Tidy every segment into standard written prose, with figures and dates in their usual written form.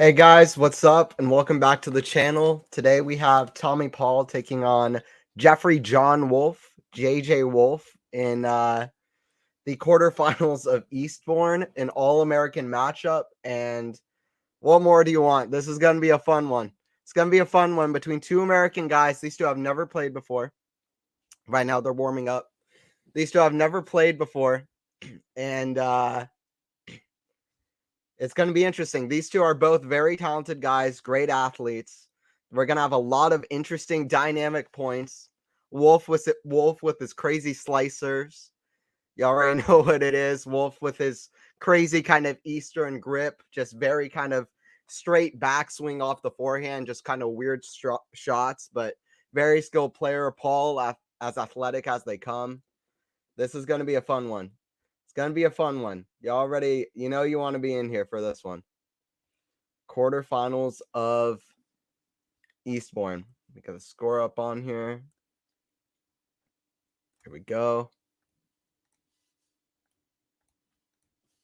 Hey guys, what's up? And welcome back to the channel. Today we have Tommy Paul taking on Jeffrey John Wolf, JJ Wolf, in the quarterfinals of Eastbourne, an All-American matchup. And what more do you want? This is going to be a fun one. It's going to be a fun one between two American guys. These two have never played before. Right now they're warming up. These two have never played before. And it's going to be interesting. These two are both very talented guys, great athletes. We're going to have a lot of interesting dynamic points. Wolf with his crazy slicers. You already know what it is. Wolf with his crazy kind of Eastern grip, just very kind of straight backswing off the forehand, just kind of weird shots, but very skilled player. Paul, as athletic as they come. This is going to be a fun one. It's going to be a fun one. You want to be in here for this one. Quarterfinals of Eastbourne. We got the score up on here. Here we go.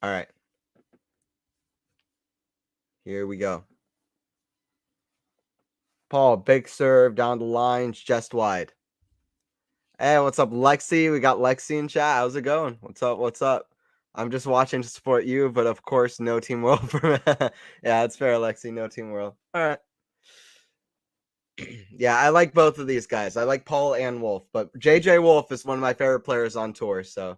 All right. Here we go. Paul, big serve down the lines, just wide. Hey, what's up, Lexi? We got Lexi in chat. How's it going? What's up? What's up? I'm just watching to support you, but of course, no Team World for me. Yeah, it's fair, Lexi. No Team World. All right. Yeah, I like both of these guys. I like Paul and Wolf, but JJ Wolf is one of my favorite players on tour, so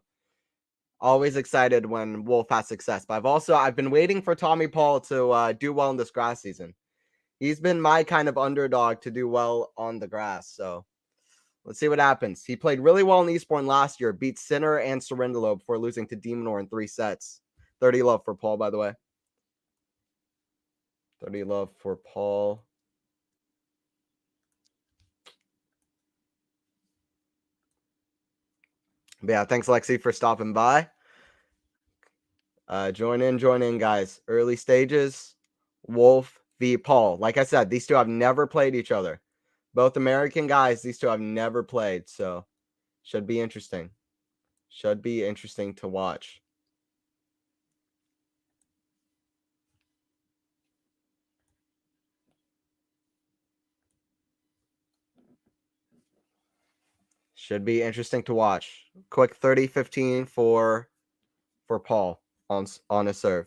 always excited when Wolf has success. But I've been waiting for Tommy Paul to do well in this grass season. He's been my kind of underdog to do well on the grass, so let's see what happens. He played really well in Eastbourne last year, beat Sinner and Sorrentino before losing to Demonor in 3 sets. 30 love for Paul, by the way. 30 love for Paul. But yeah, thanks, Lexi, for stopping by. Join in, guys. Early stages, Wolf v. Paul. Like I said, these two have never played each other. Both American guys, these two have never played, so should be interesting. Should be interesting to watch. Should be interesting to watch. Quick 30-15 for Paul on a serve.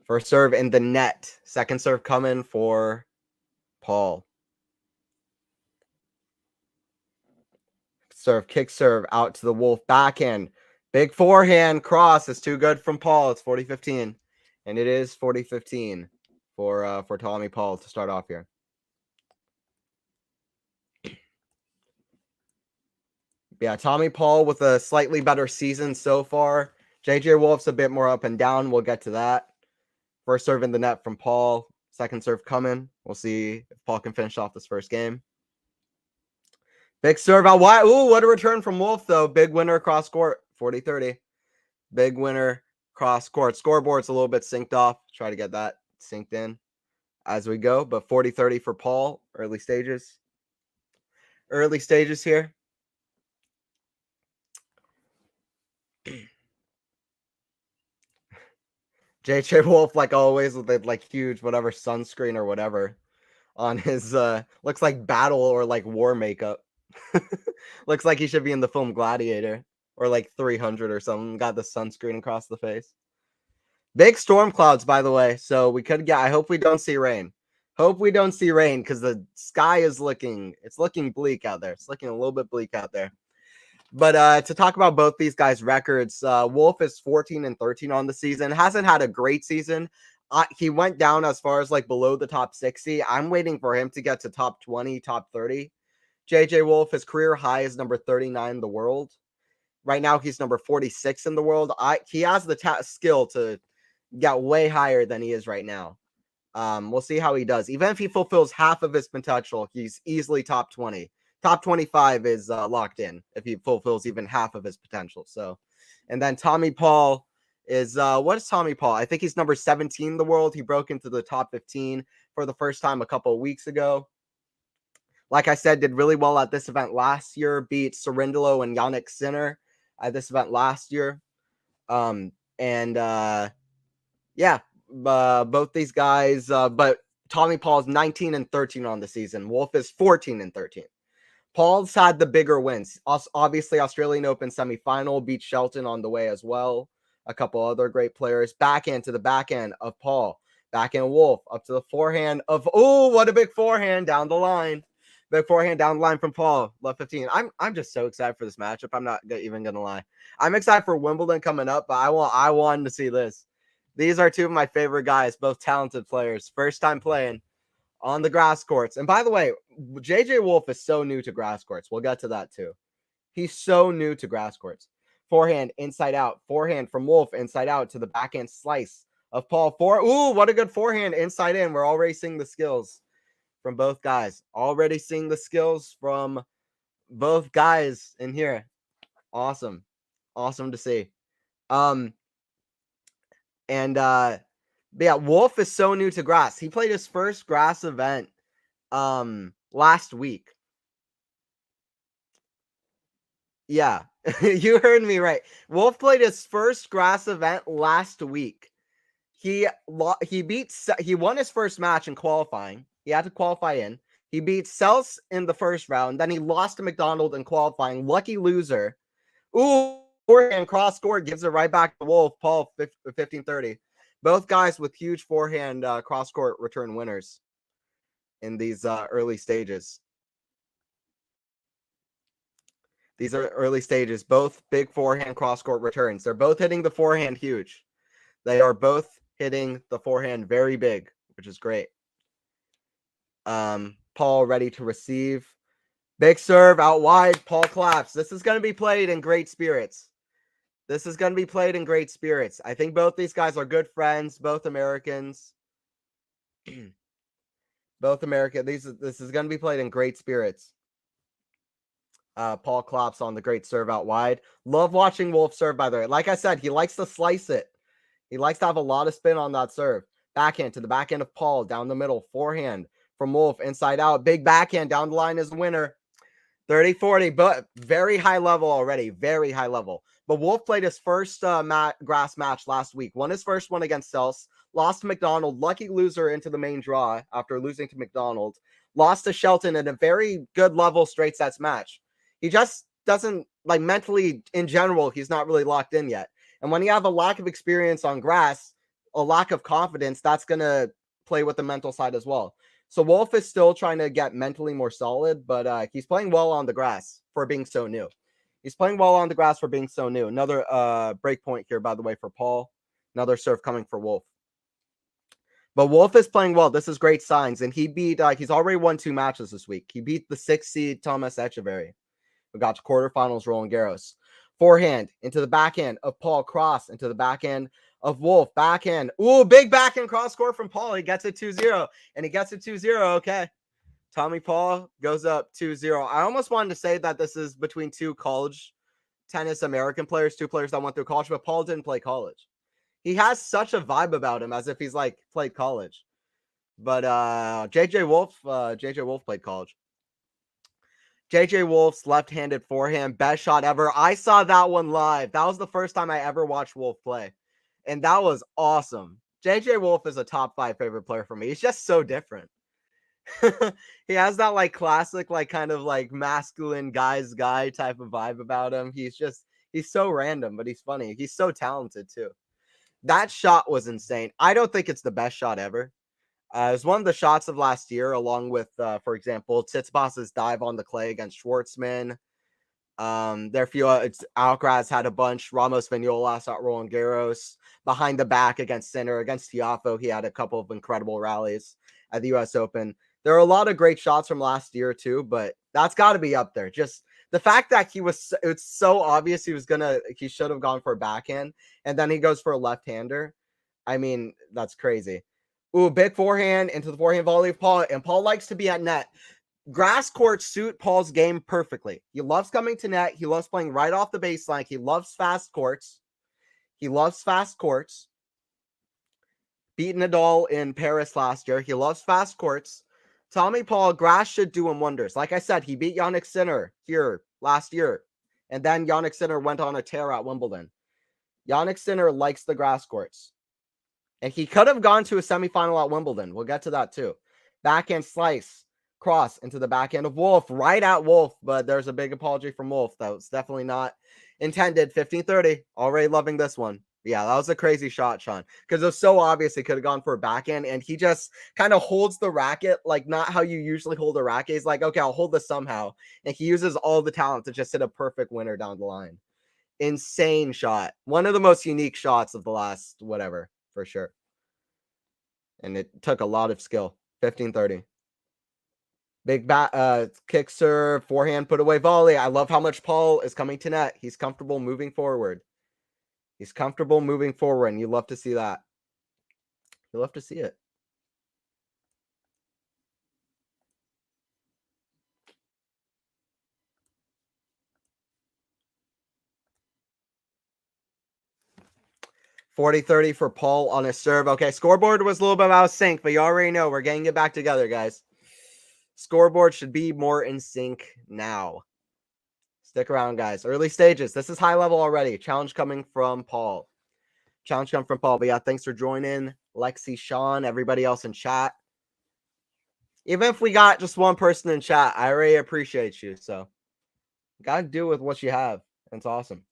First serve in the net. Second serve coming for Paul. Serve, kick serve out to the Wolf backhand. Big forehand cross is too good from Paul. It's 40-15. And it is 40-15 for Tommy Paul to start off here. Yeah, Tommy Paul with a slightly better season so far. JJ Wolf's a bit more up and down. We'll get to that. First serve in the net from Paul. Second serve coming. We'll see if Paul can finish off this first game. Big serve out wide. Ooh, what a return from Wolf, though. Big winner across court. 40-30. Big winner cross court. Scoreboard's a little bit synced off. Try to get that synced in as we go. But 40-30 for Paul. Early stages. Early stages here. JJ Wolf, like always, with the like huge whatever sunscreen or whatever on his looks like battle or like war makeup. Looks like he should be in the film Gladiator or like 300 or something. Got the sunscreen across the face. Big storm clouds, by the way. So we could get. I hope we don't see rain. Hope we don't see rain because the sky is looking bleak out there. It's looking a little bit bleak out there. But to talk about both these guys' records, Wolf is 14-13 on the season. Hasn't had a great season. He went down as far as like below the top 60. I'm waiting for him to get to top 20, top 30. JJ Wolf, his career high is number 39 in the world. Right now, he's number 46 in the world. He has the skill to get way higher than he is right now. We'll see how he does. Even if he fulfills half of his potential, he's easily top 20. Top 25 is locked in if he fulfills even half of his potential. So, and then Tommy Paul is what is Tommy Paul? I think he's number 17 in the world. He broke into the top 15 for the first time a couple of weeks ago. Like I said, did really well at this event last year. Beat Sorrentino and Yannick Sinner at this event last year. Yeah, both these guys, but Tommy Paul's 19 and 13 on the season. Wolf is 14 and 13. Paul's had the bigger wins. Obviously, Australian Open semifinal, beat Shelton on the way as well. A couple other great players. Backhand to the backhand of Paul. Backhand Wolf up to the forehand of, oh, what a big forehand down the line. Big forehand down the line from Paul. Love 15. I'm just so excited for this matchup. I'm not even gonna lie. I'm excited for Wimbledon coming up, but I wanted to see this. These are two of my favorite guys, both talented players. First time playing on the grass courts. And by the way, JJ Wolf is so new to grass courts. We'll get to that too. He's so new to grass courts. Forehand inside out. Forehand from Wolf inside out to the backhand slice of Paul. Ooh, what a good forehand inside in. We're already seeing the skills from both guys. Already seeing the skills from both guys in here. Awesome. Awesome to see. Yeah, Wolf is so new to grass. He played his first grass event last week. Yeah, you heard me right. Wolf played his first grass event last week. He won his first match in qualifying. He had to qualify in. He beat Sels in the first round. Then he lost to McDonald in qualifying. Lucky loser. Ooh, forehand cross court gives it right back to Wolf. Paul 15-30. Both guys with huge forehand cross court return winners in these early stages. These are early stages. Both big forehand cross court returns. They're both hitting the forehand huge. They are both hitting the forehand very big, which is great. Paul ready to receive. Big serve out wide. Paul claps. This is going to be played in great spirits. This is going to be played in great spirits. I think both these guys are good friends, both Americans. Both American. This is going to be played in great spirits. Paul claps on the great serve out wide. Love watching Wolf serve, by the way. Like I said, he likes to slice it. He likes to have a lot of spin on that serve. Backhand to the backhand of Paul, down the middle. Forehand from Wolf, inside out. Big backhand down the line is the winner. 30-40, but very high level already. Very high level. But Wolf played his first grass match last week. Won his first one against Sels. Lost to McDonald. Lucky loser into the main draw after losing to McDonald. Lost to Shelton in a very good level straight sets match. He just doesn't, like, mentally, in general, he's not really locked in yet. And when you have a lack of experience on grass, a lack of confidence, that's going to play with the mental side as well. So Wolf is still trying to get mentally more solid, but he's playing well on the grass for being so new. He's playing well on the grass for being so new. Another break point here, by the way, for Paul. Another serve coming for Wolf. But Wolf is playing well. This is great signs. And he beat, he's already won 2 matches this week. He beat the 6th seed Thomas Echeverry, who got to quarterfinals Roland Garros. Forehand into the backhand of Paul, cross into the backhand of Wolf. Backhand. Ooh, big backhand cross court from Paul. He gets it 2-0. And he gets it 2-0. Okay. Tommy Paul goes up 2-0. I almost wanted to say that this is between 2 college tennis American players, 2 players that went through college, but Paul didn't play college. He has such a vibe about him as if he's like played college. But JJ Wolf played college. JJ Wolf's left-handed forehand, best shot ever. I saw that one live. That was the first time I ever watched Wolf play. And that was awesome. JJ Wolf is a top 5 favorite player for me. He's just so different. He has that like classic, like kind of like masculine guy type of vibe about him. He's so random, but he's funny. He's so talented too. That shot was insane. I don't think it's the best shot ever. It was one of the shots of last year, along with, for example, Tsitsipas's dive on the clay against Schwartzman. There are few. Alcaraz had a bunch. Ramos Vignolas at Roland Garros. Behind the back against Sinner. Against Tiafoe, he had a couple of incredible rallies at the U.S. Open. There are a lot of great shots from last year too, but that's got to be up there. Just the fact that it's so obvious he should have gone for a backhand, and then he goes for a left-hander. I mean, that's crazy. Ooh, big forehand into the forehand volley of Paul, and Paul likes to be at net. Grass courts suit Paul's game perfectly. He loves coming to net. He loves playing right off the baseline. He loves fast courts. Beat Nadal in Paris last year. He loves fast courts. Tommy Paul, grass should do him wonders. Like I said, he beat Jannik Sinner here last year. And then Jannik Sinner went on a tear at Wimbledon. Jannik Sinner likes the grass courts. And he could have gone to a semifinal at Wimbledon. We'll get to that too. Backhand slice, cross into the backhand of Wolf, right at Wolf, but there's a big apology from Wolf. That was definitely not intended. 15-30. Already loving this one. Yeah, that was a crazy shot, Sean, because it was so obvious he could have gone for a backhand, and he just kind of holds the racket like not how you usually hold a racket. He's like, okay, I'll hold this somehow. And he uses all the talent to just hit a perfect winner down the line. Insane shot. One of the most unique shots of the last whatever, for sure. And it took a lot of skill. 15-30. Big kick serve, forehand, put away volley. I love how much Paul is coming to net. He's comfortable moving forward. He's comfortable moving forward, and you love to see that. You love to see it. (40-30) for Paul on his serve. Okay, scoreboard was a little bit out of sync, but you already know we're getting it back together, guys. Scoreboard should be more in sync now. Stick around, guys. Early stages. This is high level already. Challenge coming from Paul. Challenge coming from Paul. But yeah, thanks for joining. Lexi, Sean, everybody else in chat. Even if we got just one person in chat, I already appreciate you. So, gotta do with what you have. It's awesome.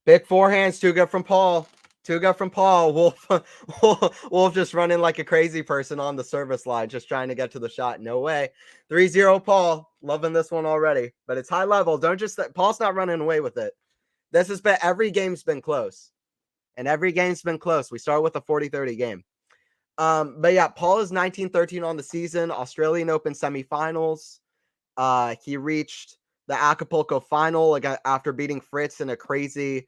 Big forehands, too good from Paul. Too good from Paul. Wolf just running like a crazy person on the service line, just trying to get to the shot. No way. 3-0 Paul. Loving this one already. But it's high level. Don't just... Paul's not running away with it. This has been... Every game's been close. And every game's been close. We start with a 40-30 game. But yeah, Paul is 19-13 on the season. Australian Open semifinals. He reached the Acapulco final after beating Fritz in a crazy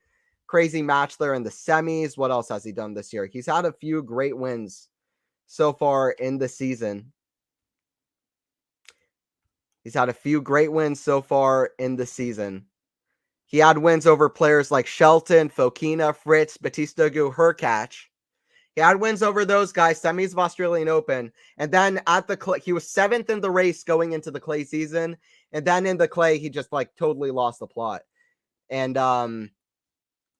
match there in the semis. What else has he done this year? He's had a few great wins so far in the season. He had wins over players like Shelton, Fokina, Fritz, Batista Gu, Hurkacz. He had wins over those guys, semis of Australian Open. And then at the clay, he was 7th in the race going into the clay season. And then in the clay, he just like totally lost the plot. And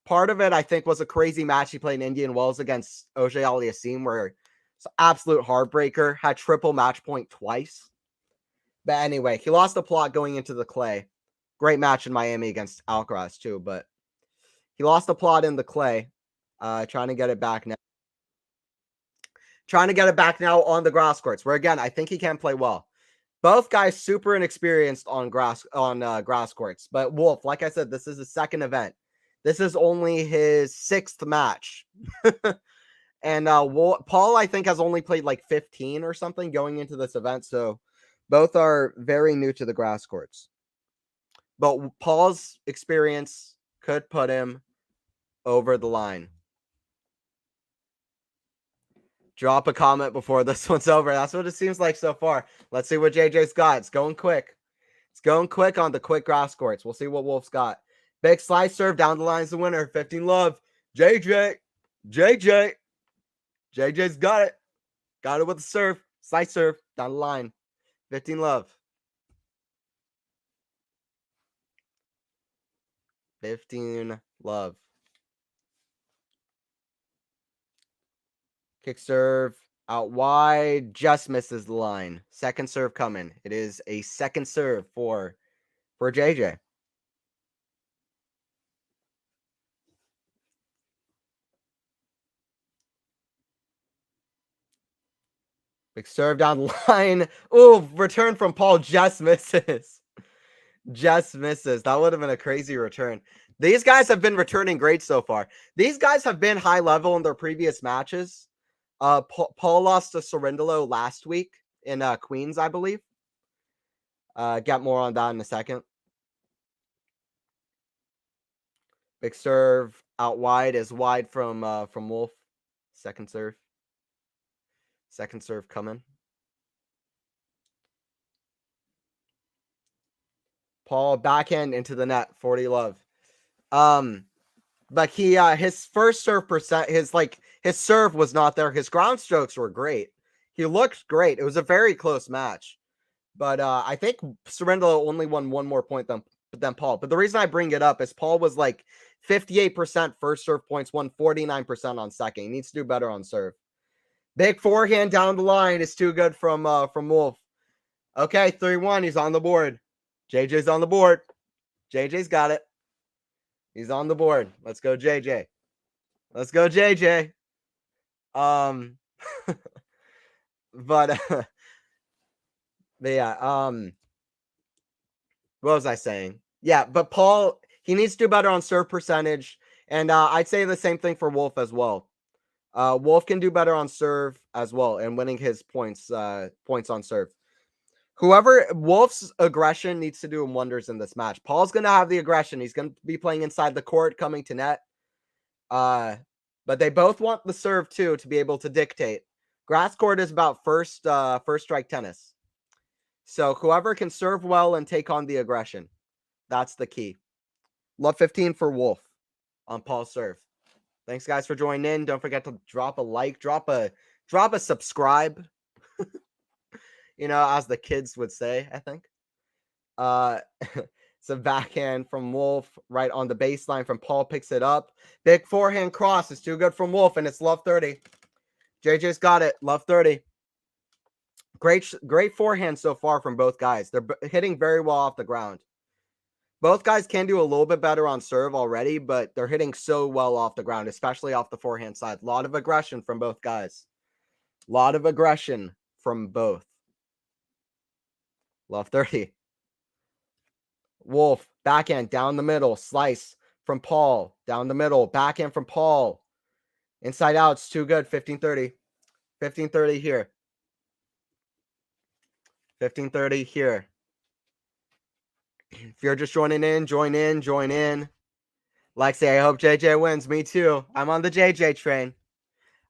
part of it, I think, was a crazy match he played in Indian Wells against Ojay Aliassime, where it's an absolute heartbreaker, had triple match point twice. But anyway, he lost the plot going into the clay. Great match in Miami against Alcaraz, too. But he lost the plot in the clay. Trying to get it back now. Trying to get it back now on the grass courts, where again, I think he can play well. Both guys super inexperienced on grass courts. But Wolf, like I said, this is his second event. This is only his 6th match. And Paul, I think, has only played like 15 or something going into this event. So both are very new to the grass courts. But Paul's experience could put him over the line. Drop a comment before this one's over. That's what it seems like so far. Let's see what JJ's got. It's going quick. It's going quick on the quick grass courts. We'll see what Wolf's got. Big slice serve down the line is the winner. 15 love. JJ's got it. Got it with the serve. Slice serve down the line. 15 love. 15 love. Kick serve out wide, just misses the line. Second serve coming. It is a second serve for JJ. Big serve down the line. Ooh, return from Paul just misses. Just misses. That would have been a crazy return. These guys have been returning great so far. These guys have been high level in their previous matches. Paul lost to Sorrentino last week in Queens, I believe. Get more on that in a second. Big serve out wide is wide from Wolf. Second serve. Second serve coming. Paul backhand into the net. 40 love. But he his first serve percent, his serve was not there. His ground strokes were great. He looked great. It was a very close match. But I think Sorrentino only won one more point than Paul. But the reason I bring it up is Paul was like 58% first serve points, won 49% on second. He needs to do better on serve. Big forehand down the line is too good from Wolf. Okay, 3-1. He's on the board. JJ's on the board. JJ's got it. He's on the board. Let's go, JJ. Let's go, JJ. But yeah, what was I saying? Yeah, but Paul, he needs to do better on serve percentage. And I'd say the same thing for Wolf as well. Wolf can do better on serve as well and winning his points on serve. Wolf's aggression needs to do him wonders in this match. Paul's going to have the aggression. He's going to be playing inside the court, coming to net. But they both want the serve too to be able to dictate. Grass court is about first strike tennis. So whoever can serve well and take on the aggression, that's the key. Love 15 for Wolf on Paul's serve. Thanks guys for joining in. Don't forget to drop a like, drop a subscribe. As the kids would say, I think. It's a backhand from Wolf right on the baseline from Paul, picks it up. Big forehand cross is too good from Wolf, and it's love 30. JJ's got it. Love 30. Great forehand so far from both guys. They're hitting very well off the ground. Both guys can do a little bit better on serve already, but they're hitting so well off the ground, especially off the forehand side. A lot of aggression from both guys. A lot of aggression from both. Love 30. Wolf, backhand down the middle, slice from Paul, down the middle, backhand from Paul. Inside out, it's too good. 15-30. 15-30 here. 15-30 here. If you're just joining in, join in. Lexi, I hope JJ wins. Me too. I'm on the JJ train.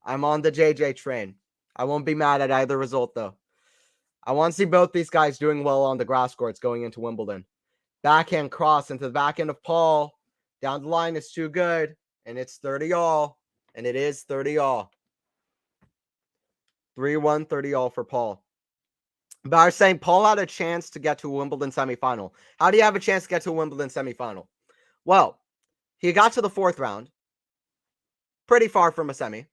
I won't be mad at either result, though. I want to see both these guys doing well on the grass courts going into Wimbledon. Backhand cross into the backhand of Paul. Down the line is too good. And it's 30 all. And it is 30 all. 3-1, 30 all for Paul. But I was saying Paul had a chance to get to a Wimbledon semifinal. How do you have a chance to get to a Wimbledon semifinal? Well, he got to the fourth round. Pretty far from a semi.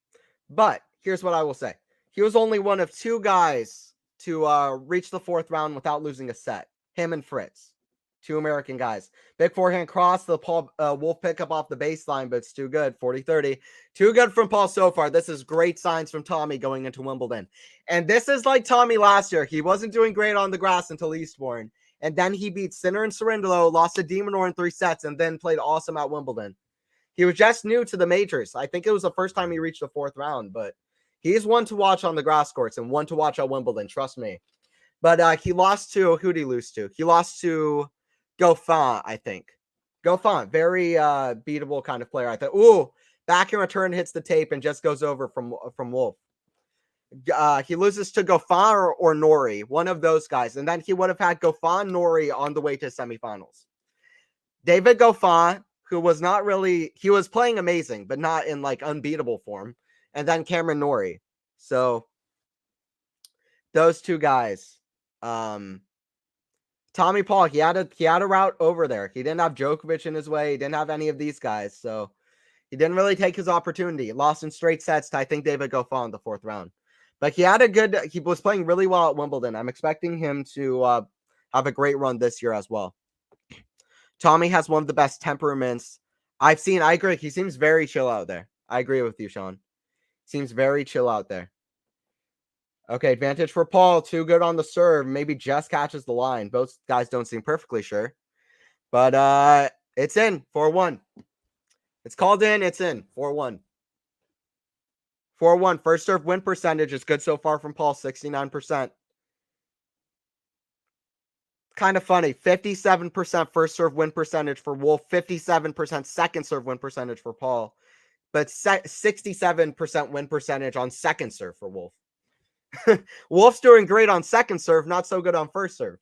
But here's what I will say. He was only one of two guys to reach the fourth round without losing a set. Him and Fritz. Two American guys. Big forehand cross. The Paul Wolf pick up off the baseline, but it's too good. 40-30. Too good from Paul so far. This is great signs from Tommy going into Wimbledon. And this is like Tommy last year. He wasn't doing great on the grass until Eastbourne. And then he beat Sinner and Cerundolo, lost to Demonor in 3 sets, and then played awesome at Wimbledon. He was just new to the majors. I think it was the first time he reached the fourth round, but he's one to watch on the grass courts and one to watch at Wimbledon. Trust me. But he lost to, who did he lose to? He lost to Goffin, I think. Goffin, very beatable kind of player. I thought, ooh, back in return hits the tape and just goes over from Wolf. He loses to Goffin or Nori, one of those guys. And then he would have had Goffin, Nori on the way to semifinals. David Goffin, who was not really, he was playing amazing, but not in like unbeatable form. And then Cameron Nori. So those two guys. Tommy Paul, he had a route over there. He didn't have Djokovic in his way. He didn't have any of these guys. So he didn't really take his opportunity. He lost in straight sets to, I think, David Goffin in the fourth round. But he was playing really well at Wimbledon. I'm expecting him to have a great run this year as well. Tommy has one of the best temperaments I've seen. I agree. He seems very chill out there. I agree with you, Sean. Seems very chill out there. Okay, advantage for Paul. Too good on the serve. Maybe just catches the line. Both guys don't seem perfectly sure. But it's in. 4-1. It's called in. It's in. 4-1. 4-1. First serve win percentage is good so far from Paul. 69%. Kind of funny. 57% first serve win percentage for Wolf. 57% second serve win percentage for Paul. But 67% win percentage on second serve for Wolf. Wolf's doing great on second serve, not so good on first serve.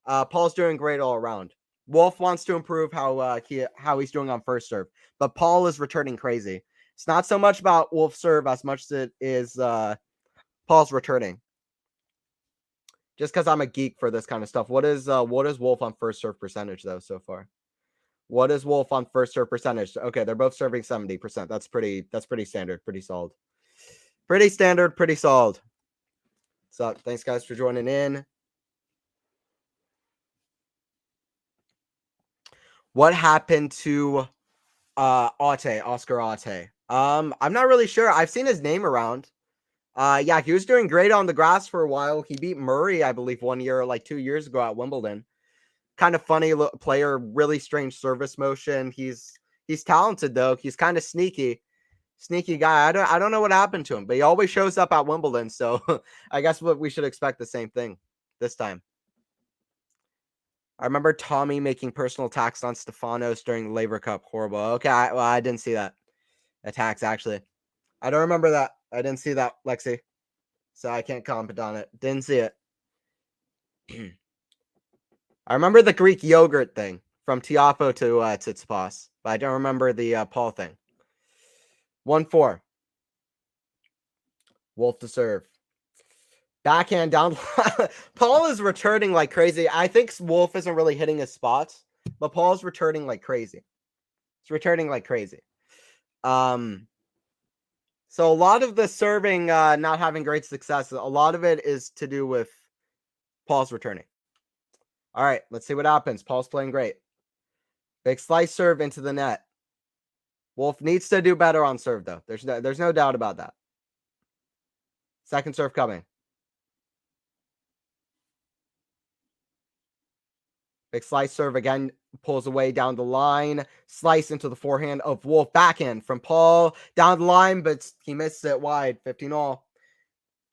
Paul's doing great all around. Wolf wants to improve how he's doing on first serve, but Paul is returning crazy. It's not so much about Wolf's serve as much as it is Paul's returning. Just because I'm a geek for this kind of stuff. What is Wolf on first serve percentage though so far? What is Wolf on first serve percentage? Okay, they're both serving 70%. That's pretty standard, pretty solid. Pretty standard, pretty solid. So thanks guys for joining in. What happened to Oscar Ate? I'm not really sure. I've seen his name around. Yeah, he was doing great on the grass for a while. He beat Murray, I believe, 1 year, like 2 years ago at Wimbledon. Kind of funny player, really strange service motion. He's talented though. He's kind of sneaky guy. I don't know what happened to him, but he always shows up at Wimbledon. So I guess we should expect the same thing this time. I remember Tommy making personal attacks on Stefanos during the Laver Cup. Horrible. Okay, I didn't see that. Attacks, actually. I don't remember that. I didn't see that, Lexi. So I can't comment on it. Didn't see it. I remember the Greek yogurt thing from Tiafo to Tsitsipas, but I don't remember the Paul thing. 1-4. Wolf to serve. Backhand down. Paul is returning like crazy. I think Wolf isn't really hitting his spots, but Paul's returning like crazy. It's returning like crazy. So a lot of the serving not having great success, a lot of it is to do with Paul's returning. All right, let's see what happens. Paul's playing great. Big slice serve into the net. Wolf needs to do better on serve, though. There's no doubt about that. Second serve coming. Big slice serve again, pulls away down the line. Slice into the forehand of Wolf. Backhand from Paul down the line, but he missed it wide. 15-all.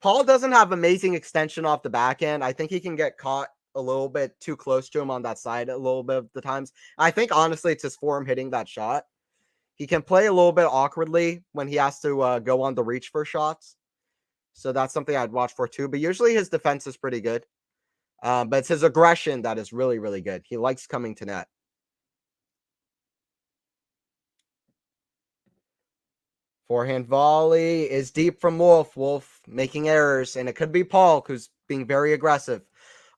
Paul doesn't have amazing extension off the backhand. I think he can get caught a little bit too close to him on that side a little bit of the times. I think, honestly, it's his form hitting that shot. He can play a little bit awkwardly when he has to go on the reach for shots. So that's something I'd watch for too. But usually his defense is pretty good. But it's his aggression that is really, really good. He likes coming to net. Forehand volley is deep from Wolf. Wolf making errors, and it could be Paul who's being very aggressive.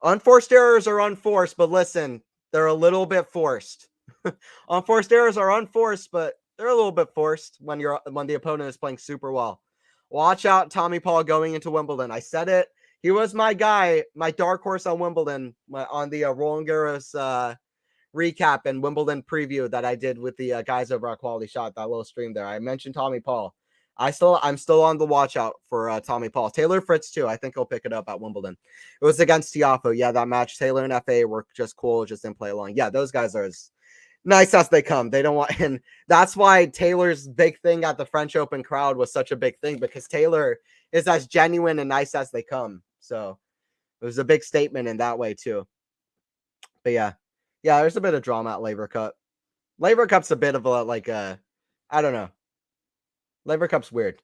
Unforced errors are unforced, but listen, they're a little bit forced. Unforced errors are unforced, but they're a little bit forced when the opponent is playing super well. Watch out, Tommy Paul going into Wimbledon. I said it. He was my guy, my dark horse on Wimbledon, on the Roland Garros recap and Wimbledon preview that I did with the guys over at QualityShot, that little stream there. I mentioned Tommy Paul. I'm still on the watch out for Tommy Paul. Taylor Fritz too. I think he'll pick it up at Wimbledon. It was against Tiafo. Yeah, that match. Taylor and FA were just cool, just didn't play along. Yeah, those guys are as nice as they come. They don't want, and that's why Taylor's big thing at the French Open crowd was such a big thing, because Taylor is as genuine and nice as they come. So it was a big statement in that way too. But yeah, there's a bit of drama at Laver Cup. Laver Cup's a bit of a I don't know. Laver Cup's weird.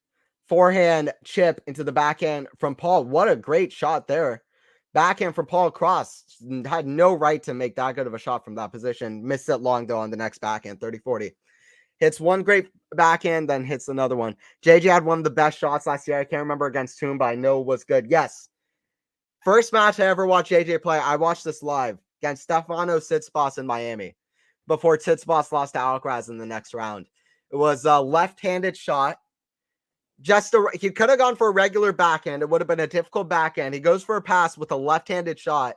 Forehand chip into the backhand from Paul. What a great shot there. Backhand from Paul Cross. Had no right to make that good of a shot from that position. Missed it long, though, on the next backhand, 30-40. Hits one great backhand, then hits another one. JJ had one of the best shots last year. I can't remember against whom, but I know it was good. Yes. First match I ever watched JJ play, I watched this live against Stefano Tsitsipas in Miami before Tsitsipas lost to Alcaraz in the next round. It was a left-handed shot. He could have gone for a regular backhand. It would have been a difficult backhand. He goes for a pass with a left-handed shot.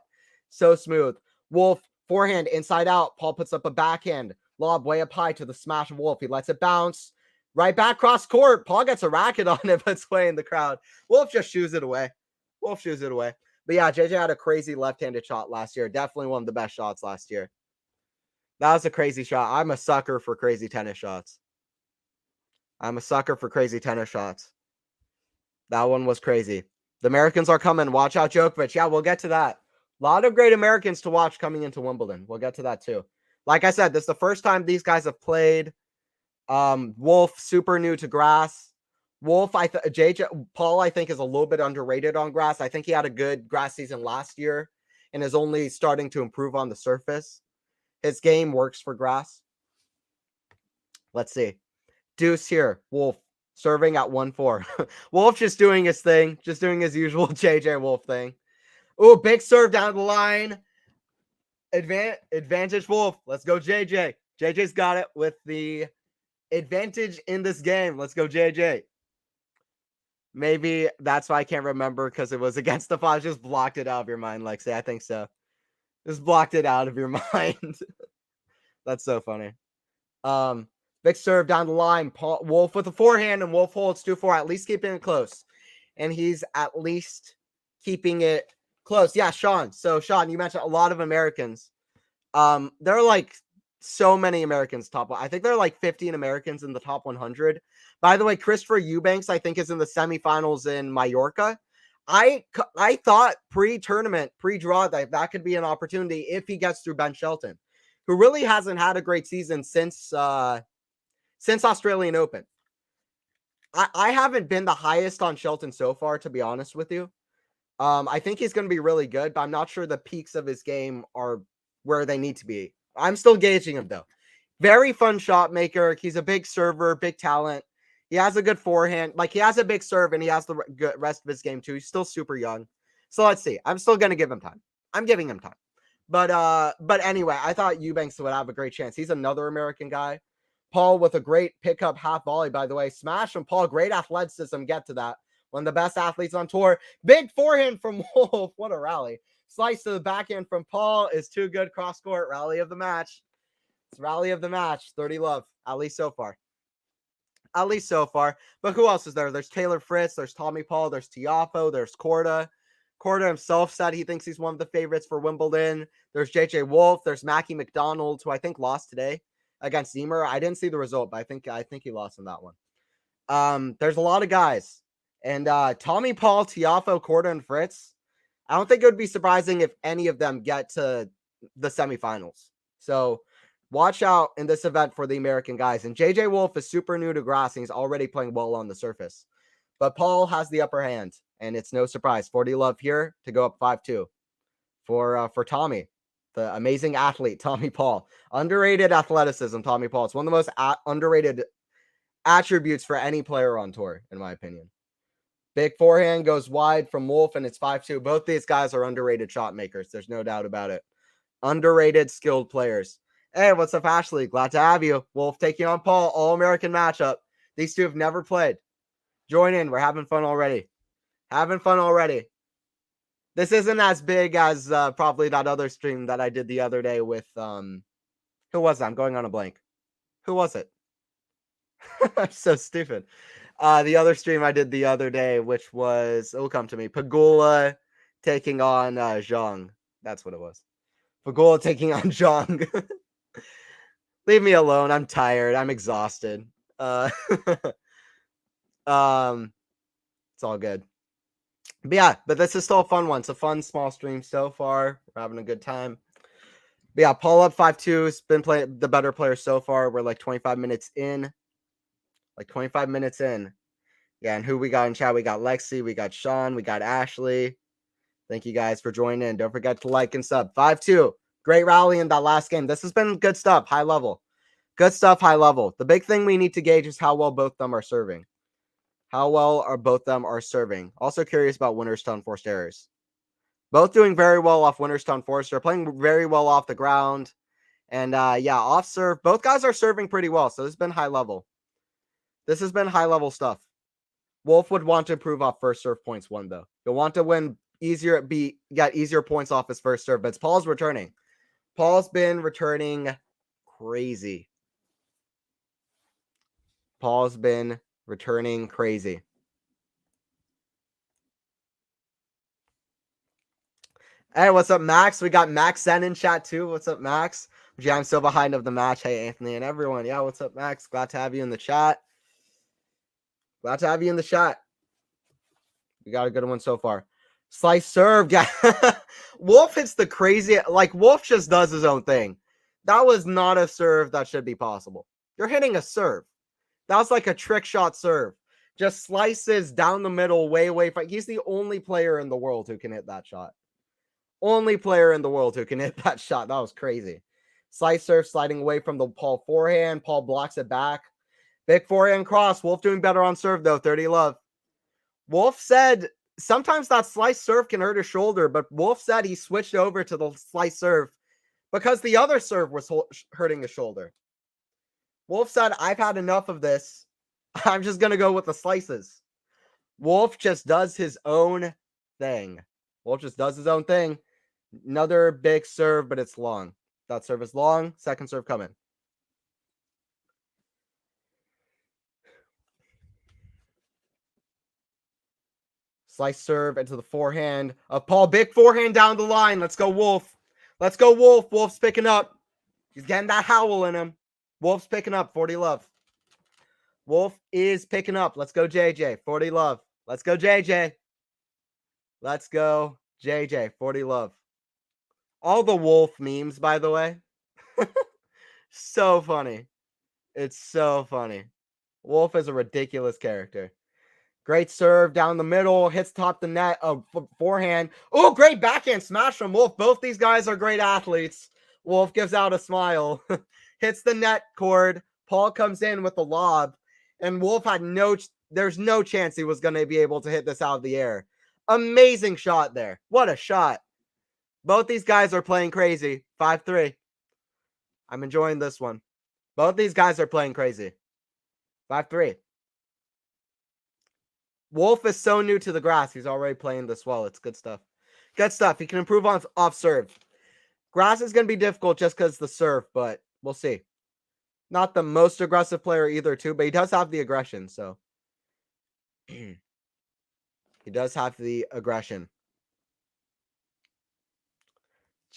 So smooth. Wolf, forehand, inside out. Paul puts up a backhand. Lob way up high to the smash of Wolf. He lets it bounce. Right back cross court. Paul gets a racket on it, but it's way in the crowd. Wolf just shoos it away. But yeah, JJ had a crazy left-handed shot last year. Definitely one of the best shots last year. That was a crazy shot. I'm a sucker for crazy tennis shots. That one was crazy. The Americans are coming. Watch out, Djokovic. Yeah, we'll get to that. A lot of great Americans to watch coming into Wimbledon. We'll get to that too. Like I said, this is the first time these guys have played. Wolf, super new to grass. Wolf, Paul, I think, is a little bit underrated on grass. I think he had a good grass season last year and is only starting to improve on the surface. His game works for grass. Let's see. Deuce here. Wolf serving at 1-4. Wolf just doing his thing. Just doing his usual JJ Wolf thing. Ooh, big serve down the line. Advantage Wolf. Let's go, JJ. JJ's got it with the advantage in this game. Let's go, JJ. Maybe that's why I can't remember, because it was against the Fox. Just blocked it out of your mind, Lexi. I think so. Just blocked it out of your mind. That's so funny. Big serve down the line. Wolf with a forehand, and Wolf holds 2-4, at least keeping it close. And he's at least keeping it close. Yeah, Sean. So, Sean, you mentioned a lot of Americans. There are like so many Americans top. I think there are like 15 Americans in the top 100. By the way, Christopher Eubanks, I think, is in the semifinals in Mallorca. I thought pre-tournament, pre-draw, that could be an opportunity if he gets through Ben Shelton, who really hasn't had a great season since Australian Open. I haven't been the highest on Shelton so far, to be honest with you. I think he's going to be really good, but I'm not sure the peaks of his game are where they need to be. I'm still gauging him, though. Very fun shot maker. He's a big server, big talent. He has a good forehand. Like, he has a big serve, and he has the rest of his game, too. He's still super young. So let's see. I'm still going to give him time. I'm giving him time. But anyway, I thought Eubanks would have a great chance. He's another American guy. Paul with a great pickup half volley, by the way. Smash from Paul. Great athleticism. Get to that. One of the best athletes on tour. Big forehand from Wolf. What a rally. Slice to the backhand from Paul is too good. Cross court. Rally of the match. It's rally of the match. 30 love. At least so far. At least so far. But who else is there? There's Taylor Fritz. There's Tommy Paul. There's Tiafo. There's Korda. Korda himself said he thinks he's one of the favorites for Wimbledon. There's JJ Wolf. There's Mackie McDonald, who I think lost today against Zimmer. I didn't see the result, but I think he lost in that one. There's a lot of guys. And Tommy Paul, Tiafo, Korda, and Fritz, I don't think it would be surprising if any of them get to the semifinals. So watch out in this event for the American guys. And JJ Wolf is super new to grass, and he's already playing well on the surface. But Paul has the upper hand, and it's no surprise. 40 love here to go up 5-2 for Tommy, the amazing athlete, Tommy Paul. Underrated athleticism, Tommy Paul. It's one of the most underrated attributes for any player on tour, in my opinion. Big forehand goes wide from Wolf, and it's 5-2. Both these guys are underrated shot makers. There's no doubt about it. Underrated, skilled players. Hey, what's up, Ashley? Glad to have you. Wolf taking on Paul, all-American matchup. These two have never played. Join in. We're having fun already. Having fun already. This isn't as big as probably that other stream that I did the other day with, who was that? I'm going on a blank. Who was it? I'm so stupid. The other stream I did the other day, which was, it'll come to me, Pagula taking on Zhang. That's what it was. Pagula taking on Zhang. Leave me alone. I'm tired. I'm exhausted. It's all good. But yeah, but this is still a fun one. It's a fun small stream so far. We're having a good time. But yeah, Paul up 5-2. Has been playing the better player so far. We're like 25 minutes in. Yeah, and who we got in chat? We got Lexi, we got Sean, we got Ashley. Thank you guys for joining in. Don't forget to like and sub. 5-2. Great rally in that last game. This has been good stuff, high level. Good stuff, high level. The big thing we need to gauge is how well both of them are serving. How well are both of them are serving? Also curious about winners to unforced errors. Both doing very well off winners to unforced. They're playing very well off the ground. And yeah, off serve. Both guys are serving pretty well. So this has been high level. This has been high level stuff. Wolf would want to improve off first serve points won, though. He'll want to win easier, get easier points off his first serve. But Paul's returning. Paul's been returning crazy. Paul's been returning crazy. Hey, what's up, Max? We got Max Zen in chat too. What's up, Max? Yeah, I'm so behind of the match. Hey, Anthony and everyone. Yeah, what's up, Max? Glad to have you in the chat. Glad to have you in the chat. We got a good one so far. Slice serve. Yeah. Wolf hits the crazy. Like, Wolf just does his own thing. That was not a serve that should be possible. You're hitting a serve. That was like a trick shot serve. Just slices down the middle, way. He's the only player in the world who can hit that shot. Only player in the world who can hit that shot. That was crazy. Slice serve sliding away from the Paul forehand. Paul blocks it back. Big forehand cross. Wolf doing better on serve, though. 30 love. Wolf said sometimes that slice serve can hurt his shoulder, but Wolf said he switched over to the slice serve because the other serve was hurting his shoulder. Wolf said, I've had enough of this. I'm just going to go with the slices. Wolf just does his own thing. Wolf just does his own thing. Another big serve, but it's long. That serve is long. Second serve coming. Slice serve into the forehand of Paul. Big forehand down the line. Let's go, Wolf. Let's go, Wolf. Wolf's picking up. He's getting that howl in him. Wolf's picking up. 40 love. Wolf is picking up. Let's go, JJ. 40 love. Let's go, JJ. Let's go, JJ. 40 love. All the Wolf memes, by the way. So funny. It's so funny. Wolf is a ridiculous character. Great serve down the middle, hits top the net, forehand. Oh, great backhand smash from Wolf. Both these guys are great athletes. Wolf gives out a smile, hits the net cord. Paul comes in with the lob, and Wolf had there's no chance he was going to be able to hit this out of the air. Amazing shot there. What a shot. Both these guys are playing crazy. 5-3. I'm enjoying this one. Both these guys are playing crazy. 5-3. Wolf is so new to the grass. He's already playing this well. It's good stuff. Good stuff. He can improve on off serve. Grass is going to be difficult just because the serve, but we'll see. Not the most aggressive player either, too, but he does have the aggression, so. He does have the aggression.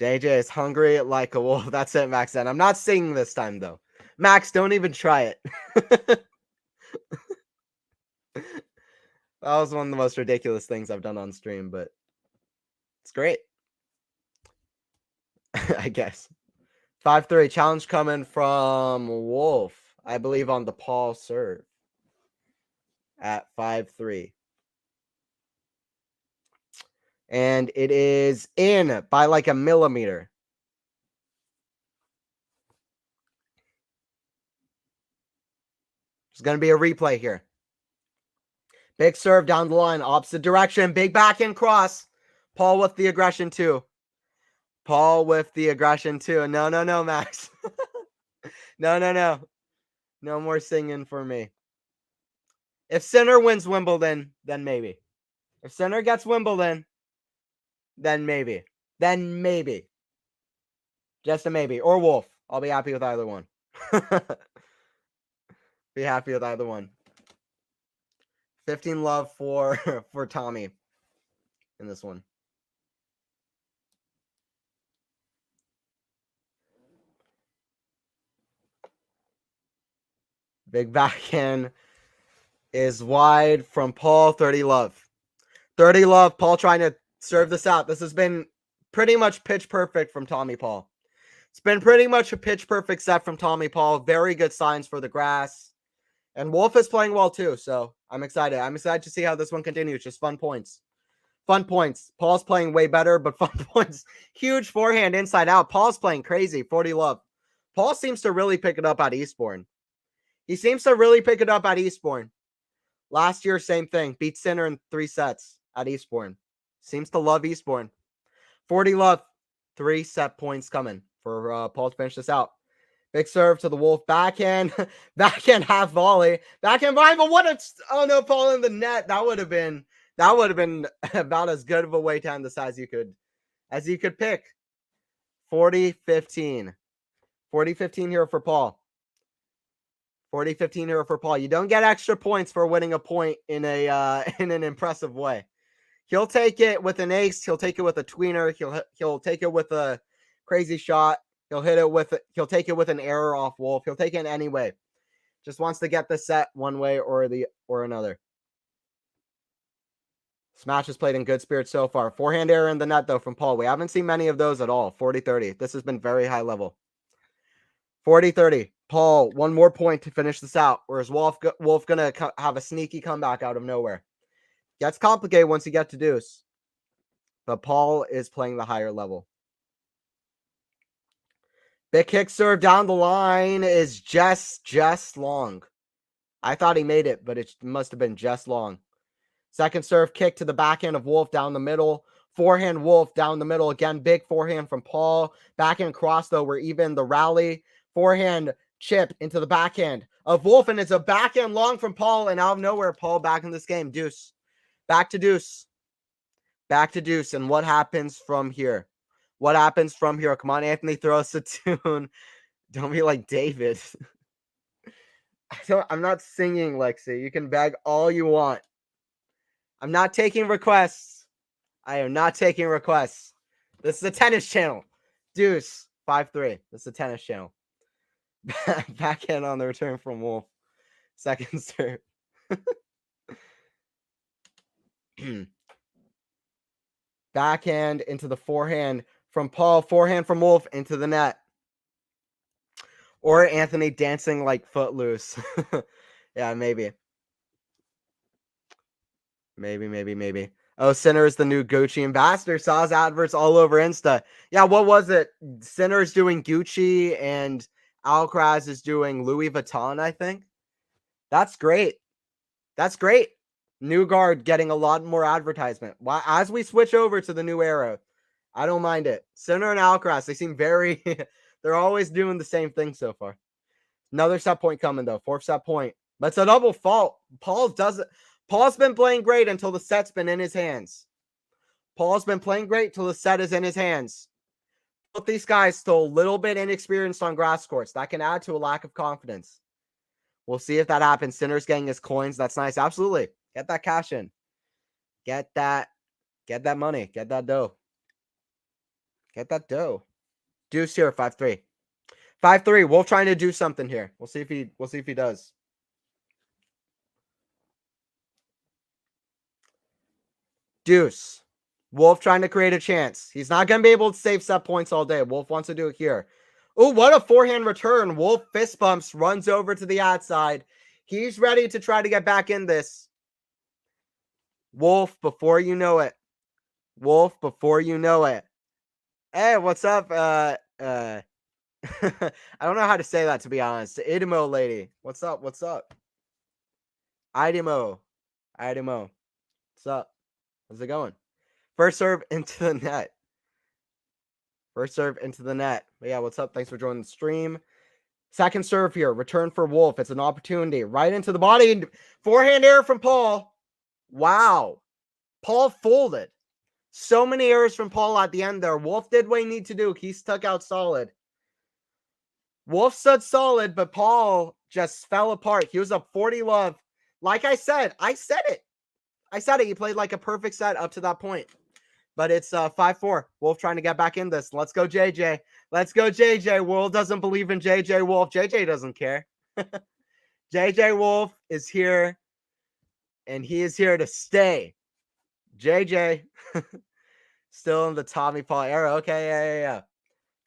JJ is hungry like a wolf. That's it, Max. And I'm not singing this time, though. Max, don't even try it. That was one of the most ridiculous things I've done on stream, but it's great. I guess. 5-3. Challenge coming from Wolf. I believe on the Paul serve. At 5-3. And it is in by like a millimeter. There's going to be a replay here. Big serve down the line, opposite direction. Big backhand cross. Paul with the aggression too. Paul with the aggression too. No, Max. No. No more singing for me. If Sinner wins Wimbledon, then maybe. If Sinner gets Wimbledon, then maybe. Then maybe. Just a maybe. Or Wolf. I'll be happy with either one. Be happy with either one. 15 love for Tommy in this one. Big backhand is wide from Paul. 30 love. 30 love. Paul trying to serve this out. This has been pretty much pitch perfect from Tommy Paul. It's been pretty much a pitch perfect set from Tommy Paul. Very good signs for the grass. And Wolf is playing well too, so I'm excited. I'm excited to see how this one continues. Just fun points. Fun points. Paul's playing way better, but fun points. Huge forehand inside out. Paul's playing crazy. 40 love. Paul seems to really pick it up at Eastbourne. He seems to really pick it up at Eastbourne. Last year, same thing. Beat Sinner in 3 sets at Eastbourne. Seems to love Eastbourne. 40 love. 3 set points coming for Paul to finish this out. Big serve to the Wolf. Backhand. Backhand half volley. Backhand volley. But what a... Oh, no, Paul in the net. That would have been about as good of a way to end this as you could pick. 40-15. 40-15 here for Paul. 40-15 here for Paul. You don't get extra points for winning a point in an impressive way. He'll take it with an ace. He'll take it with a tweener. He'll take it with a crazy shot. He'll take it with an error off Wolf. He'll take it in any way. Just wants to get the set one way or another. Smash has played in good spirits so far. Forehand error in the net, though, from Paul. We haven't seen many of those at all. 40-30. This has been very high level. 40-30. Paul, one more point to finish this out. Or is Wolf going to have a sneaky comeback out of nowhere? Gets complicated once you get to deuce. But Paul is playing the higher level. Big kick serve down the line is just long. I thought he made it, but it must have been just long. Second serve kick to the backhand of Wolf down the middle. Forehand Wolf down the middle. Again, big forehand from Paul. Backhand cross, though, we're even. The rally. Forehand Chip into the backhand of Wolf, and it's a backhand long from Paul, and out of nowhere, Paul back in this game. Deuce. Back to deuce. Back to deuce. And what happens from here? What happens from here? Come on, Anthony, throw us a tune. Don't be like David. I'm not singing, Lexi. You can beg all you want. I'm not taking requests. I am not taking requests. This is a tennis channel. Deuce. 5-3. This is a tennis channel. Backhand on the return from Wolf. Second serve. Backhand into the forehand from Paul. Forehand from Wolf into the net. Or Anthony dancing like Footloose. Yeah, maybe. Maybe. Oh, Sinner is the new Gucci ambassador. Saw his adverts all over Insta. Yeah, what was it? Sinner's doing Gucci and Alcaraz is doing Louis Vuitton, I think. That's great. That's great. New guard getting a lot more advertisement. As we switch over to the new era, I don't mind it. Sinner and Alcaraz, they seem very... they're always doing the same thing so far. Another set point coming, though. Fourth set point. But it's a double fault. Paul's been playing great until the set's been in his hands. Paul's been playing great till the set is in his hands. Both these guys still a little bit inexperienced on grass courts. That can add to a lack of confidence. We'll see if that happens. Sinner's getting his coins. That's nice. Absolutely. Get that cash in. Get that money. Get that dough. Get that dough. Deuce here, 5-3. 5-3. Wolf trying to do something here. We'll see if he does. Deuce. Wolf trying to create a chance. He's not going to be able to save set points all day. Wolf wants to do it here. Oh, what a forehand return. Wolf fist bumps, runs over to the outside. He's ready to try to get back in this. Wolf, before you know it. Wolf, before you know it. Hey, what's up? I don't know how to say that, to be honest. Idimo lady. What's up? Idimo. What's up? How's it going? First serve into the net. But yeah, what's up? Thanks for joining the stream. Second serve here. Return for Wolf. It's an opportunity. Right into the body. Forehand error from Paul. Wow. Paul folded. So many errors from Paul at the end there. Wolf did what he needed to do. He stuck out solid. Wolf stood solid, but Paul just fell apart. He was up 40-love. Like I said it. He played like a perfect set up to that point. But it's 5-4. Wolf trying to get back in this. Let's go, JJ. World doesn't believe in JJ Wolf. JJ doesn't care. JJ Wolf is here, and he is here to stay. JJ. Still in the Tommy Paul era. Okay, yeah.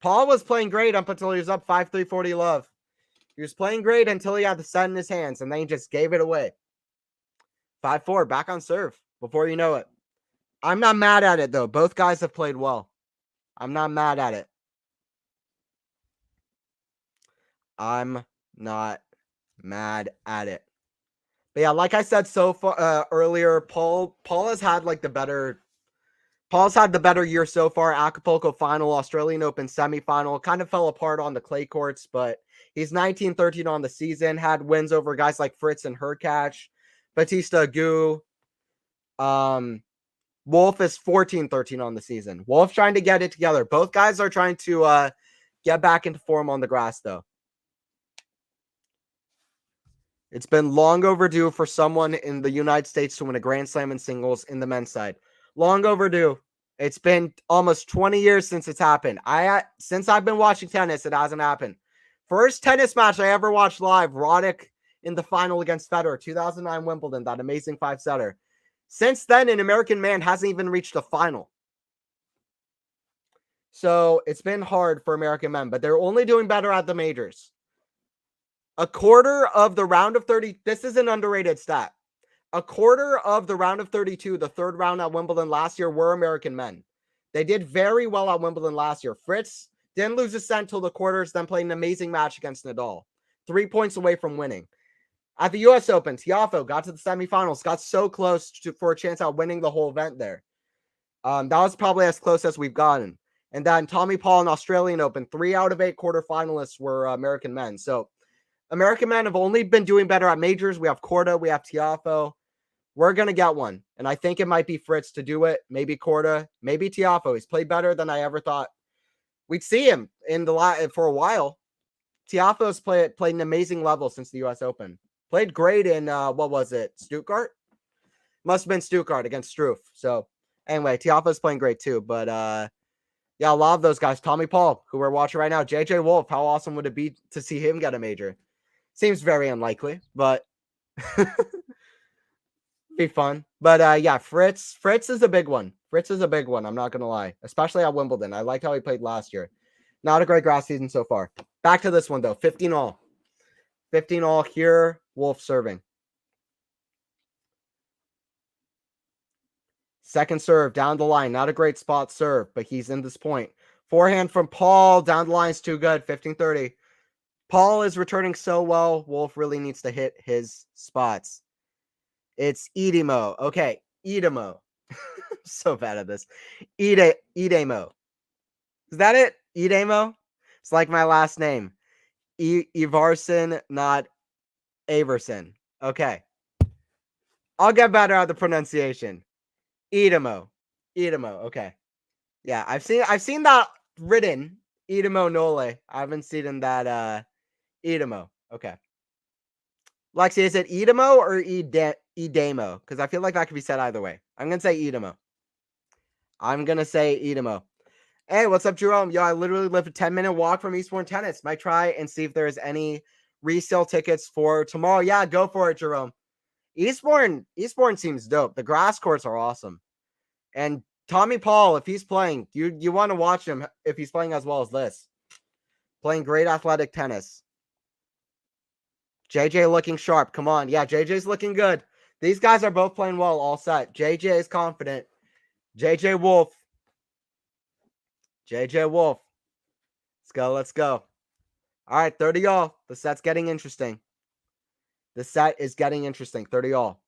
Paul was playing great up until he was up 5-3, 40-love. He was playing great until he had the set in his hands, and then he just gave it away. 5-4, back on serve before you know it. I'm not mad at it, though. Both guys have played well. I'm not mad at it. But yeah, like I said so far earlier, Paul has had like the better. Paul's had the better year so far. Acapulco final, Australian Open semifinal. Kind of fell apart on the clay courts, but he's 19-13 on the season. Had wins over guys like Fritz and Hurkacz, Batista Agut. Wolf is 14-13 on the season. Wolf trying to get it together. Both guys are trying to get back into form on the grass, though. It's been long overdue for someone in the United States to win a Grand Slam in singles in the men's side. Long overdue. It's been almost 20 years since it's happened. Since I've been watching tennis, it hasn't happened. First tennis match I ever watched live, Roddick in the final against Federer, 2009 Wimbledon, that amazing 5-setter. Since then, an American man hasn't even reached a final. So it's been hard for American men, but they're only doing better at the majors. A quarter of the round of 30, this is an underrated stat. A quarter of the round of 32, the third round at Wimbledon last year, were American men. They did very well at Wimbledon last year. Fritz didn't lose a set till the quarters, then played an amazing match against Nadal. 3 points away from winning. At the U.S. Open, Tiafoe got to the semifinals, got so close for a chance at winning the whole event there. That was probably as close as we've gotten. And then Tommy Paul in Australian Open, 3 out of 8 quarterfinalists were American men. So American men have only been doing better at majors. We have Korda, we have Tiafoe. We're going to get one. And I think it might be Fritz to do it. Maybe Korda, maybe Tiafoe. He's played better than I ever thought we'd see him in the for a while. Tiafoe's played an amazing level since the US Open. Played great in, what was it, Stuttgart? Must have been Stuttgart against Struff. So, anyway, Tiafoe's playing great too. But, yeah, a lot of those guys. Tommy Paul, who we're watching right now. JJ Wolf, how awesome would it be to see him get a major? Seems very unlikely, but be fun. But yeah, Fritz is a big one. Fritz is a big one. I'm not going to lie, especially at Wimbledon. I liked how he played last year. Not a great grass season so far. Back to this one, though. 15 all. 15 all here. Wolf serving. Second serve down the line. Not a great spot serve, but he's in this point. Forehand from Paul. Down the line's too good. 15-30. Paul is returning so well. Wolf really needs to hit his spots. It's Idemo. Okay, Idemo. So bad at this. Idemo. Is that it? Idemo? It's like my last name. Ivarson, not Averson. Okay. I'll get better at the pronunciation. Idemo. Idemo. Okay. Yeah, I've seen that written. Idemo Nole. I haven't seen that Idemo. Okay. Lexi, is it Idemo or Idemo? Because I feel like that could be said either way. I'm going to say Idemo. Hey, what's up, Jerome? Yo, I literally live a 10-minute walk from Eastbourne Tennis. Might try and see if there's any resale tickets for tomorrow. Yeah, go for it, Jerome. Eastbourne seems dope. The grass courts are awesome. And Tommy Paul, if he's playing, you want to watch him if he's playing as well as this. Playing great athletic tennis. JJ looking sharp. Come on. Yeah, JJ's looking good. These guys are both playing well all set. JJ is confident. JJ Wolf. Let's go. All right, 30 all. The set's getting interesting. 30 all.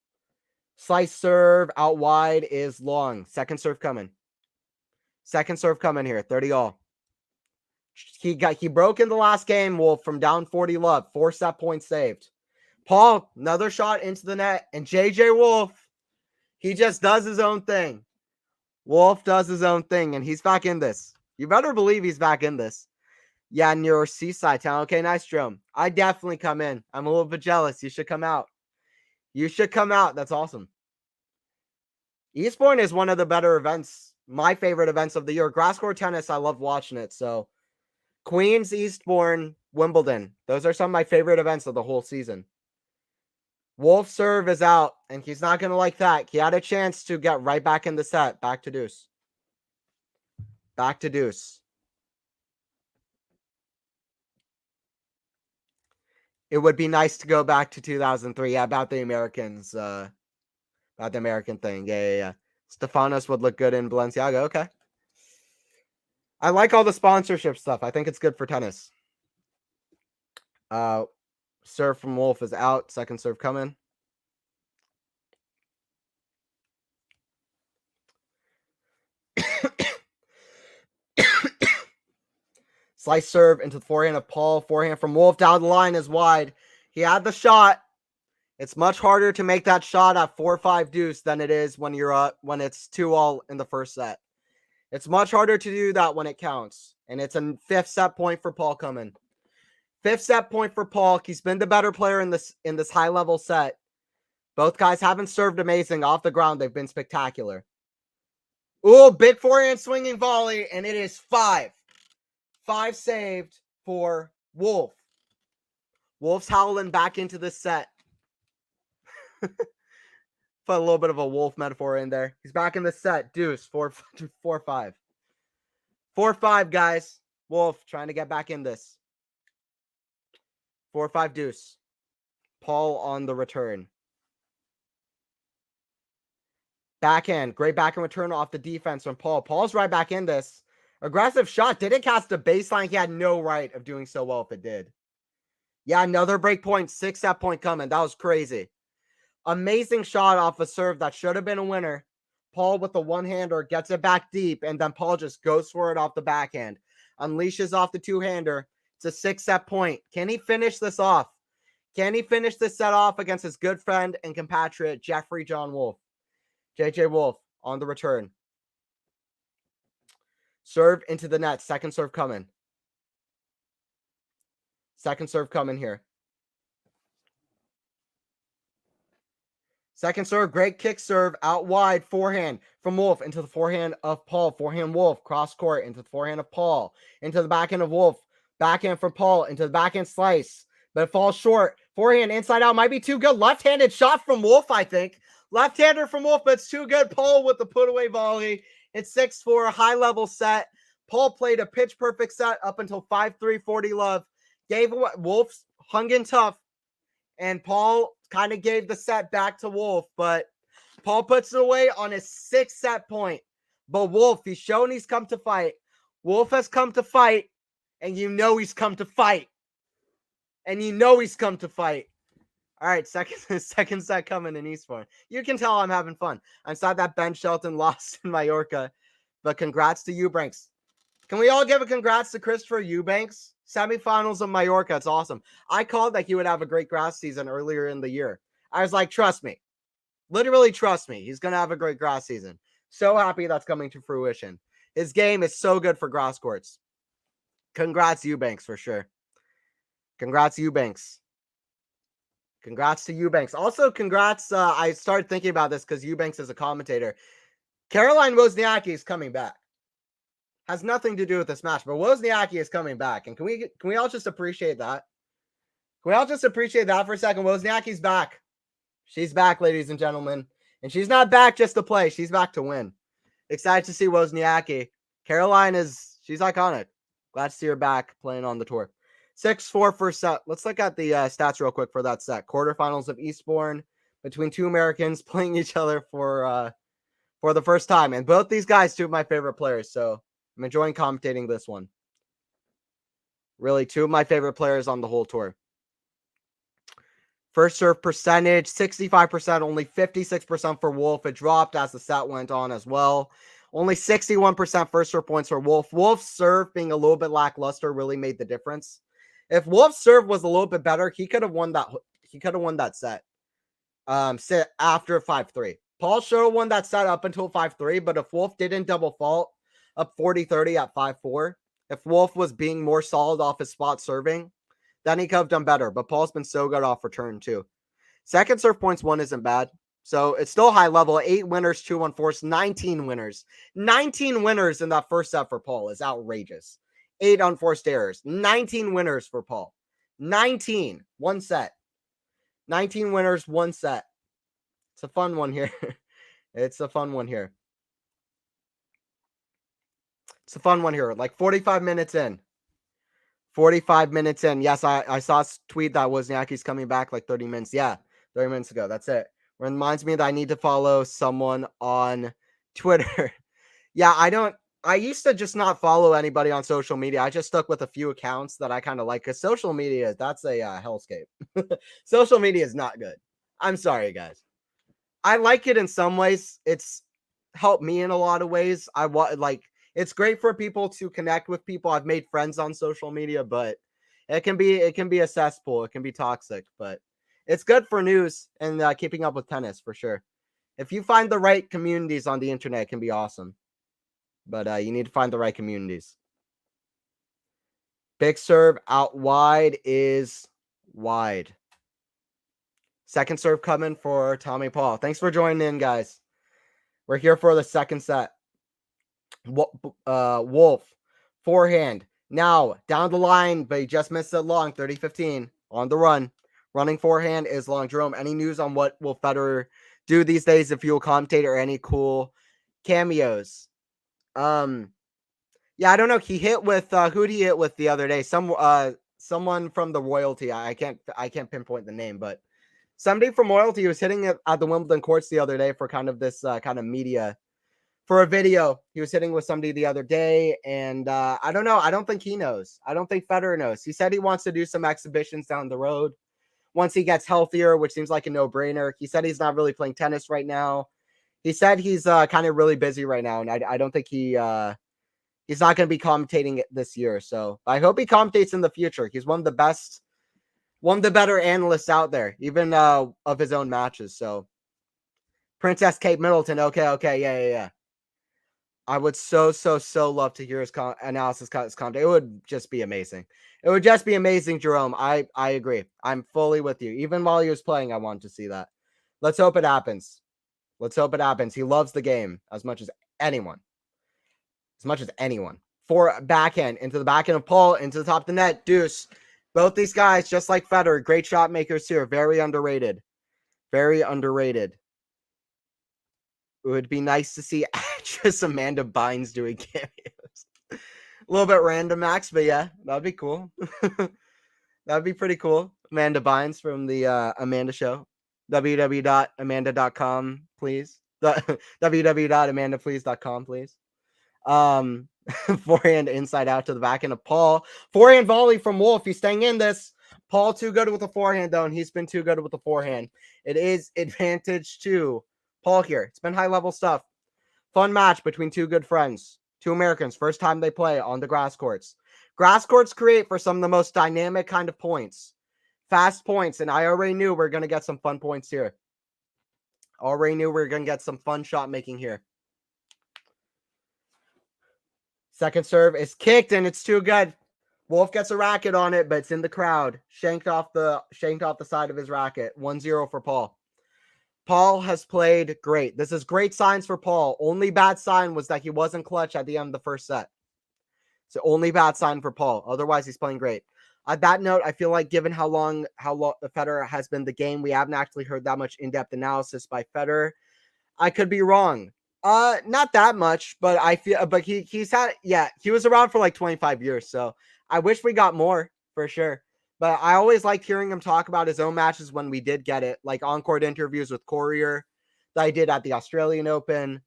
Slice serve out wide is long. Second serve coming here. 30 all. He broke in the last game, Wolf, from down 40 love. 4 set points saved. Paul, another shot into the net. And JJ Wolf, he just does his own thing. Wolf does his own thing, and he's back in this. You better believe he's back in this. Yeah, in your seaside town. Okay, nice, Jerome. I definitely come in. I'm a little bit jealous. You should come out. That's awesome. Eastbourne is one of the better events, my favorite events of the year. Grass court tennis, I love watching it. So, Queens, Eastbourne, Wimbledon. Those are some of my favorite events of the whole season. Wolf serve is out, and he's not going to like that. He had a chance to get right back in the set. Back to deuce. It would be nice to go back to 2003. Yeah, about the Americans. About the American thing. Yeah. Stefanos would look good in Balenciaga. Okay. I like all the sponsorship stuff. I think it's good for tennis. Serve from Wolf is out. Second serve coming. Slice serve into the forehand of Paul. Forehand from Wolf down the line is wide. He had the shot. It's much harder to make that shot at 4-5 deuce than it is when when it's 2 all in the first set. It's much harder to do that when it counts. And it's a 5th set point for Paul coming. 5th set point for Paul. He's been the better player in this high-level set. Both guys haven't served amazing off the ground. They've been spectacular. Ooh, big forehand swinging volley, and it is 5. 5 saved for Wolf. Wolf's howling back into the set. Put a little bit of a Wolf metaphor in there. He's back in the set. Deuce, 4-5. 4-5, guys. Wolf trying to get back in this. 4-5 deuce. Paul on the return. Backhand. Great backhand return off the defense from Paul. Paul's right back in this. Aggressive shot. Didn't cast a baseline. He had no right of doing so well if it did. Yeah, another break point. 6 set point coming. That was crazy. Amazing shot off a serve that should have been a winner. Paul with the one-hander gets it back deep, and then Paul just goes for it off the backhand. Unleashes off the two-hander. It's a 6 set point. Can he finish this off? Can he finish this set off against his good friend and compatriot, Jeffrey John Wolf? JJ Wolf on the return. Serve into the net. Second serve coming. Second serve coming here. Second serve, great kick serve, out wide, forehand from Wolf into the forehand of Paul. Forehand Wolf, cross court into the forehand of Paul, into the backhand of Wolf. Backhand from Paul into the backhand slice, but it falls short. Forehand inside out might be too good. Left-handed shot from Wolf, I think. Left-hander from Wolf, but it's too good. Paul with the put-away volley. It's 6-4, a high-level set. Paul played a pitch-perfect set up until 5-3, 40 love. Gave away. Wolf hung in tough, and Paul kind of gave the set back to Wolf, but Paul puts it away on his 6th set point. But Wolf, he's shown he's come to fight. Wolf has come to fight, and you know he's come to fight. And you know he's come to fight. All right, second set coming in Eastbourne. You can tell I'm having fun. I'm sad that Ben Shelton lost in Mallorca, but congrats to Eubanks. Can we all give a congrats to Christopher Eubanks? Semifinals of Mallorca. It's awesome. I called that he would have a great grass season earlier in the year. I was like, trust me. Literally trust me. He's going to have a great grass season. So happy that's coming to fruition. His game is so good for grass courts. Congrats, Eubanks, for sure. Congrats, Eubanks. Congrats to Eubanks. Also, congrats. I started thinking about this because Eubanks is a commentator. Caroline Wozniacki is coming back. Has nothing to do with this match, but Wozniacki is coming back. And can we all just appreciate that? Can we all just appreciate that for a second? Wozniacki's back. She's back, ladies and gentlemen. And she's not back just to play. She's back to win. Excited to see Wozniacki. Caroline she's iconic. Glad to see her back playing on the tour. 6-4 first set. Let's look at the stats real quick for that set. Quarterfinals of Eastbourne between two Americans playing each other for the first time. And both these guys, two of my favorite players. So I'm enjoying commentating this one. Really, two of my favorite players on the whole tour. First serve percentage, 65%, only 56% for Wolf. It dropped as the set went on as well. Only 61% first serve points for Wolf. Wolf's serve being a little bit lackluster really made the difference. If Wolf's serve was a little bit better, he could have won that. He could have won that set. After 5-3. Paul should have won that set up until 5-3, but if Wolf didn't double fault up 40-30 at 5-4, if Wolf was being more solid off his spot serving, then he could have done better. But Paul's been so good off return too. Second serve points one isn't bad. So it's still high level. 8 winners, 2 unforced, 19 winners. 19 winners in that first set for Paul is outrageous. 8 unforced errors. 19 winners for Paul. 19. One set. 19 winners, one set. It's a fun one here. It's a fun one here. It's a fun one here. Like 45 minutes in. 45 minutes in. Yes, I saw a tweet that Wozniacki's coming back like 30 minutes. Yeah, 30 minutes ago. That's it. Reminds me that I need to follow someone on Twitter. Yeah, I used to just not follow anybody on social media. I just stuck with a few accounts that I kind of like because social media, that's a hellscape. Social media is not good. I'm sorry, guys. I like it in some ways. It's helped me in a lot of ways. It's great for people to connect with people. I've made friends on social media, but it can be a cesspool. It can be toxic, but it's good for news and keeping up with tennis for sure. If you find the right communities on the internet, it can be awesome. But you need to find the right communities. Big serve out wide is wide. Second serve coming for Tommy Paul. Thanks for joining in, guys. We're here for the second set. Wolf, forehand. Now, down the line, but he just missed it long. 30-15 on the run. Running forehand is long. Jerome, any news on what will Federer do these days if you will commentate or any cool cameos? Yeah, I don't know. He hit with who'd he hit with the other day? Someone from the royalty. I can't pinpoint the name, but somebody from royalty was hitting it at the Wimbledon courts the other day for kind of this kind of media for a video. He was hitting with somebody the other day, and I don't know. I don't think he knows. I don't think Federer knows. He said he wants to do some exhibitions down the road once he gets healthier, which seems like a no-brainer. He said he's not really playing tennis right now. He said he's kind of really busy right now, and I don't think he's not going to be commentating it this year. So I hope he commentates in the future. He's one of the best One of the better analysts out there, even of his own matches. So Princess Kate Middleton. Okay. Yeah. I would so love to hear his analysis, his commentary. It would just be amazing. It would just be amazing, Jerome. I agree. I'm fully with you. Even while he was playing, I wanted to see that. Let's hope it happens. Let's hope it happens. He loves the game as much as anyone. As much as anyone. For backhand, into the backhand of Paul, into the top of the net, deuce. Both these guys, just like Federer, great shot makers here. Very underrated. Very underrated. It would be nice to see just Amanda Bynes doing cameos. A little bit random, Max, but yeah, that'd be cool. That'd be pretty cool. Amanda Bynes from the Amanda Show. www.amanda.com, please. www.amandaplease.com, please. Forehand inside out to the back end of Paul. Forehand volley from Wolf. He's staying in this. Paul too good with the forehand, though, and he's been too good with the forehand. It is advantage to Paul here. It's been high-level stuff. Fun match between two good friends. Two Americans. First time they play on the grass courts. Grass courts create for some of the most dynamic kind of points. Fast points, and I already knew we are going to get some fun points here. Already knew we were going to get some fun shot making here. Second serve is kicked, and it's too good. Wolf gets a racket on it, but it's in the crowd. Shanked off the side of his racket. 1-0 for Paul. Paul has played great. This is great signs for Paul. Only bad sign was that he wasn't clutch at the end of the first set. So only bad sign for Paul. Otherwise, he's playing great. On that note, I feel like given how long Federer has been the game, we haven't actually heard that much in-depth analysis by Federer. I could be wrong. Not that much, but I feel, but he was around for like 25 years, so I wish we got more for sure. But I always liked hearing him talk about his own matches when we did get it, like on-court interviews with Courier that I did at the Australian Open.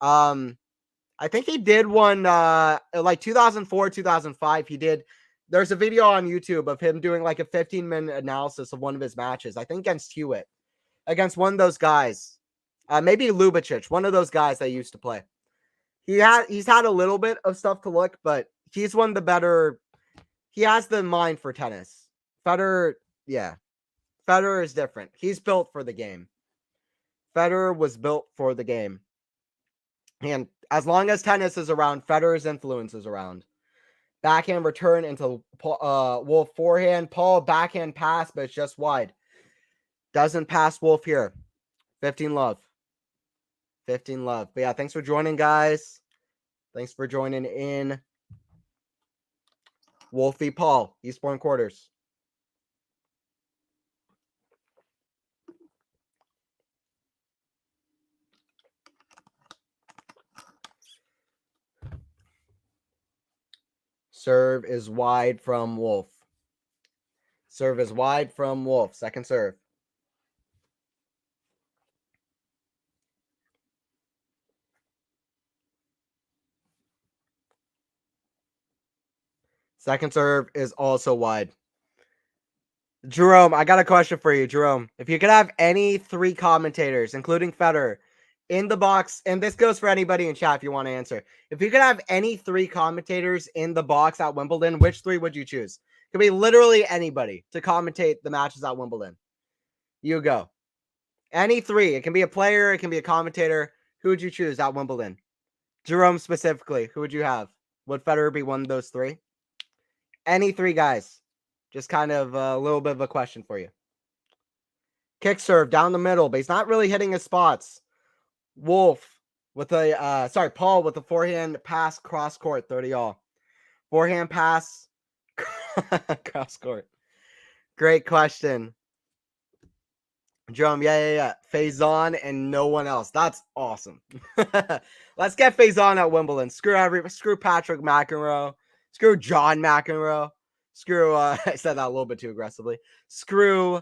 I think he did one like 2004, 2005. He did. There's a video on YouTube of him doing like a 15-minute analysis of one of his matches. I think against Hewitt, against one of those guys. Maybe Lubicic, one of those guys that used to play. He's had a little bit of stuff to look, but he's one of the better. He has the mind for tennis. Federer is different. He's built for the game. Federer was built for the game. And as long as tennis is around, Federer's influence is around. Backhand return into Wolf forehand. Paul backhand pass, but it's just wide. Doesn't pass Wolf here. 15 love. 15 love. But yeah, thanks for joining, guys. Thanks for joining in. Wolfie Paul, Eastbourne quarters. Serve is wide from Wolf. Serve is wide from Wolf. Second serve. Second serve is also wide. Jerome, I got a question for you, Jerome. If you could have any three commentators, including Federer, in the box, and this goes for anybody in chat if you want to answer. If you could have any three commentators in the box at Wimbledon, which three would you choose? It could be literally anybody to commentate the matches at Wimbledon. You go. Any three. It can be a player. It can be a commentator. Who would you choose at Wimbledon? Jerome specifically. Who would you have? Would Federer be one of those three? Any three guys. Just kind of a little bit of a question for you. Kick serve down the middle, but he's not really hitting his spots. Wolf with a Paul with a forehand pass cross court, 30 all. Forehand pass cross court. Great question. Jerome, yeah. Faison and no one else. That's awesome. Let's get Faison at Wimbledon. Screw Patrick McEnroe. Screw John McEnroe. Screw I said that a little bit too aggressively. Screw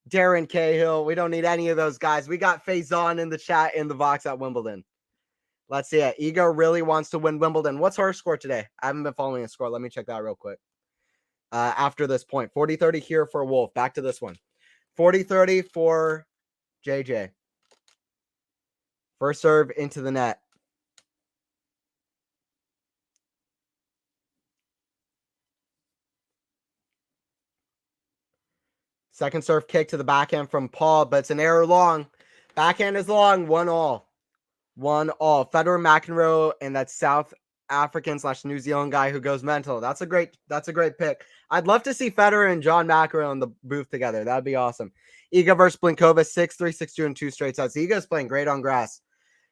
Darren Cahill. We don't need any of those guys. We got Faison in the chat in the box at Wimbledon. Let's see it. Ego really wants to win Wimbledon. What's her score today? I haven't been following a score. Let me check that real quick. After this point, 40-30 here for Wolf. Back to this one. 40-30 for JJ. First serve into the net. Second serve kick to the backhand from Paul, but it's an error long. Backhand is long. 1-all. 1-all. Federer, McEnroe, and that South African / New Zealand guy who goes mental. That's a great pick. I'd love to see Federer and John McEnroe in the booth together. That'd be awesome. Iga versus Blinkova, 6-3, 6-2 in 2 straight sets. Iga's playing great on grass.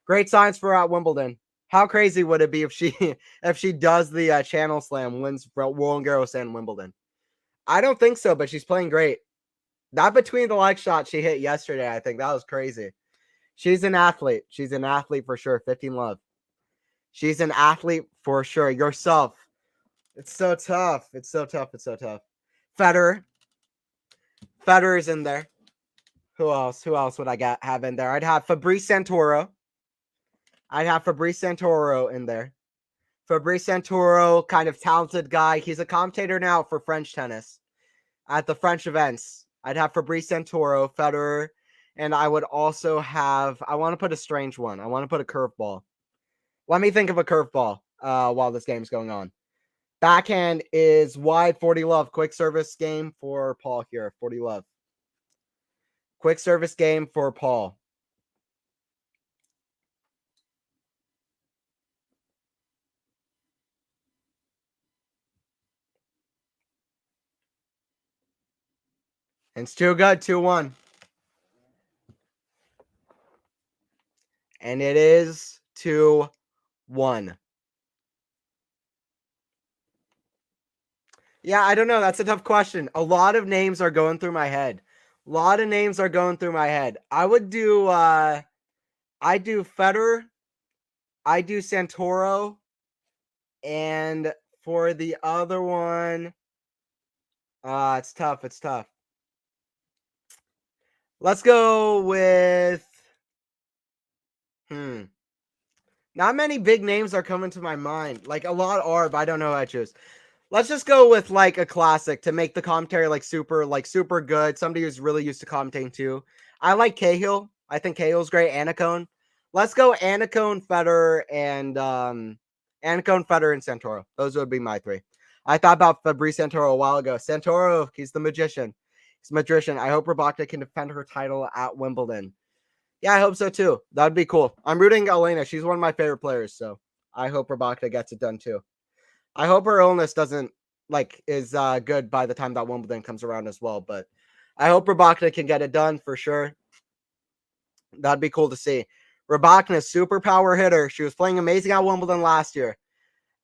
Great signs for at Wimbledon. How crazy would it be if she does the Channel Slam, wins Roland Garros and Wimbledon? I don't think so, but she's playing great. That between the leg shot she hit yesterday, I think that was crazy. She's an athlete. She's an athlete for sure. 15 love. She's an athlete for sure. Yourself. It's so tough. It's so tough. It's so tough. Federer. Federer's in there. Who else? Who else would I have in there? I'd have Fabrice Santoro. I'd have Fabrice Santoro in there. Fabrice Santoro, kind of talented guy. He's a commentator now for French tennis at the French events. I'd have Fabrice Santoro, Federer, and I would also have, I want to put a strange one. I want to put a curveball. Let me think of a curveball while this game's going on. Backhand is wide, 40 love. Quick service game for Paul here, 40 love. Quick service game for Paul. It's too good, 2-1. And it is 2-1. Yeah, I don't know. That's a tough question. A lot of names are going through my head. I would do I do Federer, I do Santoro, and for the other one, it's tough. Let's go with not many big names are coming to my mind. Like a lot are, but I don't know who I choose. Let's just go with like a classic to make the commentary like super good. Somebody who's really used to commentating too. I like Cahill. I think Cahill's great. Annacone. Let's go Annacone, Federer, and Santoro. Those would be my three. I thought about Fabrice Santoro a while ago. Santoro, he's the magician. He's a magician. I hope Rybakina can defend her title at Wimbledon. Yeah, I hope so too. That'd be cool. I'm rooting Elena. She's one of my favorite players, so I hope Rybakina gets it done too. I hope her illness is good by the time that Wimbledon comes around as well. But I hope Rybakina can get it done for sure. That'd be cool to see. Rybakina, super power hitter. She was playing amazing at Wimbledon last year.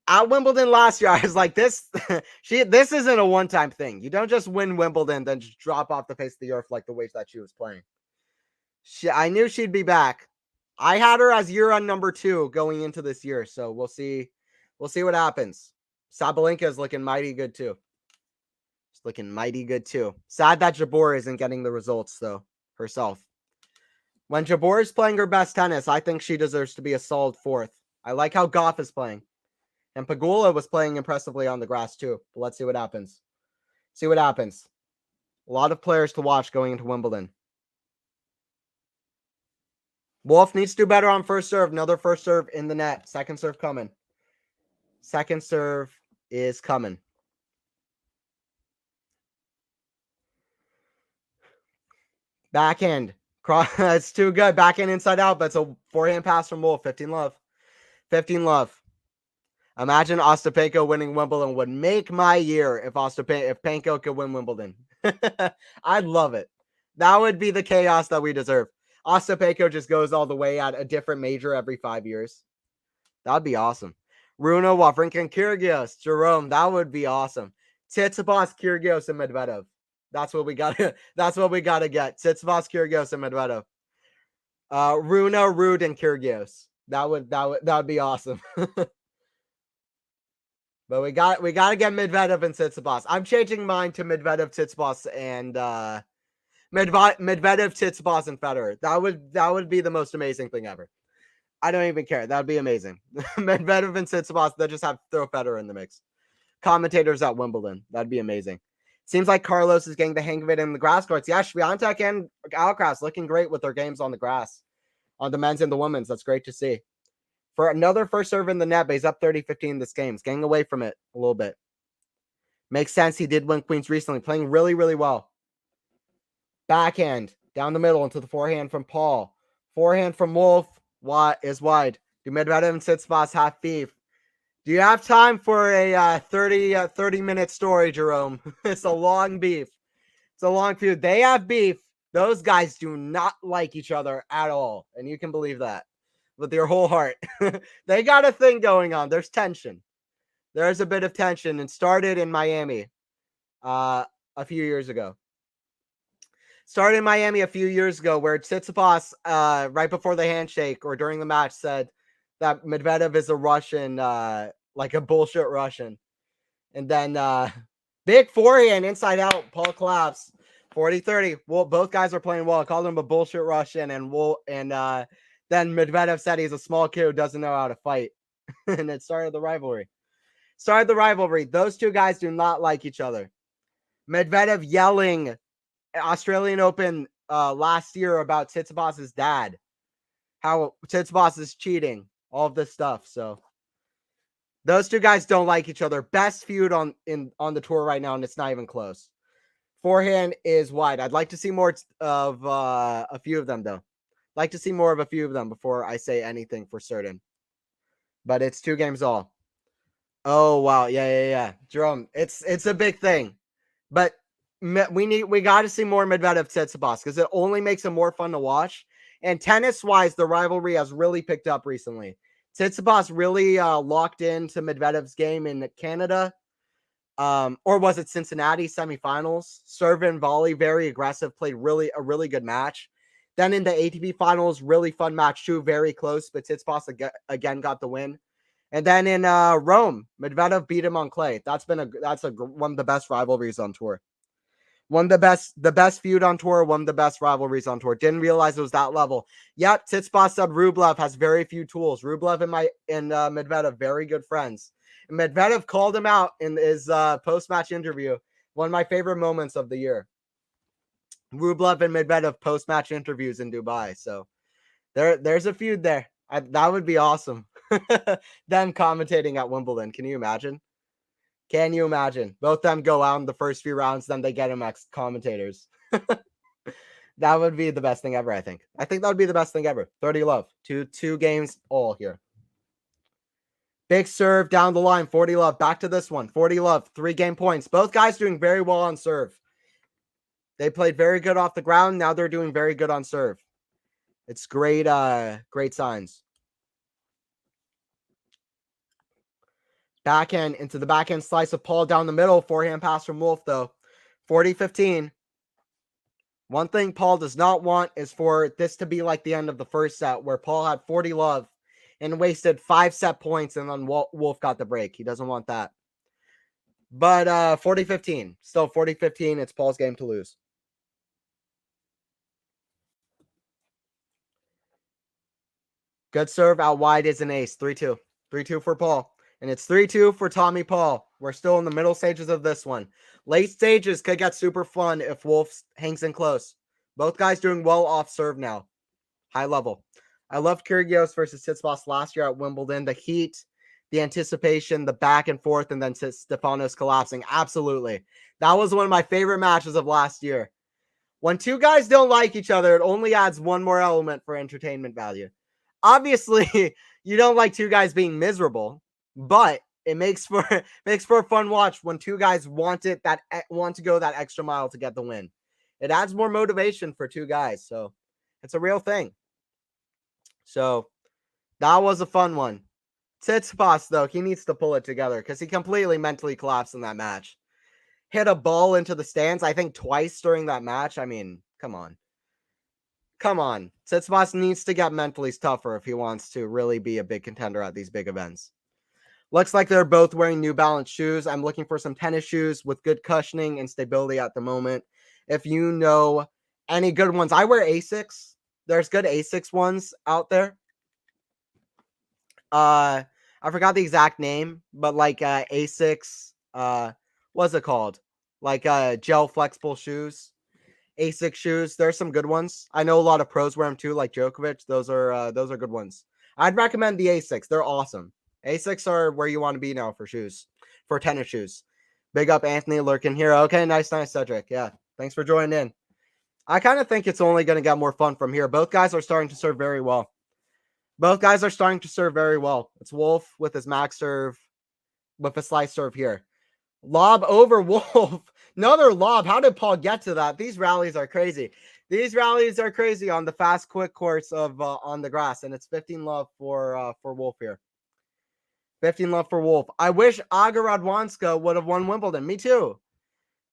I was like, this isn't a one-time thing. You don't just win Wimbledon, then just drop off the face of the earth like the way that she was playing. I knew she'd be back. I had her as year-end number 2 going into this year, so we'll see. We'll see what happens. Sabalenka is looking mighty good too. Sad that Jabeur isn't getting the results though herself. When Jabeur is playing her best tennis, I think she deserves to be a solid 4th. I like how Goff is playing. And Pegula was playing impressively on the grass too. But let's see what happens. A lot of players to watch going into Wimbledon. Wolf needs to do better on first serve. Another first serve in the net. Second serve coming. Second serve is coming. Backhand. It's too good. Backhand inside out, but it's a forehand pass from Wolf. 15 love. Imagine Ostapenko winning Wimbledon would make my year if Panko could win Wimbledon. I'd love it. That would be the chaos that we deserve. Ostapenko just goes all the way at a different major every 5 years. That'd be awesome. Rune, Wawrinka, and Kyrgios. Jerome, that would be awesome. Tsitsipas, Kyrgios, and Medvedev. That's what we got. That's what we got to get. Tsitsipas, Kyrgios, and Medvedev. Rune, Ruud, and Kyrgios. That would be awesome. But we got to get Medvedev and Tsitsipas. I'm changing mine to Medvedev, Tsitsipas, and Medvedev, Tsitsipas, and Federer. That would be the most amazing thing ever. I don't even care. That would be amazing. Medvedev and Tsitsipas, they'll just have to throw Federer in the mix. Commentators at Wimbledon. That'd be amazing. Seems like Carlos is getting the hang of it in the grass courts. Yeah, Swiatek and Alcaraz looking great with their games on the grass. On the men's and the women's. That's great to see. For another first serve in the net, but he's up 30-15 this game. He's getting away from it a little bit. Makes sense. He did win Queens recently. Playing really, really well. Backhand down the middle into the forehand from Paul. Forehand from Wolf is wide. Do Medvedev and Tsitsipas have beef? Do you have time for a 30-minute story, Jerome? It's a long beef. It's a long feud. They have beef. Those guys do not like each other at all. And you can believe that with your whole heart. They got a thing going on. There's tension. There's a bit of tension. And started in Miami a few years ago. Started in Miami a few years ago where Tsitsipas, right before the handshake or during the match, said that Medvedev is a Russian, like a bullshit Russian. And then big forehand inside out. Paul collapsed. 40-30. Well, both guys are playing well. I called him a bullshit Russian, and then Medvedev said he's a small kid who doesn't know how to fight. And it started the rivalry. Those two guys do not like each other. Medvedev yelling Australian Open last year about Tsitsipas' dad. How Tsitsipas is cheating. All of this stuff. So those two guys don't like each other. Best feud on the tour right now, and it's not even close. Forehand is wide. I'd like to see more of a few of them, though. Like to see more of a few of them before I say anything for certain. But it's 2 games all. Oh wow, yeah. Jerome, it's a big thing, but we got to see more Medvedev Tsitsipas because it only makes it more fun to watch. And tennis wise, the rivalry has really picked up recently. Tsitsipas really locked into Medvedev's game in Canada. Or was it Cincinnati semifinals? Serve and volley, very aggressive, played a really good match. Then in the ATP finals, really fun match too, very close, but Tsitsipas again got the win. And then in Rome, Medvedev beat him on clay. That's one of the best rivalries on tour. One of the best feud on tour, one of the best rivalries on tour. Didn't realize it was that level. Yep, Tsitsipas said Rublev has very few tools. Rublev and Medvedev, very good friends. And Medvedev called him out in his post-match interview. One of my favorite moments of the year. Rublev and Medvedev post-match interviews in Dubai. So there's a feud there. That would be awesome. Them commentating at Wimbledon. Can you imagine? Can you imagine? Both them go out in the first few rounds, then they get them as commentators. That would be the best thing ever, I think. I think that would be the best thing ever. 30 love. Two games all here. Big serve down the line. 40 love. Back to this one. 40 love. 3 game points. Both guys doing very well on serve. They played very good off the ground. Now they're doing very good on serve. It's great, great signs. Backhand into the backhand slice of Paul down the middle. Forehand pass from Wolf, though. 40-15. One thing Paul does not want is for this to be like the end of the first set where Paul had 40 love and wasted 5 set points and then Wolf got the break. He doesn't want that. But 40-15. Still 40-15. It's Paul's game to lose. Good serve out wide is an ace. 3-2. 3-2 for Paul. And it's 3-2 for Tommy Paul. We're still in the middle stages of this one. Late stages could get super fun if Wolf hangs in close. Both guys doing well off serve now. High level. I loved Kyrgios versus Tsitsipas last year at Wimbledon. The heat, the anticipation, the back and forth, and then Stefanos collapsing. Absolutely. That was one of my favorite matches of last year. When 2 guys don't like each other, it only adds one more element for entertainment value. Obviously, you don't like 2 guys being miserable. But it makes for a fun watch when 2 guys want to go that extra mile to get the win. It adds more motivation for 2 guys. So it's a real thing. So that was a fun one. Tsitsipas, though, he needs to pull it together because he completely mentally collapsed in that match. Hit a ball into the stands, I think twice during that match. I mean, come on. Tsitsipas needs to get mentally tougher if he wants to really be a big contender at these big events. Looks like they're both wearing New Balance shoes. I'm looking for some tennis shoes with good cushioning and stability at the moment. If you know any good ones, I wear Asics. There's good Asics ones out there. I forgot the exact name, but like Asics, what's it called? Like gel flexible shoes. Asics shoes. There's some good ones. I know a lot of pros wear them too, like Djokovic. Those are good ones. I'd recommend the Asics. They're awesome. Asics are where you want to be now for shoes, for tennis shoes. Big up Anthony lurking here. Okay, nice, Cedric. Yeah, thanks for joining in. I kind of think it's only going to get more fun from here. Both guys are starting to serve very well. Both guys are starting to serve very well. It's Wolf with his max serve, with a slice serve here. Lob over Wolf. Another lob. How did Paul get to that? These rallies are crazy. These rallies are crazy on the fast, quick course of on the grass, and it's 15 love for Wolf here. 15 love for Wolf. I wish Aga Radwanska would have won Wimbledon. Me too.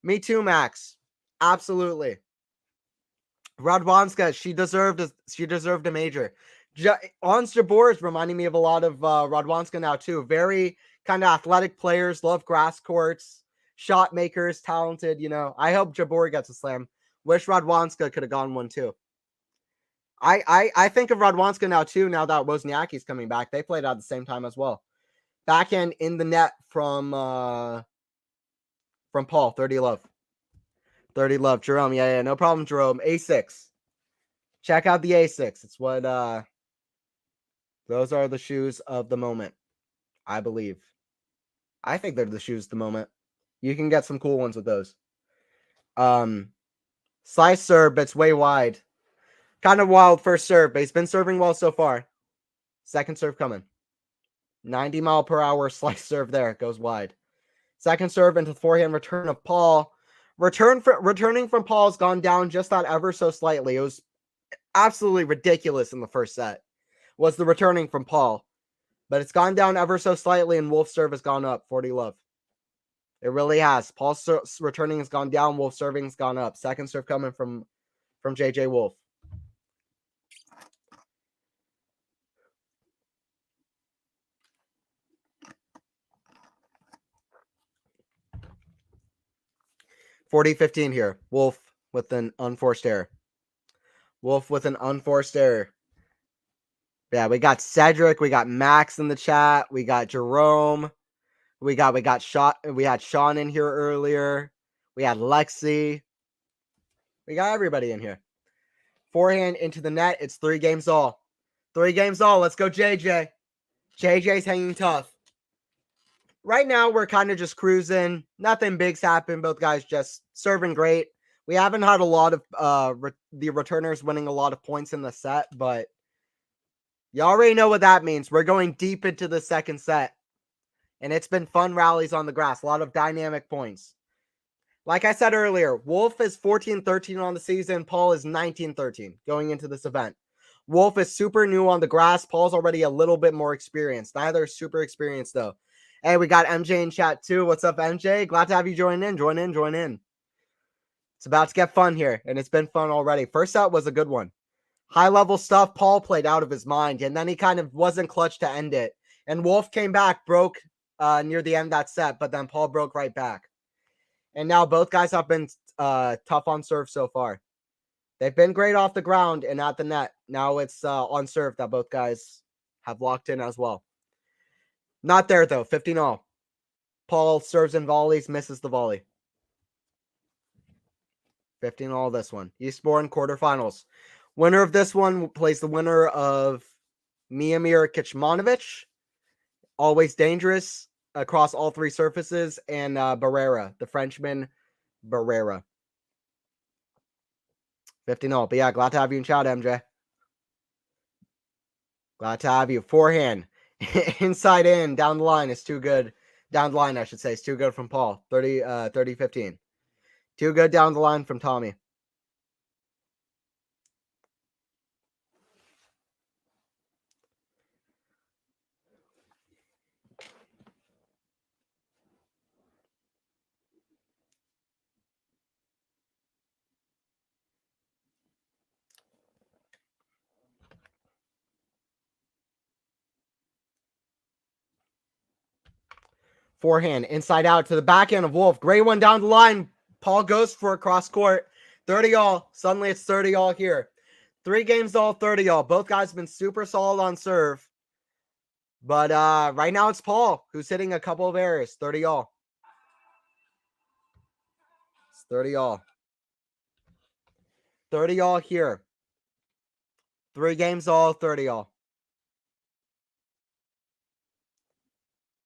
Me too, Max. Absolutely. Radwanska, she deserved a major. Ons Jabeur is reminding me of a lot of Radwanska now too. Very kind of athletic players, love grass courts, shot makers, talented. You know, I hope Jabeur gets a slam. Wish Radwanska could have gone one too. I think of Radwanska now too. Now that Wozniacki's coming back, they played at the same time as well. Backhand in the net from Paul. 30 love. 30 love. Jerome. Yeah, no problem, Jerome. A6. Check out the A6. It's what those are the shoes of the moment, I believe. I think they're the shoes of the moment. You can get some cool ones with those. Slice serve, but it's way wide. Kind of wild first serve, but he's been serving well so far. Second serve coming. 90-mile-per-hour slice serve there. It goes wide. Second serve into the forehand return of Paul. Returning from Paul has gone down just that ever so slightly. It was absolutely ridiculous in the first set. Was the returning from Paul. But it's gone down ever so slightly, and Wolf's serve has gone up. 40 love. It really has. Paul's returning has gone down. Wolf's serving has gone up. Second serve coming from JJ Wolf. (40-15) here. Wolf with an unforced error. Wolf with an unforced error. Yeah, we got Cedric, we got Max in the chat, we got Jerome, we had Sean in here earlier, we had Lexi, we got everybody in here. Forehand into the net, it's 3 games all. 3 games all, let's go JJ. JJ's hanging tough. Right now, we're kind of just cruising. Nothing big's happened. Both guys just serving great. We haven't had a lot of the returners winning a lot of points in the set, but you already know what that means. We're going deep into the second set. And it's been fun rallies on the grass. A lot of dynamic points. Like I said earlier, Wolf is 14-13 on the season. Paul is 19-13 going into this event. Wolf is super new on the grass. Paul's already a little bit more experienced. Neither is super experienced, though. Hey, we got MJ in chat, too. What's up, MJ? Glad to have you join in. Join in. It's about to get fun here, and it's been fun already. First set was a good one. High-level stuff. Paul played out of his mind, and then he kind of wasn't clutch to end it. And Wolf came back, broke near the end of that set, but then Paul broke right back. And now both guys have been tough on serve so far. They've been great off the ground and at the net. Now it's on serve that both guys have locked in as well. Not there, though. 15-all. Paul serves and volleys, misses the volley. 15-all this one. Eastbourne quarterfinals. Winner of this one plays the winner of Miomir Kecmanovic. Always dangerous across all 3 surfaces. And Barrera, the Frenchman Barrera. 15-all. But yeah, glad to have you in chat, MJ. Glad to have you. Forehand. Inside in. Down the line is too good. Down the line, I should say. It's too good from Paul. 30-15. Too good down the line from Tommy. Forehand, inside out to the backhand of Wolf. Great one down the line. Paul goes for a cross court. 30-all. Suddenly it's 30-all here. 3 games all, 30-all. Both guys have been super solid on serve. But right now it's Paul who's hitting a couple of errors. 30-all. It's 30-all. 30-all here. 3 games all, 30-all.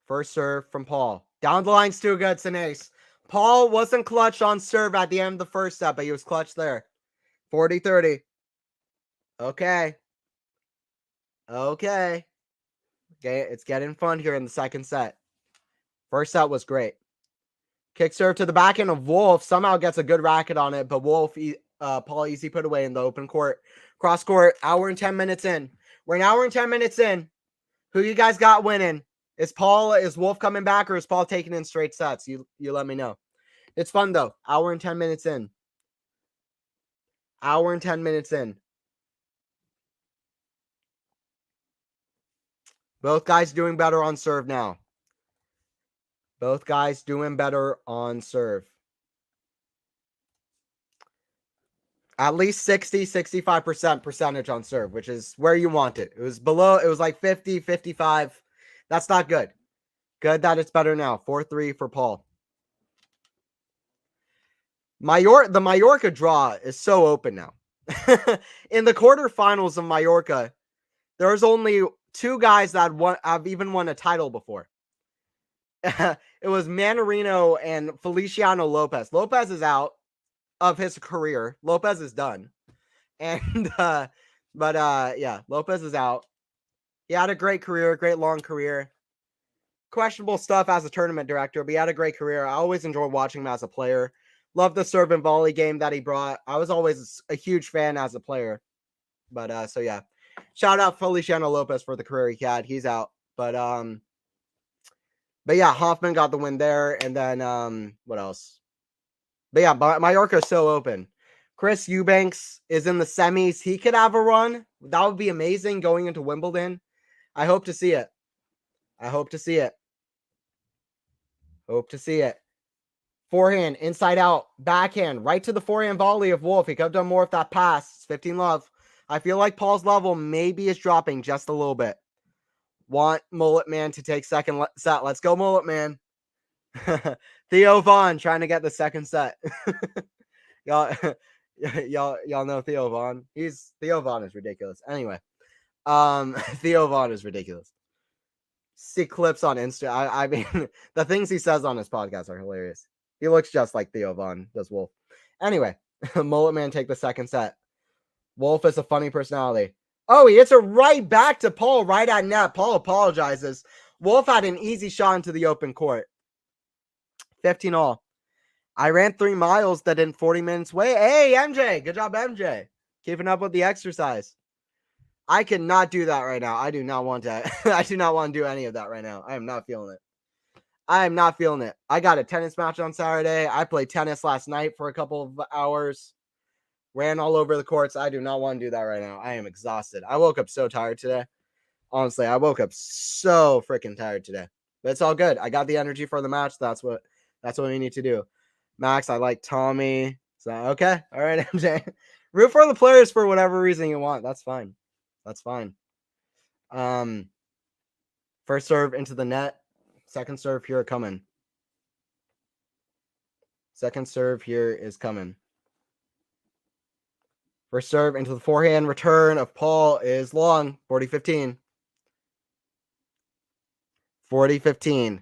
First serve from Paul. Down the line's too good. It's an ace. Paul wasn't clutch on serve at the end of the first set, but he was clutch there. 40-30. Okay. Okay. It's getting fun here in the second set. First set was great. Kick serve to the backhand of Wolf. Somehow gets a good racket on it, but Wolf, Paul easy put away in the open court. Cross court, hour and 10 minutes in. We're an hour and 10 minutes in. Who you guys got winning? Is Wolf coming back, or is Paul taking in straight sets? You let me know. It's fun though. Hour and 10 minutes in. Hour and 10 minutes in. Both guys doing better on serve now. Both guys doing better on serve. At least 60-65% percentage on serve, which is where you want it. It was like 50, 55. That's not good. Good that it's better now. 4-3 for Paul. The Mallorca draw is so open now. In the quarterfinals of Mallorca, there's only two guys that have even won a title before. It was Manarino and Feliciano Lopez. Lopez is out of his career. Lopez is done. And yeah, Lopez is out. He had a great career, great long career. Questionable stuff as a tournament director, but he had a great career. I always enjoyed watching him as a player. Love the serve and volley game that he brought. I was always a huge fan as a player. But so yeah. Shout out Feliciano Lopez for the career he had. He's out. But yeah, Hoffman got the win there. And then what else? But yeah, Mallorca is so open. Chris Eubanks is in the semis. He could have a run. That would be amazing going into Wimbledon. I hope to see it. Hope to see it. Forehand, inside out, backhand, right to the forehand volley of Wolf. He could have done more with that pass. It's 15-love. I feel like Paul's level maybe is dropping just a little bit. Want Mullet Man to take second set. Let's go, Mullet Man. Theo Vaughn trying to get the second set. y'all know Theo Vaughn. Theo Vaughn is ridiculous. Anyway, Theo Vaughn is ridiculous. See clips on Insta. I mean, the things he says on his podcast are hilarious. He looks just like Theo Vaughn does Wolf. Anyway, Mullet Man take the second set. Wolf is a funny personality. Oh, he hits it right back to Paul, right at net. Paul apologizes. Wolf had an easy shot into the open court. 15-all. I ran 3 miles that in 40 minutes. Hey, MJ. Good job, MJ. Keeping up with the exercise. I cannot do that right now. I do not want to. I do not want to do any of that right now. I am not feeling it. I got a tennis match on Saturday. I played tennis last night for a couple of hours. Ran all over the courts. I do not want to do that right now. I am exhausted. I woke up so tired today. Honestly, I woke up so freaking tired today. But it's all good. I got the energy for the match. That's what we need to do. Max, I like Tommy. So okay. All right, MJ. Root for the players for whatever reason you want. That's fine. First serve into the net. Second serve here coming. Second serve here is coming. First serve into the forehand return of Paul is long. 40-15. 40-15.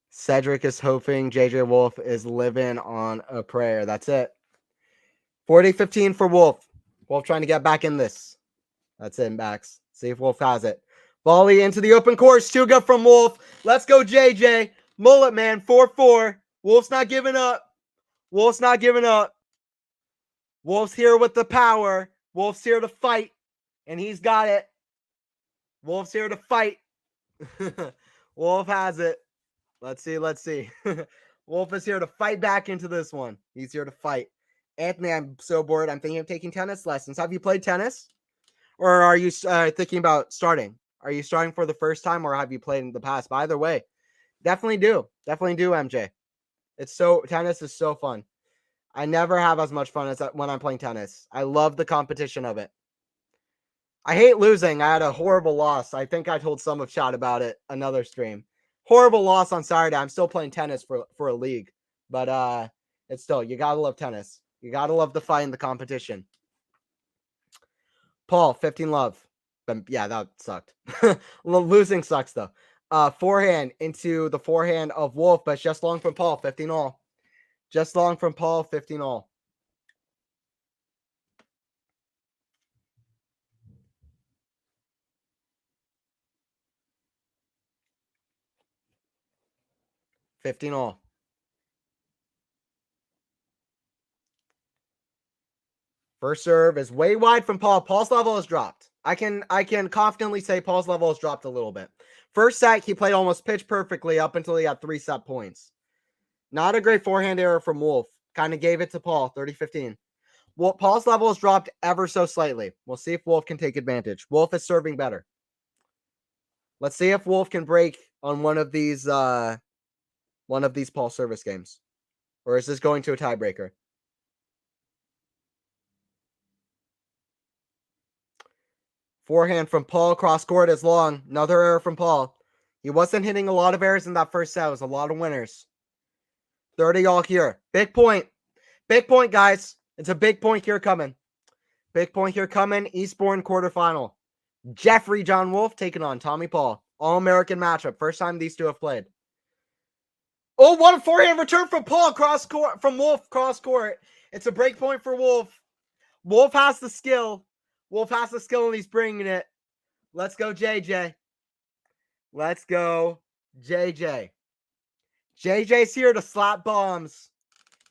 Cedric is hoping JJ Wolf is living on a prayer. That's it. 40-15 for Wolf. Wolf trying to get back in this. That's it, Max. See if Wolf has it. Volley into the open course. Too good from Wolf. Let's go, JJ. Mullet Man, 4-4. Wolf's not giving up. Wolf's here with the power. Wolf's here to fight. And he's got it. Wolf's here to fight. Wolf has it. Let's see. Wolf is here to fight back into this one. He's here to fight. Anthony, I'm so bored. I'm thinking of taking tennis lessons. Have you played tennis? Or are you thinking about starting? Are you starting for the first time, or have you played in the past? But either way, definitely do, MJ. Tennis is so fun. I never have as much fun as when I'm playing tennis. I love the competition of it. I hate losing. I had a horrible loss. I think I told some of chat about it another stream. Horrible loss on Saturday. I'm still playing tennis for a league, but it's still, you gotta love tennis. You gotta love the fight and the competition. Paul, 15-love. Yeah, that sucked. Losing sucks though. Forehand into the forehand of Wolf, but it's just long from Paul. 15-all. Just long from Paul, 15 all. $15 all. First serve is way wide from Paul. Paul's level has dropped. I can confidently say Paul's level has dropped a little bit. First set, he played almost pitch perfectly up until he had 3 set points. Not a great forehand error from Wolf. Kind of gave it to Paul, 30-15. Well, Paul's level has dropped ever so slightly. We'll see if Wolf can take advantage. Wolf is serving better. Let's see if Wolf can break on one of these Paul service games. Or is this going to a tiebreaker? Forehand from Paul, cross court is long. Another error from Paul. He wasn't hitting a lot of errors in that first set. It was a lot of winners. 30 all here. Big point. Big point, guys. It's a big point here coming. Big point here coming. Eastbourne quarterfinal. Jeffrey John Wolf taking on Tommy Paul. All-American matchup. First time these two have played. Oh, what a forehand return from Paul cross court, from Wolf cross court. It's a break point for Wolf. Wolf has the skill. Wolf has the skill and he's bringing it. Let's go, JJ. Let's go, JJ. JJ's here to slap bombs.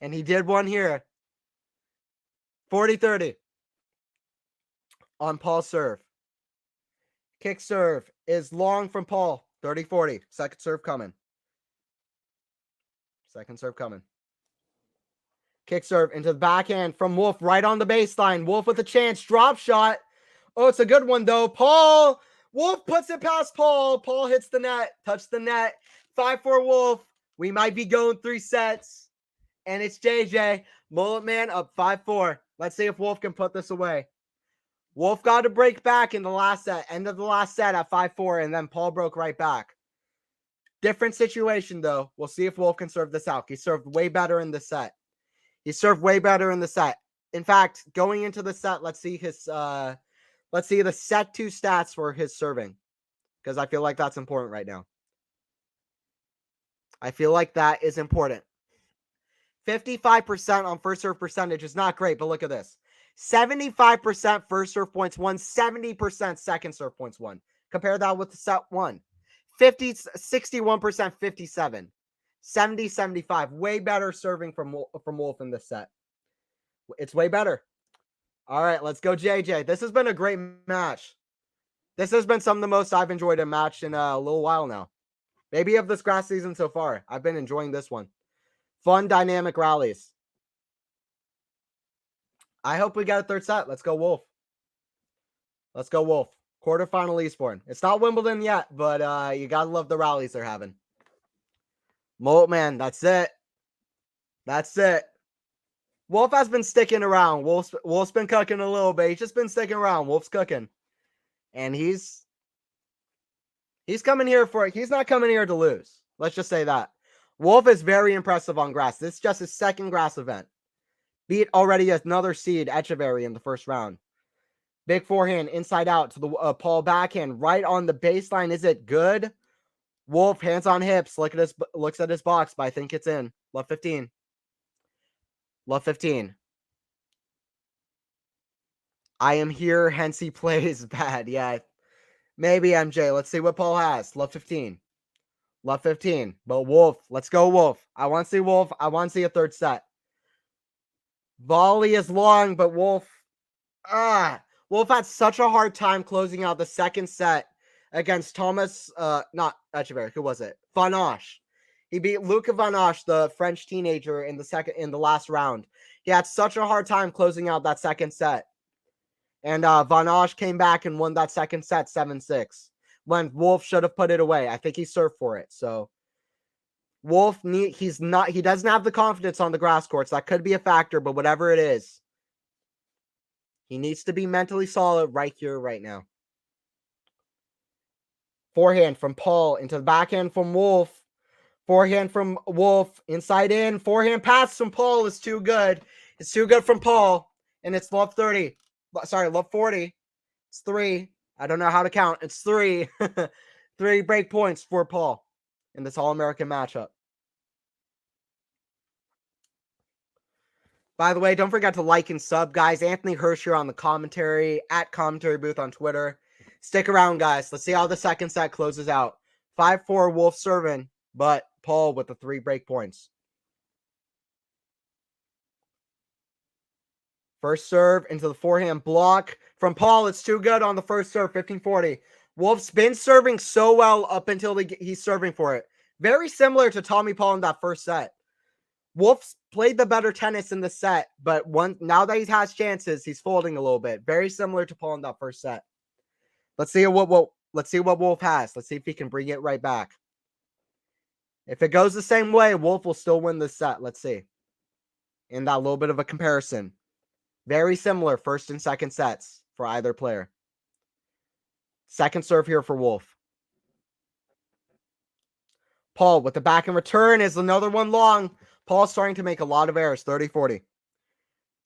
And he did one here. 40-30 on Paul's serve. Kick serve is long from Paul. 30-40. Second serve coming. Second serve coming. Kick serve into the backhand from Wolf right on the baseline. Wolf with a chance. Drop shot. Oh, it's a good one, though. Paul. Wolf puts it past Paul. Paul hits the net. Touch the net. 5-4 Wolf. We might be going 3 sets. And it's JJ. Mullet Man up 5-4. Let's see if Wolf can put this away. Wolf got to break back in the last set. End of the last set at 5-4. And then Paul broke right back. Different situation, though. We'll see if Wolf can serve this out. He served way better in the set. He served way better in the set. In fact, going into the set, let's see the set 2 stats for his serving. Because I feel like that's important right now. I feel like that is important. 55% on first serve percentage is not great, but look at this. 75% first serve points won, 70% second serve points won. Compare that with the set 1. 61%, 57. 70-75. Way better serving from Wolf in this set. It's way better. All right, let's go, JJ. This has been a great match. This has been some of the most I've enjoyed a match in a little while now. Maybe of this grass season so far. I've been enjoying this one. Fun, dynamic rallies. I hope we get a third set. Let's go, Wolf. Let's go, Wolf. Quarterfinal Eastbourne. It's not Wimbledon yet, but you gotta love the rallies they're having. Mullet Man, that's it. That's it. Wolf has been sticking around. Wolf's been cooking a little bit. He's just been sticking around. Wolf's cooking. And he's coming here he's not coming here to lose. Let's just say that. Wolf is very impressive on grass. This is just his second grass event. Beat already another seed, Echeverry, in the first round. Big forehand, inside out to the Paul backhand, right on the baseline. Is it good? Wolf, hands on hips, looks at his box, but I think it's in. Love 15. Love 15. I am here, hence he plays bad. Yeah, maybe MJ. Let's see what Paul has. Love 15. Love 15. But Wolf, let's go, Wolf. I want to see Wolf. I want to see a third set. Volley is long, but Wolf had such a hard time closing out the second set against Thomas, not Echeverry. Who was it? Van Osch. He beat Luca Van Osch, the French teenager, in the last round. He had such a hard time closing out that second set. And Van Osch came back and won that second set 7-6 when Wolf should have put it away. I think he served for it. So Wolf, he doesn't have the confidence on the grass courts. That could be a factor, but whatever it is, he needs to be mentally solid right here, right now. Forehand from Paul into the backhand from Wolf. Forehand from Wolf, inside in. Forehand pass from Paul is too good. It's too good from Paul. And it's love 30. Sorry, love 40. It's 3. I don't know how to count. It's 3. 3 break points for Paul in this All-American matchup. By the way, don't forget to like and sub, guys. Anthony Hirsch here on the commentary, at Commentary Booth on Twitter. Stick around, guys. Let's see how the second set closes out. 5-4 Wolf serving, but Paul with the 3 break points. First serve into the forehand block from Paul. It's too good on the first serve, 15-40. Wolf's been serving so well up until he's serving for it. Very similar to Tommy Paul in that first set. Wolf's played the better tennis in the set, but now that he has chances, he's folding a little bit. Very similar to Paul in that first set. Let's see what Wolf has. Let's see if he can bring it right back. If it goes the same way, Wolf will still win this set. Let's see. In that little bit of a comparison. Very similar first and second sets for either player. Second serve here for Wolf. Paul with the back and return is another one long. Paul's starting to make a lot of errors. 30-40.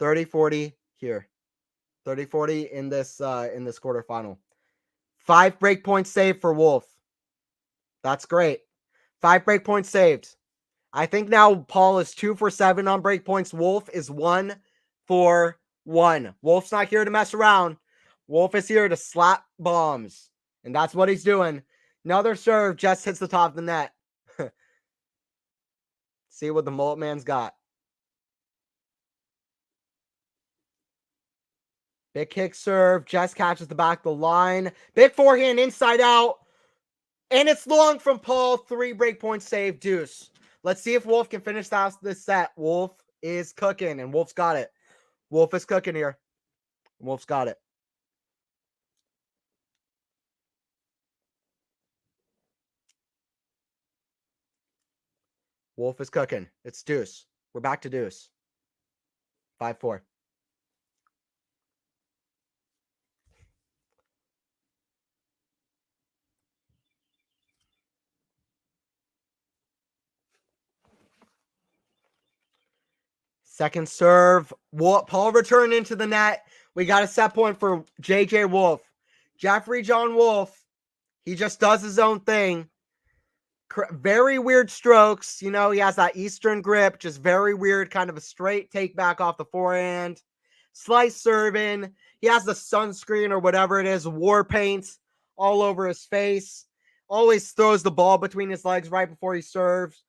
30-40 here. 30-40 in this quarterfinal. 5 break points saved for Wolf. That's great. 5 break points saved. I think now Paul is 2 for 7 on break points. Wolf is 1 for 1. Wolf's not here to mess around. Wolf is here to slap bombs. And that's what he's doing. Another serve just hits the top of the net. See what the mullet man's got. Big kick serve. Just catches the back of the line. Big forehand inside out. And it's long from Paul. 3 break points saved. Deuce. Let's see if Wolf can finish this set. Wolf is cooking, and Wolf's got it. Wolf is cooking here. Wolf's got it. Wolf is cooking. It's deuce. We're back to deuce. 5-4. Second serve. Paul returned into the net. We got a set point for JJ Wolf. Jeffrey John Wolf. He just does his own thing. Very weird strokes. You know, he has that Eastern grip. Just very weird, kind of a straight take back off the forehand. Slice serving. He has the sunscreen or whatever it is. War paint all over his face. Always throws the ball between his legs right before he serves.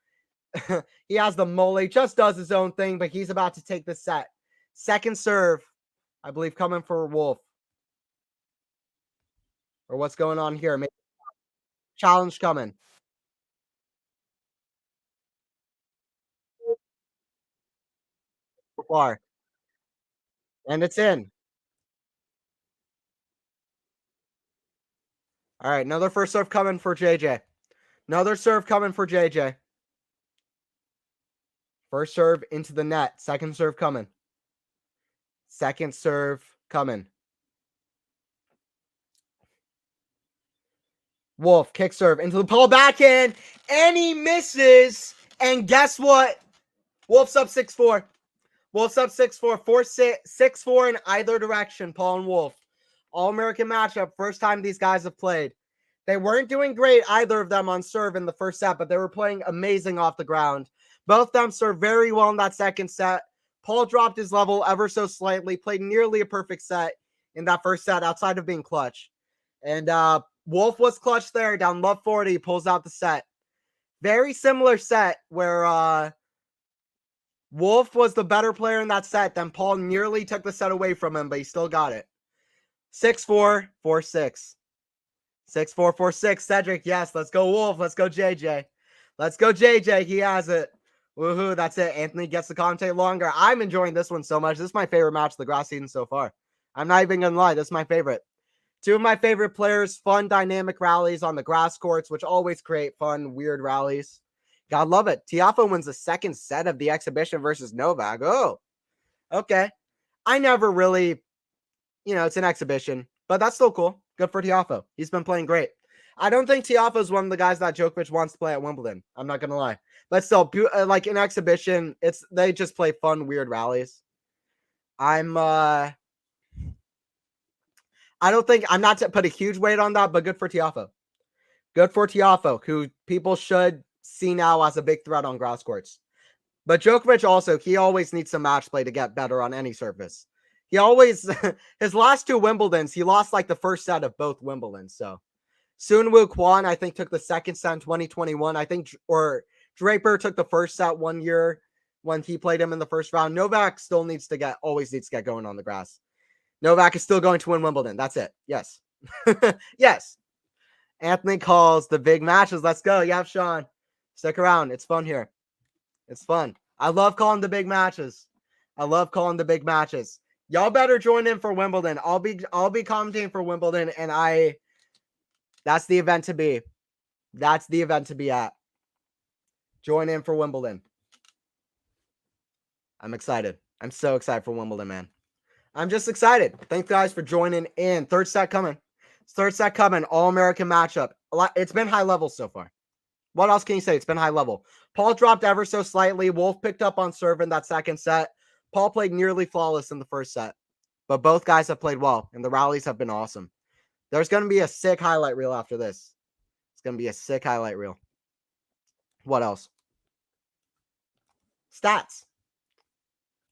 He has the mole. Just does his own thing, but he's about to take the set. Second serve, I believe, coming for Wolf. Or what's going on here? Maybe challenge coming. Far. And it's in. All right, another first serve coming for JJ. Another serve coming for JJ. First serve into the net. Second serve coming. Second serve coming. Wolf, kick serve into the Paul backhand, and he misses. And guess what? Wolf's up 6-4. Wolf's up 6-4. 6-4 in either direction, Paul and Wolf. All-American matchup. First time these guys have played. They weren't doing great, either of them, on serve in the first set, but they were playing amazing off the ground. Both of them served very well in that second set. Paul dropped his level ever so slightly, played nearly a perfect set in that first set outside of being clutch. And Wolf was clutch there, down love 40, pulls out the set. Very similar set where Wolf was the better player in that set. Then Paul nearly took the set away from him, but he still got it. 6-4, 4-6. 6-4, 4-6. Cedric, yes, let's go Wolf. Let's go JJ. Let's go JJ. He has it. Woohoo, that's it. Anthony gets to commentate longer. I'm enjoying this one so much. This is my favorite match of the grass season so far. I'm not even going to lie. This is my favorite. Two of my favorite players, fun, dynamic rallies on the grass courts, which always create fun, weird rallies. God love it. Tiafoe wins the second set of the exhibition versus Novak. Oh, okay. I never really, it's an exhibition, but that's still cool. Good for Tiafoe. He's been playing great. I don't think Tiafoe is one of the guys that Djokovic wants to play at Wimbledon. I'm not going to lie. But still, like an exhibition, they just play fun, weird rallies. I'm not to put a huge weight on that, but good for Tiafoe. Good for Tiafoe, who people should see now as a big threat on grass courts. But Djokovic also, he always needs some match play to get better on any surface. He always, his last 2 Wimbledons, he lost like the first set of both Wimbledons. So Soonwoo Kwon, I think, took the second set in 2021. I think, or Draper took the first set one year when he played him in the first round. Novak still always needs to get going on the grass. Novak is still going to win Wimbledon. That's it. Yes. Yes. Anthony calls the big matches. Let's go. Yeah, Sean. Stick around. It's fun here. It's fun. I love calling the big matches. I love calling the big matches. Y'all better join in for Wimbledon. I'll be commentating for Wimbledon, and that's the event to be. That's the event to be at. Join in for Wimbledon. I'm excited. I'm so excited for Wimbledon, man. I'm just excited. Thanks, guys, for joining in. Third set coming. Third set coming. All-American matchup. It's been high level so far. What else can you say? It's been high level. Paul dropped ever so slightly. Wolf picked up on serve in that second set. Paul played nearly flawless in the first set. But both guys have played well, and the rallies have been awesome. There's going to be a sick highlight reel after this. It's going to be a sick highlight reel. What else? Stats.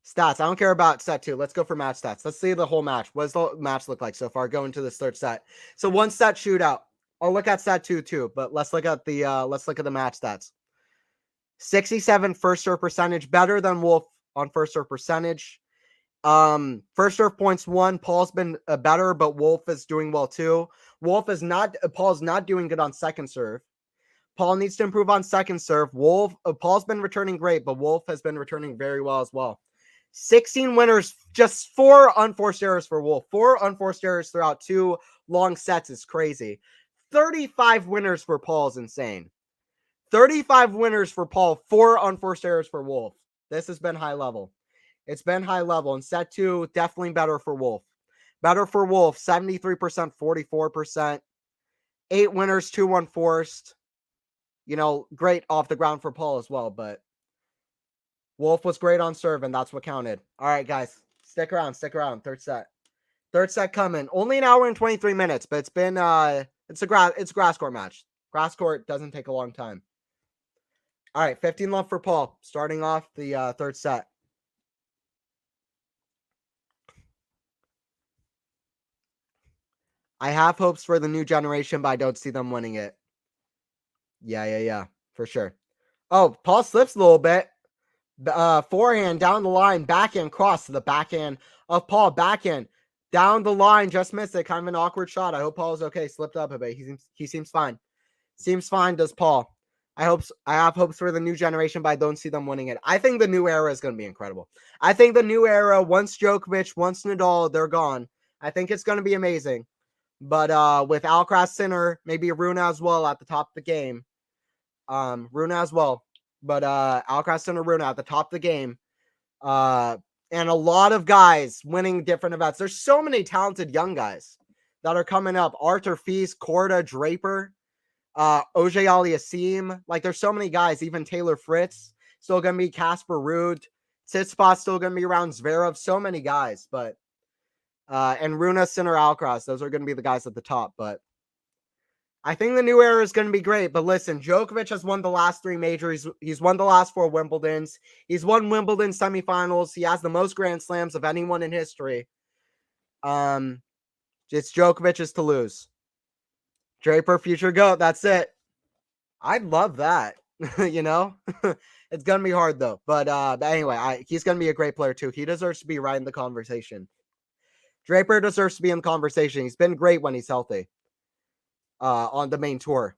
Stats. I don't care about set 2. Let's go for match stats. Let's see the whole match. What does the match look like so far going to this third set? So 1 set shootout. I'll look at set 2 too, but let's look at the match stats. 67 first serve percentage, better than Wolf on first serve percentage. First serve points won. Paul's been better, but Wolf is doing well too. Paul's not doing good on second serve. Paul needs to improve on second serve. Paul's been returning great, but Wolf has been returning very well as well. 16 winners, just 4 unforced errors for Wolf. 4 unforced errors throughout 2 long sets is crazy. 35 winners for Paul is insane. 35 winners for Paul, 4 unforced errors for Wolf. This has been high level. It's been high level. In set 2, definitely better for Wolf. Better for Wolf, 73%, 44%. 8 winners, 2 unforced. Great off the ground for Paul as well, but Wolf was great on serve, and that's what counted. All right, guys, stick around. Third set coming. Only an hour and 23 minutes, but it's been it's a grass court match. Grass court doesn't take a long time. All right, 15 love for Paul. Starting off the third set. I have hopes for the new generation, but I don't see them winning it. Yeah, for sure. Oh, Paul slips a little bit. Forehand down the line, backhand cross to the backhand of Paul. Backhand down the line, just missed it. Kind of an awkward shot. I hope Paul's okay. Slipped up a bit. He seems fine. Seems fine, does Paul. I have hopes for the new generation, but I don't see them winning it. I think the new era is going to be incredible. I think the new era, once Djokovic, once Nadal, they're gone. I think it's going to be amazing. But with Alcaraz, Sinner, maybe Rune as well at the top of the game. Rune as well. But Alcaraz, Sinner, Rune at the top of the game. And a lot of guys winning different events. There's so many talented young guys that are coming up. Arthur Feast, Korda, Draper, Ojay Aliassime. Like, there's so many guys. Even Taylor Fritz. Still going to be Casper Ruud. Tsitsipas still going to be around. Zverev. So many guys. But and Rune, Sinner, Alcaraz. Those are going to be the guys at the top. But I think the new era is going to be great. But listen, Djokovic has won the last 3 majors. He's won the last 4 Wimbledons. He's won Wimbledon semifinals. He has the most Grand Slams of anyone in history. It's Djokovic's to lose. Draper, future GOAT. That's it. I'd love that. It's going to be hard, though. But anyway, he's going to be a great player, too. He deserves to be right in the conversation. Draper deserves to be in the conversation. He's been great when he's healthy. On the main tour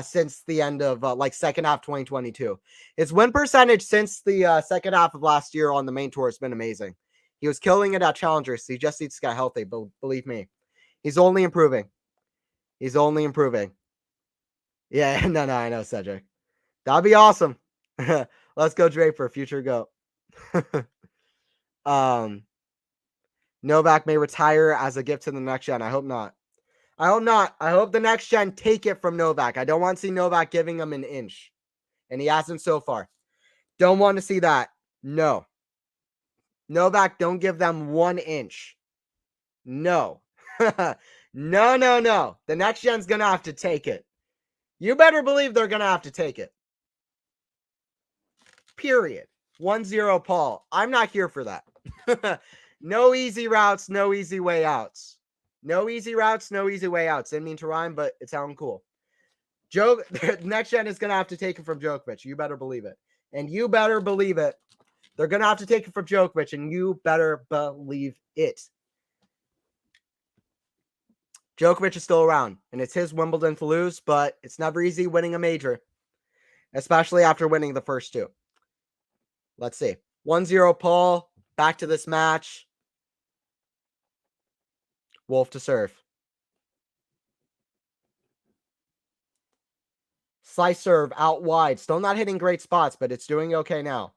since the end of second half 2022. His win percentage since the second half of last year on the main tour has been amazing. He was killing it at challengers. He just needs to get healthy, but believe me, he's only improving. Yeah, no, I know, Cedric. That'd be awesome. Let's go Draper, future GOAT. Novak may retire as a gift to the next gen. I hope not. I hope the next gen take it from Novak. I don't want to see Novak giving him an inch. And he hasn't so far. Don't want to see that. No. Novak, don't give them 1 inch. No. No. The next gen's going to have to take it. You better believe they're going to have to take it. Period. 1-0 Paul. I'm not here for that. No easy routes, no easy way outs. No easy routes, no easy way outs. Didn't mean to rhyme, but it sounded cool. Next gen is going to have to take it from Djokovic. You better believe it. And you better believe it. They're going to have to take it from Djokovic, and you better believe it. Djokovic is still around, and it's his Wimbledon to lose, but it's never easy winning a major, especially after winning the first two. Let's see. 1-0 Paul. Back to this match. Wolf to serve. Slice serve out wide. Still not hitting great spots, but it's doing okay now.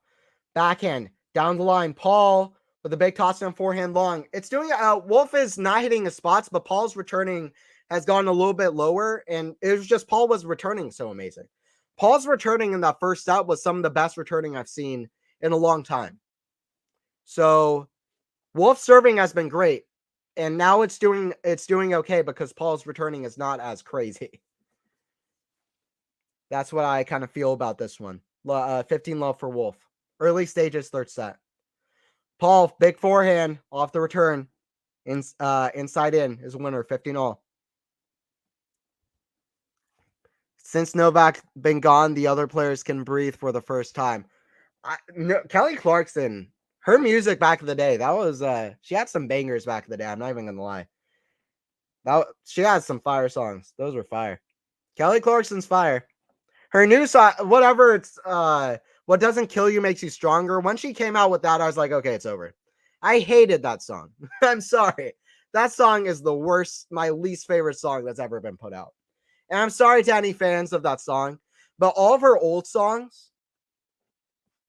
Backhand. Down the line. Paul with a big toss down forehand long. It's doing Wolf is not hitting his spots, but Paul's returning has gone a little bit lower, and it was just Paul was returning so amazing. Paul's returning in that first set was some of the best returning I've seen in a long time. So Wolf's serving has been great, and now it's doing okay because Paul's returning is not as crazy. That's what I kind of feel about this one. 15 love for Wolf. Early stages, third set. Paul, big forehand off the return. Inside in is a winner, 15-all. Since Novak been gone, the other players can breathe for the first time. Kelly Clarkson, her music back in the day, that was she had some bangers back in the day. I'm not even gonna lie. She had some fire songs. Those were fire. Kelly Clarkson's fire. Her new song, whatever, it's What Doesn't Kill You Makes You Stronger. When she came out with that, I was like, okay, it's over. I hated that song. I'm sorry. That song is the worst, my least favorite song that's ever been put out. And I'm sorry to any fans of that song, but all of her old songs,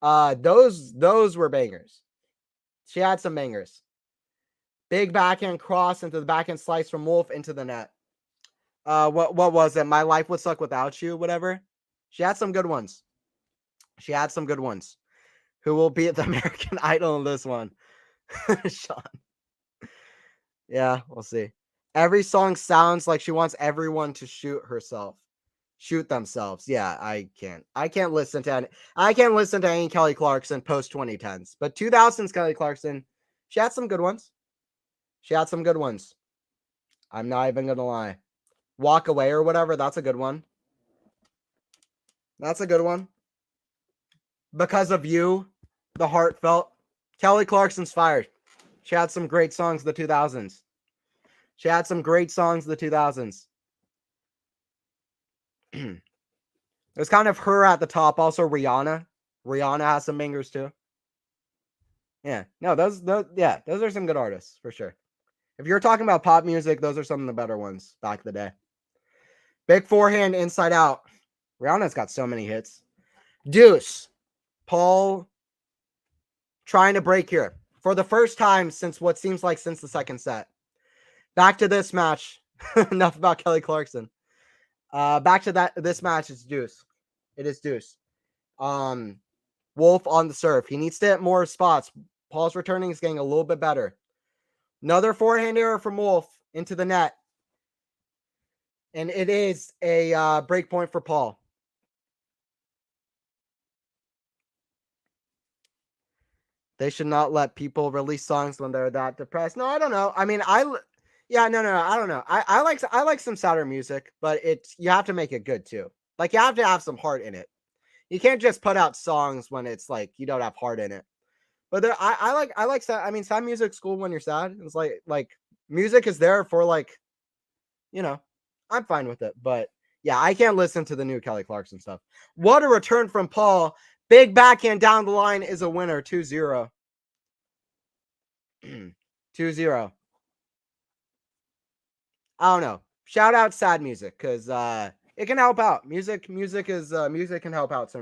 those were bangers. She had some bangers. Big backhand cross into the backhand slice from Wolf into the net. What was it? My Life Would Suck Without You, whatever. She had some good ones. Who will be at the American Idol in this one? Sean. Yeah, we'll see. Every song sounds like she wants everyone to shoot themselves. Yeah, I can't listen to any Kelly Clarkson post 2010s, but 2000s Kelly Clarkson, she had some good ones. I'm not even gonna lie. Walk Away or whatever, that's a good one. Because of You, the heartfelt. Kelly Clarkson's fired. She had some great songs in the 2000s. It was kind of her at the top. Also Rihanna. Rihanna has some bangers too. Yeah. No, those are some good artists for sure. If you're talking about pop music, those are some of the better ones back in the day. Big forehand inside out. Rihanna's got so many hits. Deuce. Paul trying to break here for the first time since what seems like since the second set. Back to this match. Enough about Kelly Clarkson. Back to this match is Deuce. It is Deuce. Wolf on the serve. He needs to hit more spots. Paul's returning is getting a little bit better. Another forehand error from Wolf into the net. And it is a break point for Paul. They should not let people release songs when they're that depressed. No, I don't know. I mean, I don't know. I like some sadder music, but you have to make it good too. Like you have to have some heart in it. You can't just put out songs when it's like you don't have heart in it. But I like sad. I mean, sad music's cool when you're sad. It's like music is there for like, I'm fine with it. But yeah, I can't listen to the new Kelly Clarkson stuff. What a return from Paul. Big backhand down the line is a winner. 2-0. 2-0. I don't know. Shout out sad music because it can help out. Music can help out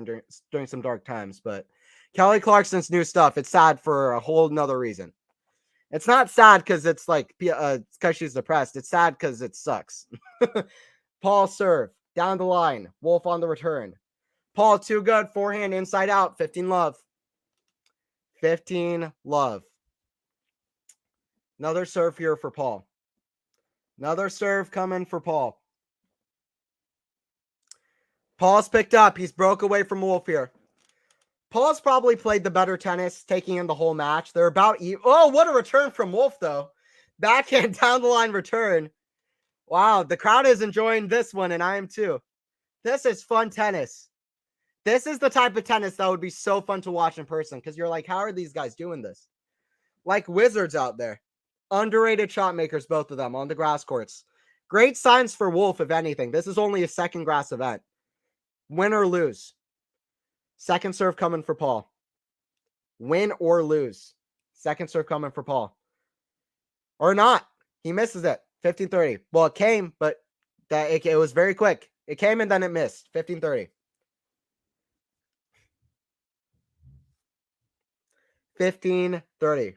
during some dark times. But Kelly Clarkson's new stuff, it's sad for a whole nother reason. It's not sad because it's like because she's depressed. It's sad because it sucks. Paul serve down the line. Wolf on the return. Paul too good. Forehand inside out. 15 love. 15 love. Another serve here for Paul. Another serve coming for Paul. Paul's picked up. He's broke away from Wolf here. Paul's probably played the better tennis, taking in the whole match. They're about oh, what a return from Wolf, though. Backhand down the line return. Wow, the crowd is enjoying this one, and I am too. This is fun tennis. This is the type of tennis that would be so fun to watch in person because you're like, how are these guys doing this? Like wizards out there. Underrated shot makers, both of them on the grass courts. Great signs for Wolf, if anything. This is only a second grass event. Win or lose. Second serve coming for Paul. Win or lose. Second serve coming for Paul. Or not. He misses it. 15-30. Well, it came, but it was very quick. It came and then it missed. 15-30. 15-30.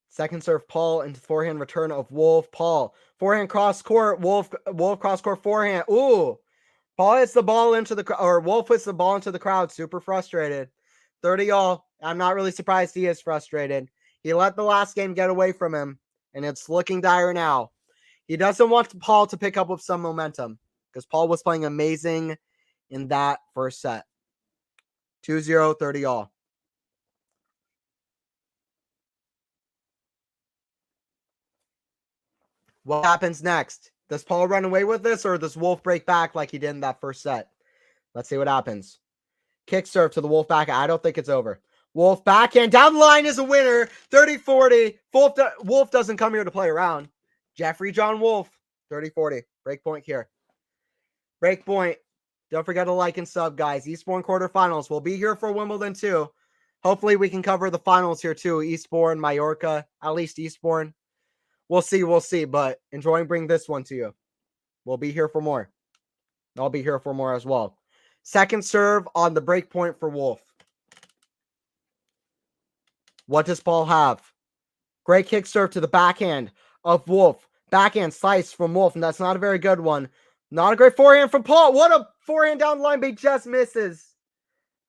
Second serve, Paul, into forehand return of Wolf. Paul, forehand cross court. Wolf cross court forehand. Ooh, Paul hits the ball into the or Wolf hits the ball into the crowd. Super frustrated. 30-all. I'm not really surprised he is frustrated. He let the last game get away from him, and it's looking dire now. He doesn't want Paul to pick up with some momentum because Paul was playing amazing in that first set. 2-0, 30-all. What happens next? Does Paul run away with this, or does Wolf break back like he did in that first set? Let's see what happens. Kick serve to the Wolf back. I don't think it's over. Wolf backhand down the line is a winner. 30-40. Wolf doesn't come here to play around. Jeffrey John Wolf. 30-40. Break point here. Break point. Don't forget to like and sub, guys. Eastbourne quarterfinals. We'll be here for Wimbledon too. Hopefully we can cover the finals here too. Eastbourne, Mallorca, at least Eastbourne. We'll see, but enjoying bringing this one to you. We'll be here for more. I'll be here for more as well. Second serve on the break point for Wolf. What does Paul have? Great kick serve to the backhand of Wolf. Backhand slice from Wolf, and that's not a very good one. Not a great forehand from Paul. What a forehand down the line, but he just misses.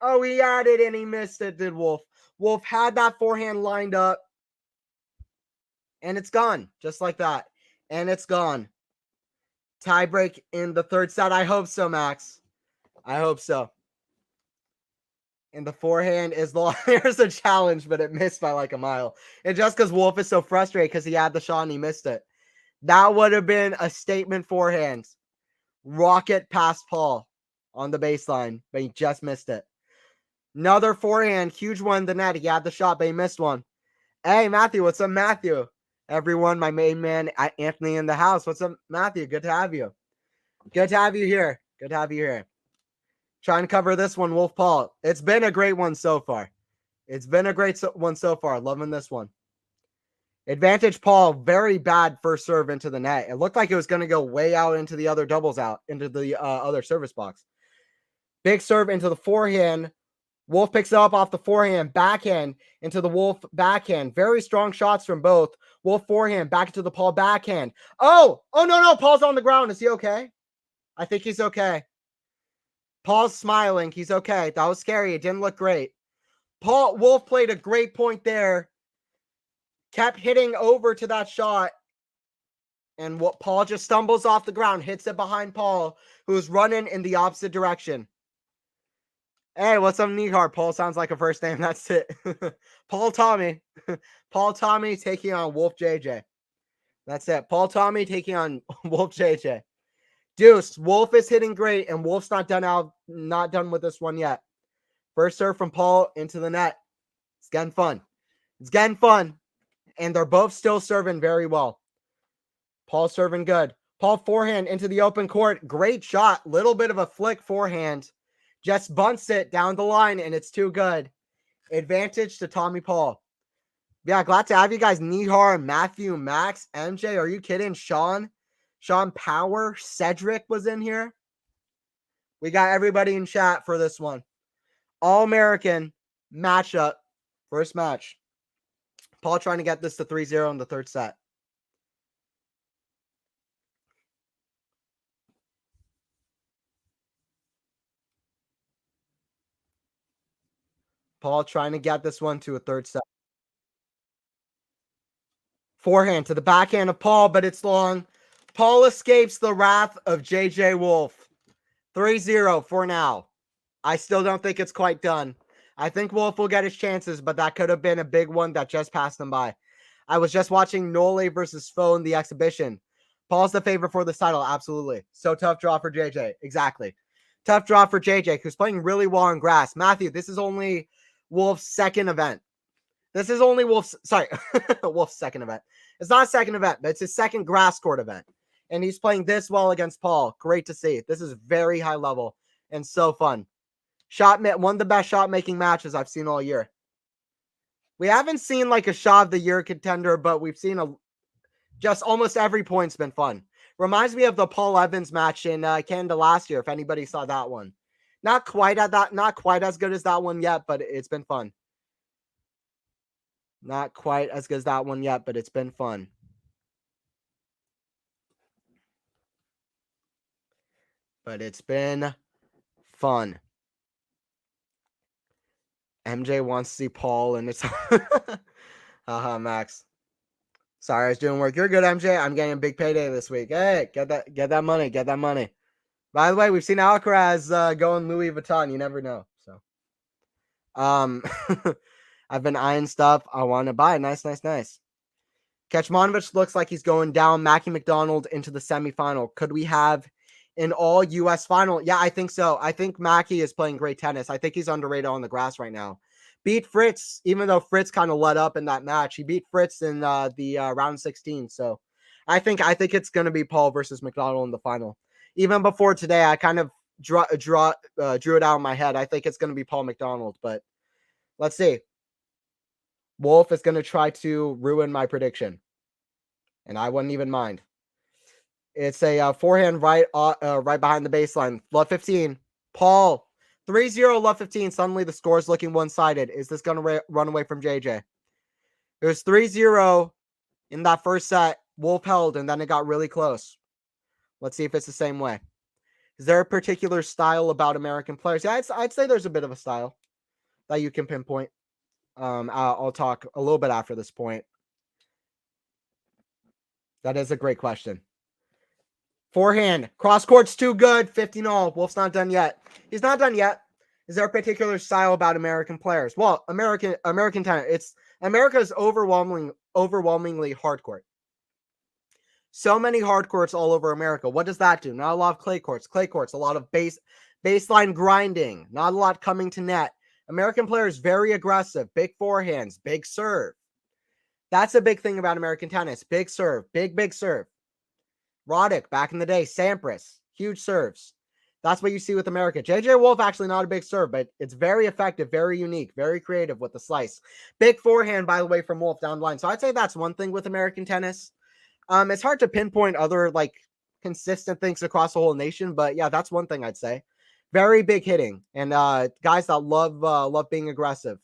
Oh, he had it and he missed it, did Wolf. Wolf had that forehand lined up. And it's gone, just like that. And it's gone. Tiebreak in the third set. I hope so, Max. I hope so. And the forehand is the here's a challenge, but it missed by like a mile. And just because Wolf is so frustrated because he had the shot and he missed it. That would have been a statement forehand. Rocket past Paul on the baseline, but he just missed it. Another forehand, huge one in the net. He had the shot, but he missed one. Hey, Matthew, what's up, Matthew? Everyone, my main man, Anthony in the house. What's up, Matthew? Good to have you. Good to have you here. Good to have you here. Trying to cover this one, Wolf Paul. It's been a great one so far. It's been a great one so far. Loving this one. Advantage Paul, very bad first serve into the net. It looked like it was going to go way out into the other doubles out, into the other service box. Big serve into the forehand. Wolf picks it up off the forehand, backhand into the Wolf backhand. Very strong shots from both. Wolf forehand, back into the Paul backhand. Oh, no. Paul's on the ground. Is he okay? I think he's okay. Paul's smiling. He's okay. That was scary. It didn't look great. Wolf played a great point there. Kept hitting over to that shot. And Paul just stumbles off the ground, hits it behind Paul, who's running in the opposite direction. Hey, what's up, Nihar? Paul sounds like a first name. That's it. Paul Tommy. Paul Tommy taking on Wolf JJ. That's it. Paul Tommy taking on Wolf JJ. Deuce, Wolf is hitting great, and Wolf's not done with this one yet. First serve from Paul into the net. It's getting fun. It's getting fun. And they're both still serving very well. Paul serving good. Paul forehand into the open court. Great shot. Little bit of a flick forehand. Just bunts it down the line, and it's too good. Advantage to Tommy Paul. Yeah, glad to have you guys. Nihar, Matthew, Max, MJ. Are you kidding? Sean Power, Cedric was in here. We got everybody in chat for this one. All-American matchup. First match. Paul trying to get this to 3-0 in the third set. Paul trying to get this one to a third set. Forehand to the backhand of Paul, but it's long. Paul escapes the wrath of JJ Wolf. 3-0 for now. I still don't think it's quite done. I think Wolf will get his chances, but that could have been a big one that just passed him by. I was just watching Nole versus Foe in the exhibition. Paul's the favorite for this title, absolutely. So tough draw for JJ. Exactly. Tough draw for JJ, who's playing really well on grass. Matthew, this is only Wolf's second event. This is only Wolf's second event. It's not a second event, but it's his second grass court event. And he's playing this well against Paul. Great to see. This is very high level and so fun. One of the best shot making matches I've seen all year. We haven't seen like a shot of the year contender, but we've seen just almost every point's been fun. Reminds me of the Paul Evans match in Canada last year, if anybody saw that one. Not quite as good as that one yet, but it's been fun. Not quite as good as that one yet, but it's been fun. But it's been fun. MJ wants to see Paul, and it's Max. Sorry, I was doing work. You're good, MJ. I'm getting a big payday this week. Hey, get that money. Get that money. By the way, we've seen Alcaraz going Louis Vuitton. You never know. So, I've been eyeing stuff I want to buy. Nice. Kecmanovic looks like he's going down. Mackie McDonald into the semifinal. Could we have an all U.S. final? Yeah, I think so. I think Mackie is playing great tennis. I think he's underrated on the grass right now. Beat Fritz, even though Fritz kind of let up in that match. He beat Fritz in the round 16. So I think it's going to be Paul versus McDonald in the final. Even before today, I kind of drew it out in my head. I think it's going to be Paul McDonald, but let's see. Wolf is going to try to ruin my prediction, and I wouldn't even mind. It's a forehand right behind the baseline. Love 15. Paul, 3-0, love 15. Suddenly the score is looking one-sided. Is this going to run away from JJ? It was 3-0 in that first set. Wolf held, and then it got really close. Let's see if it's the same way. Is there a particular style about American players? Yeah, I'd say there's a bit of a style that you can pinpoint. I'll talk a little bit after this point. That is a great question. Forehand, cross court's too good. 15-all. Wolf's not done yet. He's not done yet. Is there a particular style about American players? Well, American tennis. America's overwhelmingly hard court. So many hard courts all over America. What does that do? Not a lot of clay courts. Clay courts, a lot of baseline grinding. Not a lot coming to net. American players very aggressive. Big forehands. Big serve. That's a big thing about American tennis. Big serve. Big serve. Roddick, back in the day. Sampras. Huge serves. That's what you see with America. JJ Wolf, actually not a big serve, but it's very effective, very unique, very creative with the slice. Big forehand, by the way, from Wolf down the line. So I'd say that's one thing with American tennis. It's hard to pinpoint other like consistent things across the whole nation, but yeah, that's one thing I'd say. Very big hitting and guys that love being aggressive.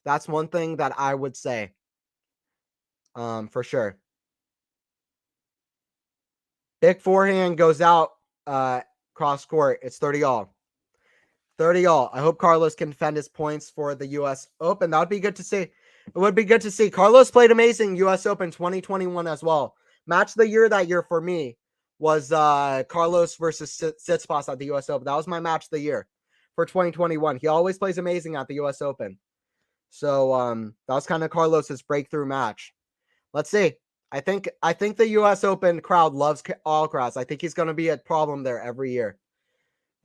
That's one thing that I would say. For sure. Big forehand goes out cross court. It's 30-all. 30-all. I hope Carlos can defend his points for the US Open. That would be good to see. It would be good to see. Carlos played amazing US Open 2021 as well. Match of the year that year for me was Carlos versus Tsitsipas at the US Open. That was my match of the year for 2021. He always plays amazing at the US Open. So that was kind of Carlos's breakthrough match. Let's see. I think the US Open crowd loves Alcaraz. I think he's going to be a problem there every year.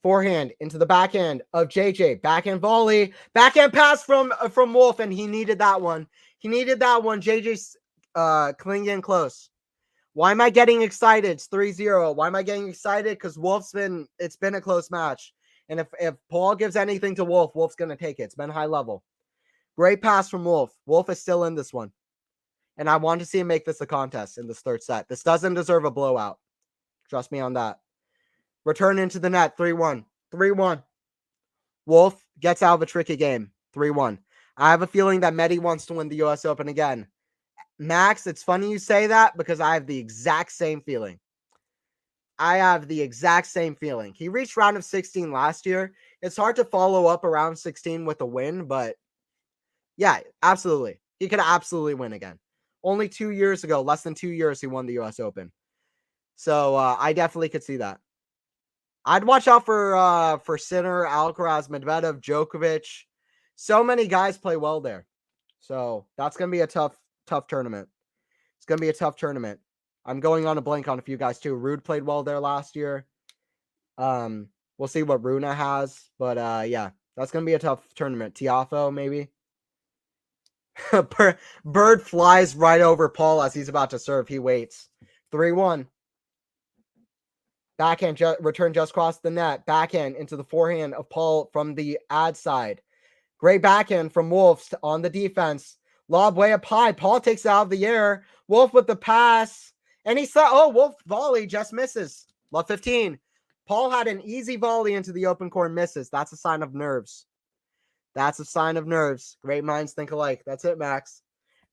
Forehand into the backhand of JJ. Backhand volley. Backhand pass from Wolf, and he needed that one. JJ's clinging close. Why am I getting excited? It's 3-0. Why am I getting excited? Because it's been a close match. And if Paul gives anything to Wolf, Wolf's going to take it. It's been high level. Great pass from Wolf. Wolf is still in this one. And I want to see him make this a contest in this third set. This doesn't deserve a blowout. Trust me on that. Return into the net, 3-1. 3-1. Wolf gets out of a tricky game, 3-1. I have a feeling that Medi wants to win the US Open again. Max, it's funny you say that because I have the exact same feeling. He reached round of 16 last year. It's hard to follow up around 16 with a win, but yeah, absolutely. He could absolutely win again. Only 2 years ago, less than 2 years, he won the US Open. So I definitely could see that. I'd watch out for Sinner, Alcaraz, Medvedev, Djokovic. So many guys play well there. So that's gonna be a tough tournament. It's gonna be a tough tournament. I'm going on a blank on a few guys too. Ruud played well there last year. We'll see what Runa has, but yeah, that's gonna be a tough tournament. Tiafoe maybe. Bird flies right over Paul as he's about to serve. He waits. 3-1. Backhand return just crossed the net. Backhand into the forehand of Paul from the ad side. Great backhand from Wolf on the defense. Lob way up high. Paul takes it out of the air. Wolf with the pass. And he saw, oh, Wolf volley just misses. Love 15. Paul had an easy volley into the open court, misses. That's a sign of nerves. That's a sign of nerves. Great minds think alike. That's it, Max.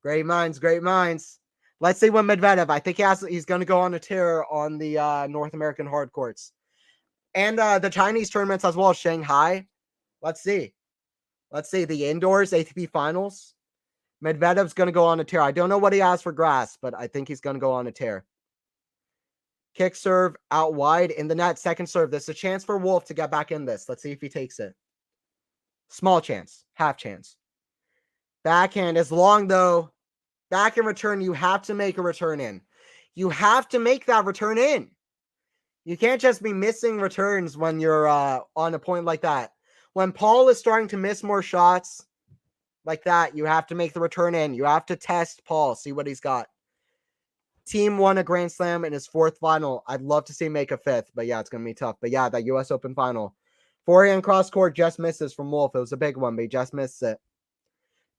Great minds, great minds. Let's see what Medvedev. I think he's going to go on a tear on the North American hard courts. And the Chinese tournaments as well, Shanghai. Let's see. Let's see. The indoors, ATP finals. Medvedev's going to go on a tear. I don't know what he has for grass, but I think he's going to go on a tear. Kick serve out wide in the net. Second serve. This is a chance for Wolf to get back in this. Let's see if he takes it. Small chance. Half chance. Backhand is long, though. Back in return, you have to make a return in. You have to make that return in. You can't just be missing returns when you're on a point like that. When Paul is starting to miss more shots like that, you have to make the return in. You have to test Paul, see what he's got. Team won a Grand Slam in his fourth final. I'd love to see him make a fifth, but yeah, it's going to be tough. But yeah, that US Open final. Forehand cross court just misses from Wolf. It was a big one, but he just missed it.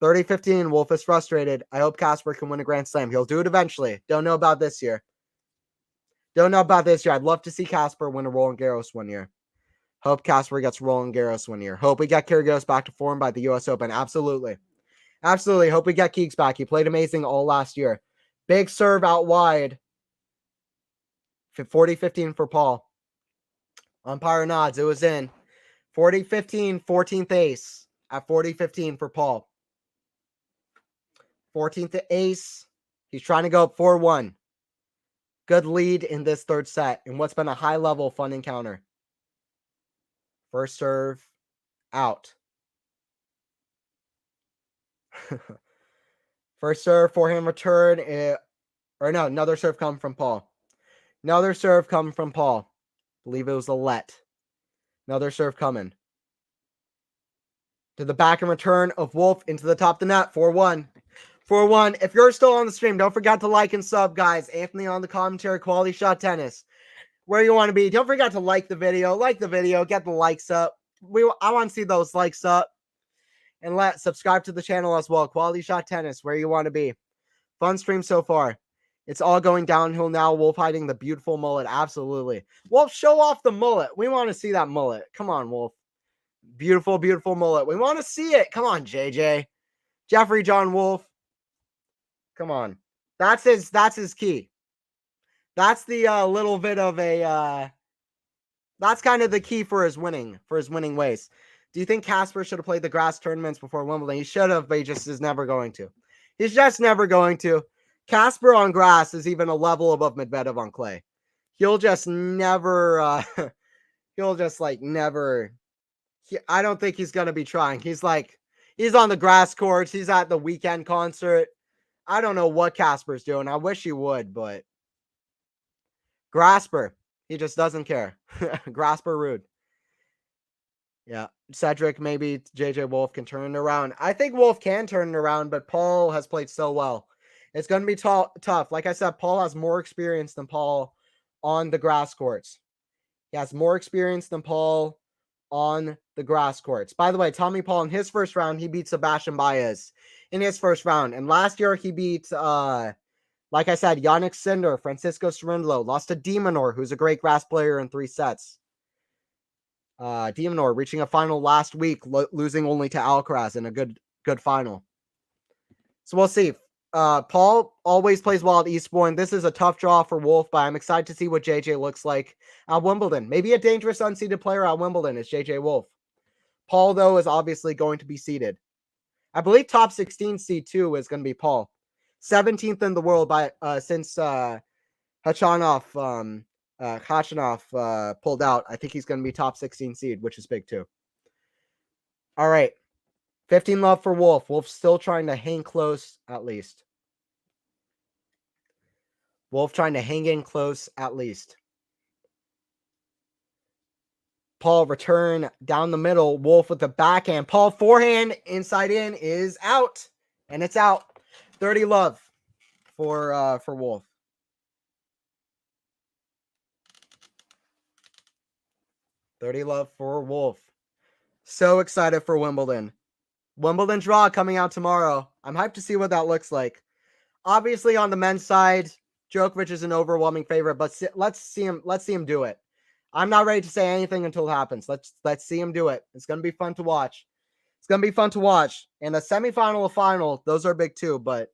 30-15, Wolf is frustrated. I hope Casper can win a Grand Slam. He'll do it eventually. Don't know about this year. Don't know about this year. I'd love to see Casper win a Roland Garros one year. Hope Casper gets Roland Garros one year. Hope we get Kyrgios back to form by the US Open. Absolutely. Absolutely. Hope we get Keeks back. He played amazing all last year. Big serve out wide. 40-15 for Paul. Umpire nods. It was in. 40-15, 14th ace at 40-15 for Paul. 14th ace. He's trying to go up 4-1. Good lead in this third set in what's been a high-level fun encounter. First serve out. First serve, forehand return. Another serve come from Paul. Another serve come from Paul. Believe it was a let. Another serve coming. To the back and return of Wolf into the top of the net. 4-1. 4-1. If you're still on the stream, don't forget to like and sub, guys. Anthony on the commentary, Quality Shot Tennis. Where you want to be. Don't forget to like the video. Like the video. Get the likes up. I want to see those likes up. And subscribe to the channel as well. Quality Shot Tennis, where you want to be. Fun stream so far. It's all going downhill now. Wolf hiding the beautiful mullet. Absolutely. Wolf, show off the mullet. We want to see that mullet. Come on, Wolf. Beautiful, beautiful mullet. We want to see it. Come on, JJ. Jeffrey John Wolf. Come on. That's his key. That's the little bit of a that's kind of the key for his winning ways. Do you think Casper should have played the grass tournaments before Wimbledon? He should have, but he just is never going to. He's just never going to. Casper on grass is even a level above Medvedev on clay. He'll just never never. I don't think he's going to be trying. He's on the grass courts. He's at the weekend concert. I don't know what Casper's doing. I wish he would, but Grasper, he just doesn't care. Grasper rude. Yeah, Cedric, maybe JJ Wolf can turn it around. I think Wolf can turn it around, but Paul has played so well. It's going to be tough. Like I said, Paul has more experience than Paul on the grass courts. He has more experience than Paul on the grass courts. By the way, Tommy Paul in his first round, he beat Sebastian Baez in his first round. And last year he beat, like I said, Yannick Sinner, Francisco Cerundolo, lost to Demonor, who's a great grass player in 3 sets. Demonor reaching a final last week, losing only to Alcaraz in a good final. So we'll see. Paul always plays well at Eastbourne. This is a tough draw for Wolf, but I'm excited to see what JJ looks like at Wimbledon. Maybe a dangerous unseeded player at Wimbledon is JJ Wolf. Paul, though, is obviously going to be seeded. I believe top 16 seed 2 is going to be Paul. 17th in the world by since Khachanov pulled out. I think he's going to be top 16 seed, which is big too. All right. 15 love for Wolf. Wolf's still trying to hang close at least. Wolf trying to hang in close at least. Paul return down the middle. Wolf with the backhand. Paul forehand inside in is out. And it's out. 30 love for Wolf. $30 love for Wolf. So excited for Wimbledon. Wimbledon draw coming out tomorrow. I'm hyped to see what that looks like. Obviously, on the men's side, Djokovic is an overwhelming favorite, but let's see him do it. I'm not ready to say anything until it happens. Let's see him do it. It's gonna be fun to watch. It's gonna be fun to watch. And the semifinal and final, those are big too. But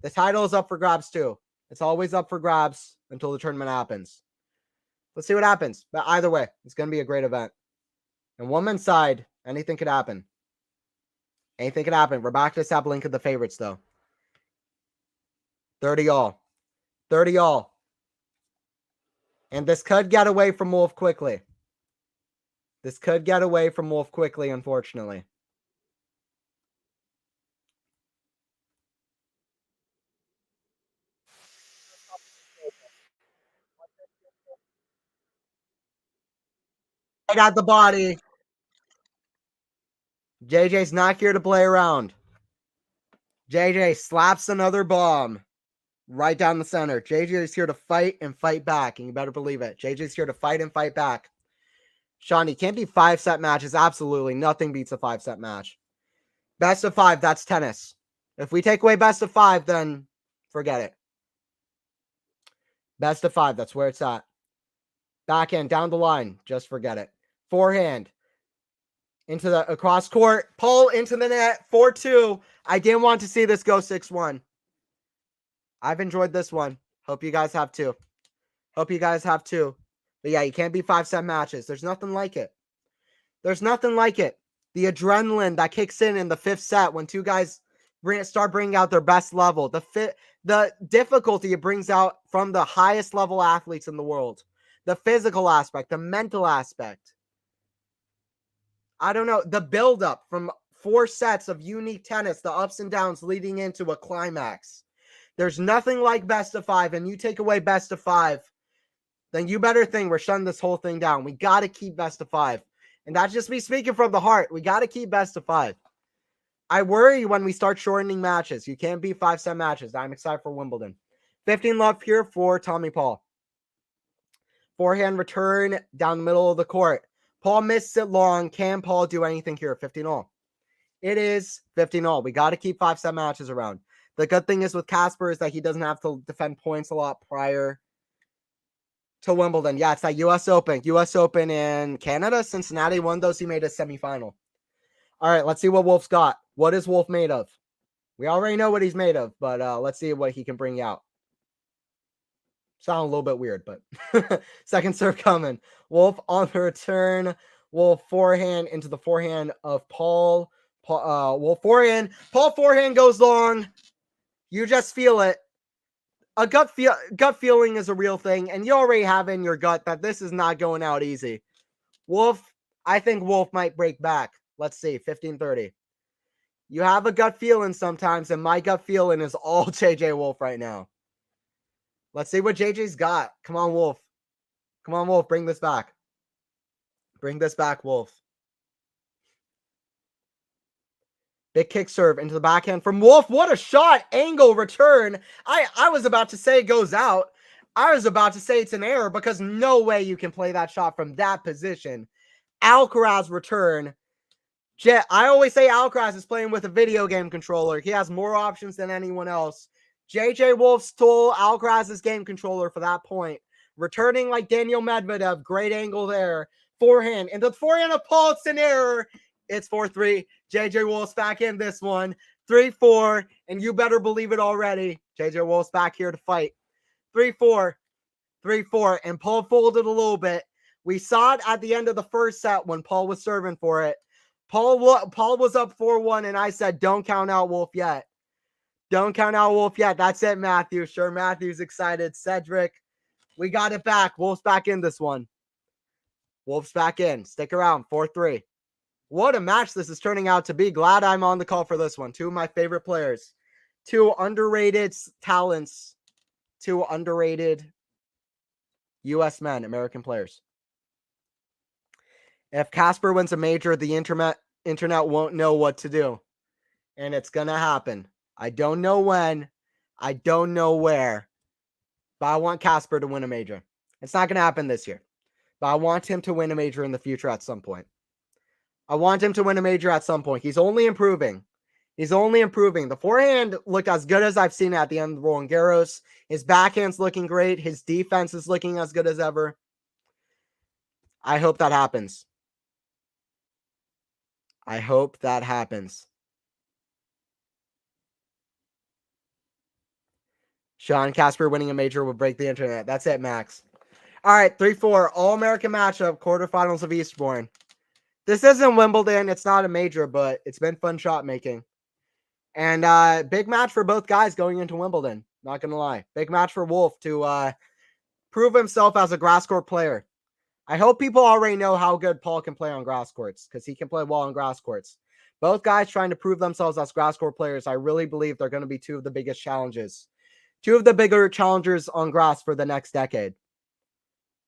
the title is up for grabs too. It's always up for grabs until the tournament happens. Let's see what happens. But either way, it's gonna be a great event. And women's side, anything could happen. Anything could happen. Rebecca Sabalenka the favorites though. 30 all. 30 all. And this could get away from Wolf quickly. This could get away from Wolf quickly, unfortunately. I got the body. JJ's not here to play around. JJ slaps another bomb right down the center. JJ is here to fight and fight back, and you better believe it. JJ's here to fight and fight back. Sean, you can't beat 5-set matches. Absolutely. Nothing beats a 5-set match. Best of 5, that's tennis. If we take away best of 5, then forget it. Best of 5, that's where it's at. Backhand, down the line, just forget it. Forehand, into the across court, pull into the net, 4-2. I didn't want to see this go 6-1. I've enjoyed this one. Hope you guys have too. Hope you guys have too. But yeah, you can't be 5-set matches. There's nothing like it. There's nothing like it. The adrenaline that kicks in the 5th set when two guys start bringing out their best level. The difficulty it brings out from the highest level athletes in the world. The physical aspect, the mental aspect. I don't know. The buildup from 4 sets of unique tennis, the ups and downs leading into a climax. There's nothing like best of 5, and you take away best of 5, then you better think we're shutting this whole thing down. We got to keep best of 5. And that's just me speaking from the heart. We got to keep best of 5. I worry when we start shortening matches. You can't beat 5-set matches. I'm excited for Wimbledon. 15 love here for Tommy Paul. Forehand return down the middle of the court. Paul missed it long. Can Paul do anything here? 15 all. It is 15 all. We got to keep 5-set matches around. The good thing is with Casper is that he doesn't have to defend points a lot prior to Wimbledon. Yeah, it's that U.S. Open. U.S. Open in Canada. Cincinnati won those. He made a semifinal. All right, let's see what Wolf's got. What is Wolf made of? We already know what he's made of, but let's see what he can bring out. Sound a little bit weird, but second serve coming. Wolf on the return. Wolf forehand into the forehand of Paul. Wolf forehand. Paul forehand goes long. You just feel it. A gut feeling is a real thing, and you already have in your gut that this is not going out easy. Wolf, I think Wolf might break back. Let's see, 15-30. You have a gut feeling sometimes, and my gut feeling is all JJ Wolf right now. Let's see what JJ's got. Come on, Wolf. Come on, Wolf. Bring this back. Bring this back, Wolf. Big kick serve into the backhand from Wolf. What a shot. Angle return. I was about to say it goes out. I was about to say it's an error because no way you can play that shot from that position. Alcaraz return. I always say Alcaraz is playing with a video game controller. He has more options than anyone else. JJ Wolf stole Alcaraz's game controller for that point. Returning like Daniel Medvedev. Great angle there. Forehand. And the forehand of Paul, it's an error. It's 4-3. JJ Wolf's back in this one. 3-4. And you better believe it already. JJ Wolf's back here to fight. 3-4. 3-4. And Paul folded a little bit. We saw it at the end of the first set when Paul was serving for it. Paul was up 4-1, and I said, don't count out Wolf yet. Don't count out Wolf yet. That's it, Matthew. Sure, Matthew's excited. Cedric, we got it back. Wolf's back in this one. Wolf's back in. Stick around. 4-3. What a match this is turning out to be. Glad I'm on the call for this one. Two of my favorite players. Two underrated talents. Two underrated U.S. men, American players. If Casper wins a major, the internet won't know what to do. And it's going to happen. I don't know when. I don't know where. But I want Casper to win a major. It's not going to happen this year. But I want him to win a major in the future at some point. I want him to win a major at some point. He's only improving. He's only improving. The forehand looked as good as I've seen at the end of Roland Garros. His backhand's looking great. His defense is looking as good as ever. I hope that happens. I hope that happens. Sean Casper winning a major will break the internet. That's it, Max. All right, 3-4. All-American matchup, quarterfinals of Eastbourne. This isn't Wimbledon. It's not a major, but it's been fun shot making. And big match for both guys going into Wimbledon. Not going to lie. Big match for Wolf to prove himself as a grass court player. I hope people already know how good Paul can play on grass courts because he can play well on grass courts. Both guys trying to prove themselves as grass court players. I really believe they're going to be two of the biggest challenges. Two of the bigger challengers on grass for the next decade.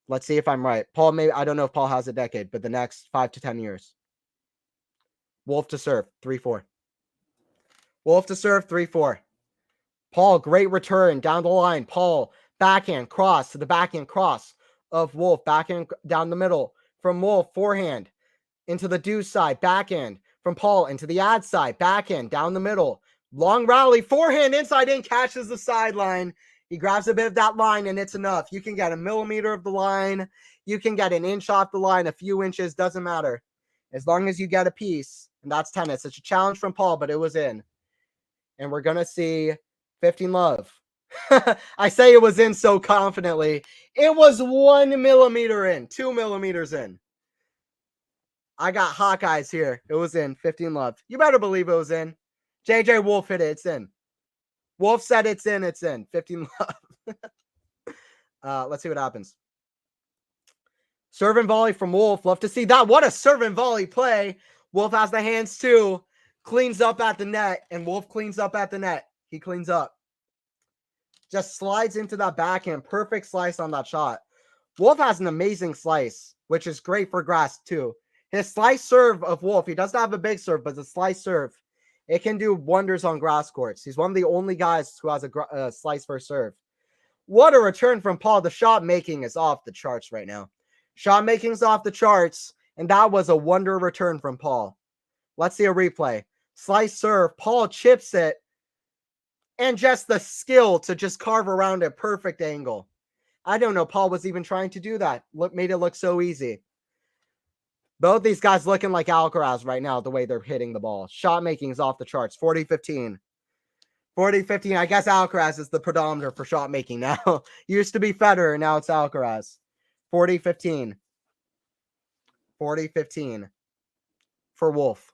Let's see if I'm right. Paul, maybe I don't know if Paul has a decade, but the next 5 to 10 years. Wolf to serve, 3-4. Wolf to serve, 3-4. Paul, great return down the line. Paul, backhand cross to the backhand cross of Wolf. Backhand down the middle from Wolf, forehand into the deuce side, backhand from Paul into the ad side, backhand down the middle. Long rally, forehand inside in, catches the sideline. He grabs a bit of that line, and it's enough. You can get a millimeter of the line. You can get an inch off the line, a few inches, doesn't matter. As long as you get a piece, and that's tennis. It's a challenge from Paul, but it was in. And we're going to see 15 love. I say it was in so confidently. It was 1 millimeter in, 2 millimeters in. I got Hawkeyes here. It was in, 15 love. You better believe it was in. JJ Wolf hit it, it's in. Wolf said it's in, 15 love. Let's see what happens. Serve and volley from Wolf. Love to see that. What a serve and volley play. Wolf has the hands too. Cleans up at the net, and Wolf cleans up at the net. He cleans up. Just slides into that backhand. Perfect slice on that shot. Wolf has an amazing slice, which is great for grass too. His slice serve of Wolf, he doesn't have a big serve, but the slice serve, it can do wonders on grass courts. He's one of the only guys who has a slice first serve. What a return from Paul. The shot making is off the charts right now. Shot making's off the charts, and that was a wonder return from Paul. Let's see a replay. Slice serve. Paul chips it, and just the skill to just carve around a perfect angle. I don't know Paul was even trying to do that. Made it look so easy. Both these guys looking like Alcaraz right now, the way they're hitting the ball. Shot making is off the charts. 40-15. 40-15. I guess Alcaraz is the pedometer for shot making now. Used to be Federer, now it's Alcaraz. 40-15. 40-15 for Wolf.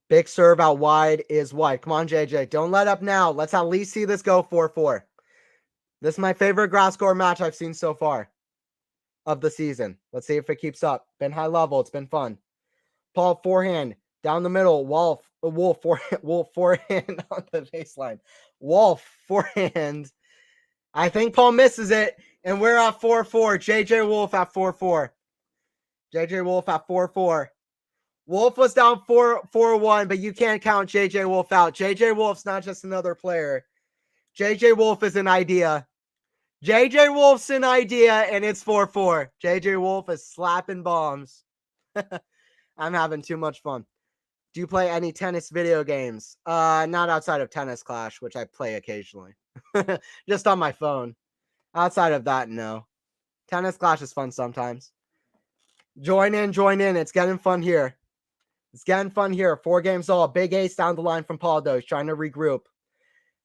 Big serve out wide is wide. Come on, JJ. Don't let up now. Let's at least see this go 4-4. This is my favorite grass court match I've seen so far of the season. Let's see if it keeps up. Been high level. It's been fun. Paul, forehand. Down the middle. Wolf forehand on the baseline. Wolf, forehand. I think Paul misses it, and we're at 4-4. JJ Wolf at 4-4. JJ Wolf at 4-4. Wolf was down 4-1, but you can't count JJ Wolf out. JJ Wolf's not just another player. JJ Wolf is an idea. JJ Wolf's an idea, and it's 4-4. JJ Wolf is slapping bombs. I'm having too much fun. Do you play any tennis video games? Not outside of Tennis Clash, which I play occasionally. Just on my phone. Outside of that, no. Tennis Clash is fun sometimes. Join in. It's getting fun here. It's getting fun here. 4 games all. Big ace down the line from Paul, though. He's trying to regroup.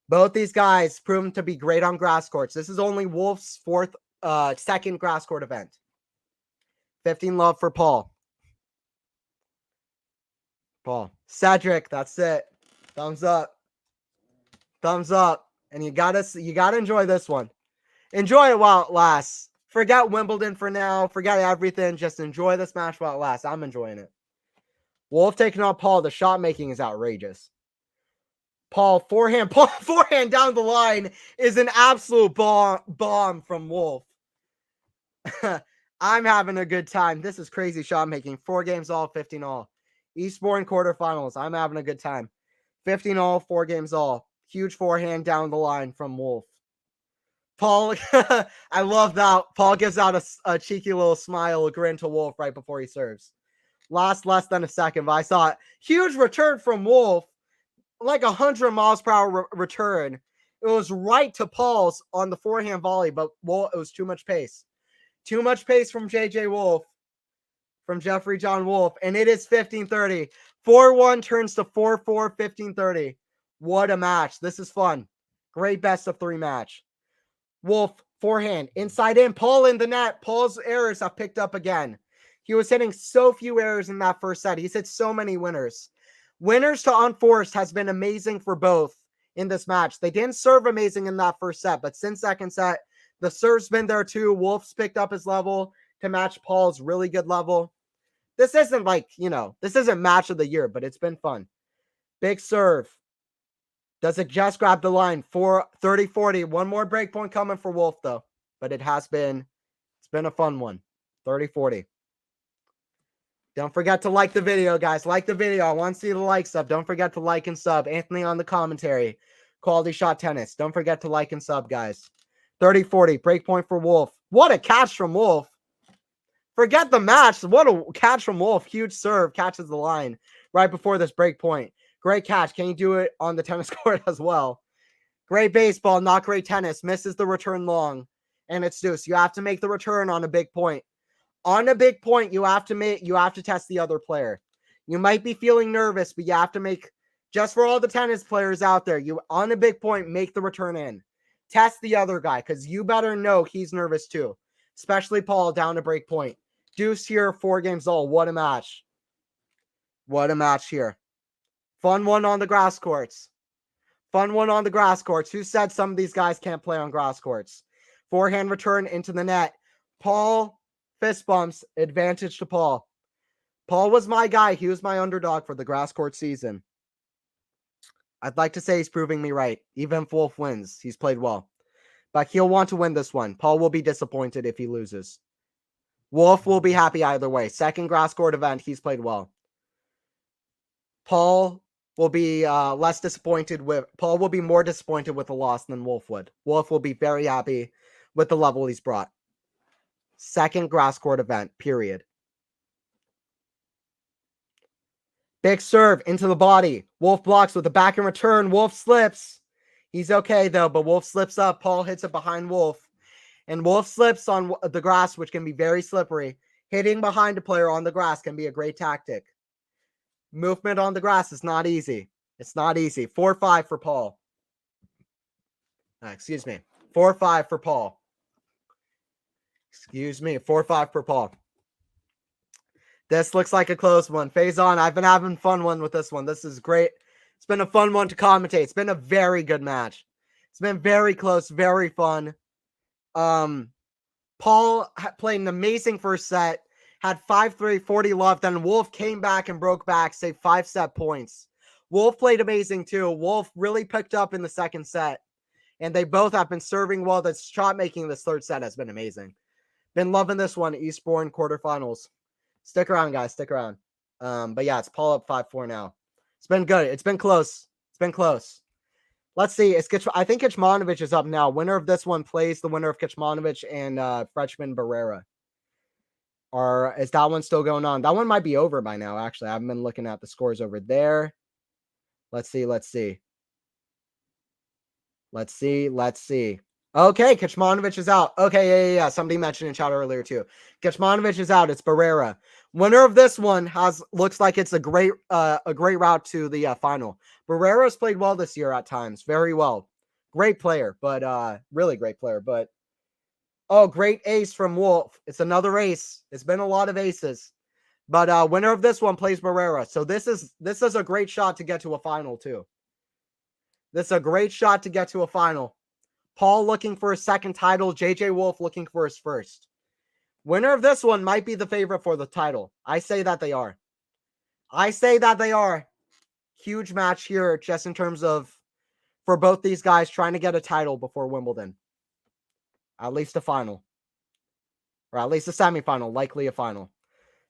Both these guys proven to be great on grass courts. This is only Wolf's second grass court event. 15 love for Paul. Paul. Cedric, that's it. Thumbs up. Thumbs up. And you gotta enjoy this one. Enjoy it while it lasts. Forget Wimbledon for now. Forget everything. Just enjoy this match while it lasts. I'm enjoying it. Wolf taking on Paul. The shot making is outrageous. Paul forehand down the line is an absolute bomb from Wolf. I'm having a good time. This is crazy shot making. 4 games all, 15 all. Eastbourne quarterfinals. I'm having a good time. 15 all, 4 games all. Huge forehand down the line from Wolf. Paul, I love that. Paul gives out a cheeky little smile, a grin to Wolf right before he serves. Last less than a second, but I saw it. Huge return from Wolf, like 100 miles per hour return. It was right to Paul's on the forehand volley, but it was too much pace. Too much pace from JJ Wolf, from Jeffrey John Wolf, and it is 15-30. 4-1 turns to 4-4, 15-30. What a match. This is fun. Great best of 3 match. Wolf, forehand, inside in, Paul in the net. Paul's errors have picked up again. He was hitting so few errors in that first set. He's hit so many winners. Winners to unforced has been amazing for both in this match. They didn't serve amazing in that first set, but since second set, the serve's been there too. Wolf's picked up his level to match Paul's really good level. This isn't this isn't match of the year, but it's been fun. Big serve. Does it just grab the line for 30-40? One more break point coming for Wolf, though. But it's been a fun one. 30-40. Don't forget to like the video, guys. Like the video. I want to see the likes up. Don't forget to like and sub. Anthony on the commentary. Quality Shot Tennis. Don't forget to like and sub, guys. 30-40. Break point for Wolf. What a catch from Wolf. Forget the match. What a catch from Wolf. Huge serve. Catches the line right before this break point. Great catch. Can you do it on the tennis court as well? Great baseball, not great tennis. Misses the return long. And it's deuce. You have to make the return on a big point. On a big point, you have to test the other player. You might be feeling nervous, but you have to make, just for all the tennis players out there, you on a big point, make the return in. Test the other guy, because you better know he's nervous too. Especially Paul down to break point. Deuce here, 4 games all. What a match. What a match here. Fun one on the grass courts. Fun one on the grass courts. Who said some of these guys can't play on grass courts? Forehand return into the net. Paul fist bumps. Advantage to Paul. Paul was my guy. He was my underdog for the grass court season. I'd like to say he's proving me right. Even if Wolf wins, he's played well. But he'll want to win this one. Paul will be disappointed if he loses. Wolf will be happy either way. Second grass court event, he's played well. Paul will be more disappointed with the loss than Wolf would. Wolf will be very happy with the level he's brought. Second grass court event, period. Big serve into the body. Wolf blocks with the back and return. Wolf slips. He's okay though, but Wolf slips up. Paul hits it behind Wolf. And Wolf slips on the grass, which can be very slippery. Hitting behind a player on the grass can be a great tactic. Movement on the grass is not easy. It's not easy. 4-5 for Paul. 4-5 for Paul. 4-5 for Paul. This looks like a close one. Phase on. I've been having fun with this one. This is great. It's been a fun one to commentate. It's been a very good match. It's been very close, very fun. Paul played an amazing first set. Had 5-3, 40 love. Then Wolf came back and broke back, saved 5 set points. Wolf played amazing too. Wolf really picked up in the second set. And they both have been serving well. The shot making this third set has been amazing. Been loving this one. Eastbourne quarterfinals. Stick around, guys. Stick around. But yeah, it's Paul up 5-4 now. It's been good. It's been close. It's been close. Let's see. I think Kecmanovic is up now. Winner of this one plays the winner of Kecmanovic and freshman Barrera. Or is that one still going on? That one might be over by now, actually. I haven't been looking at the scores over there. Let's see. Okay, Kecmanovic is out. Okay, yeah. Somebody mentioned in chat earlier too. Kecmanovic is out. It's Barrera. Winner of this one looks like it's a great route to the final. Barrera's played well this year at times, very well. Great player, but really great player. But Oh, great ace from Wolf. It's another ace. It's been a lot of aces. But winner of this one plays Barrera. So this is a great shot to get to a final too. This is a great shot to get to a final. Paul looking for his second title. JJ Wolf looking for his first. Winner of this one might be the favorite for the title. I say that they are. I say that they are. Huge match here just in terms of for both these guys trying to get a title before Wimbledon. At least a final. Or at least a semifinal, likely a final.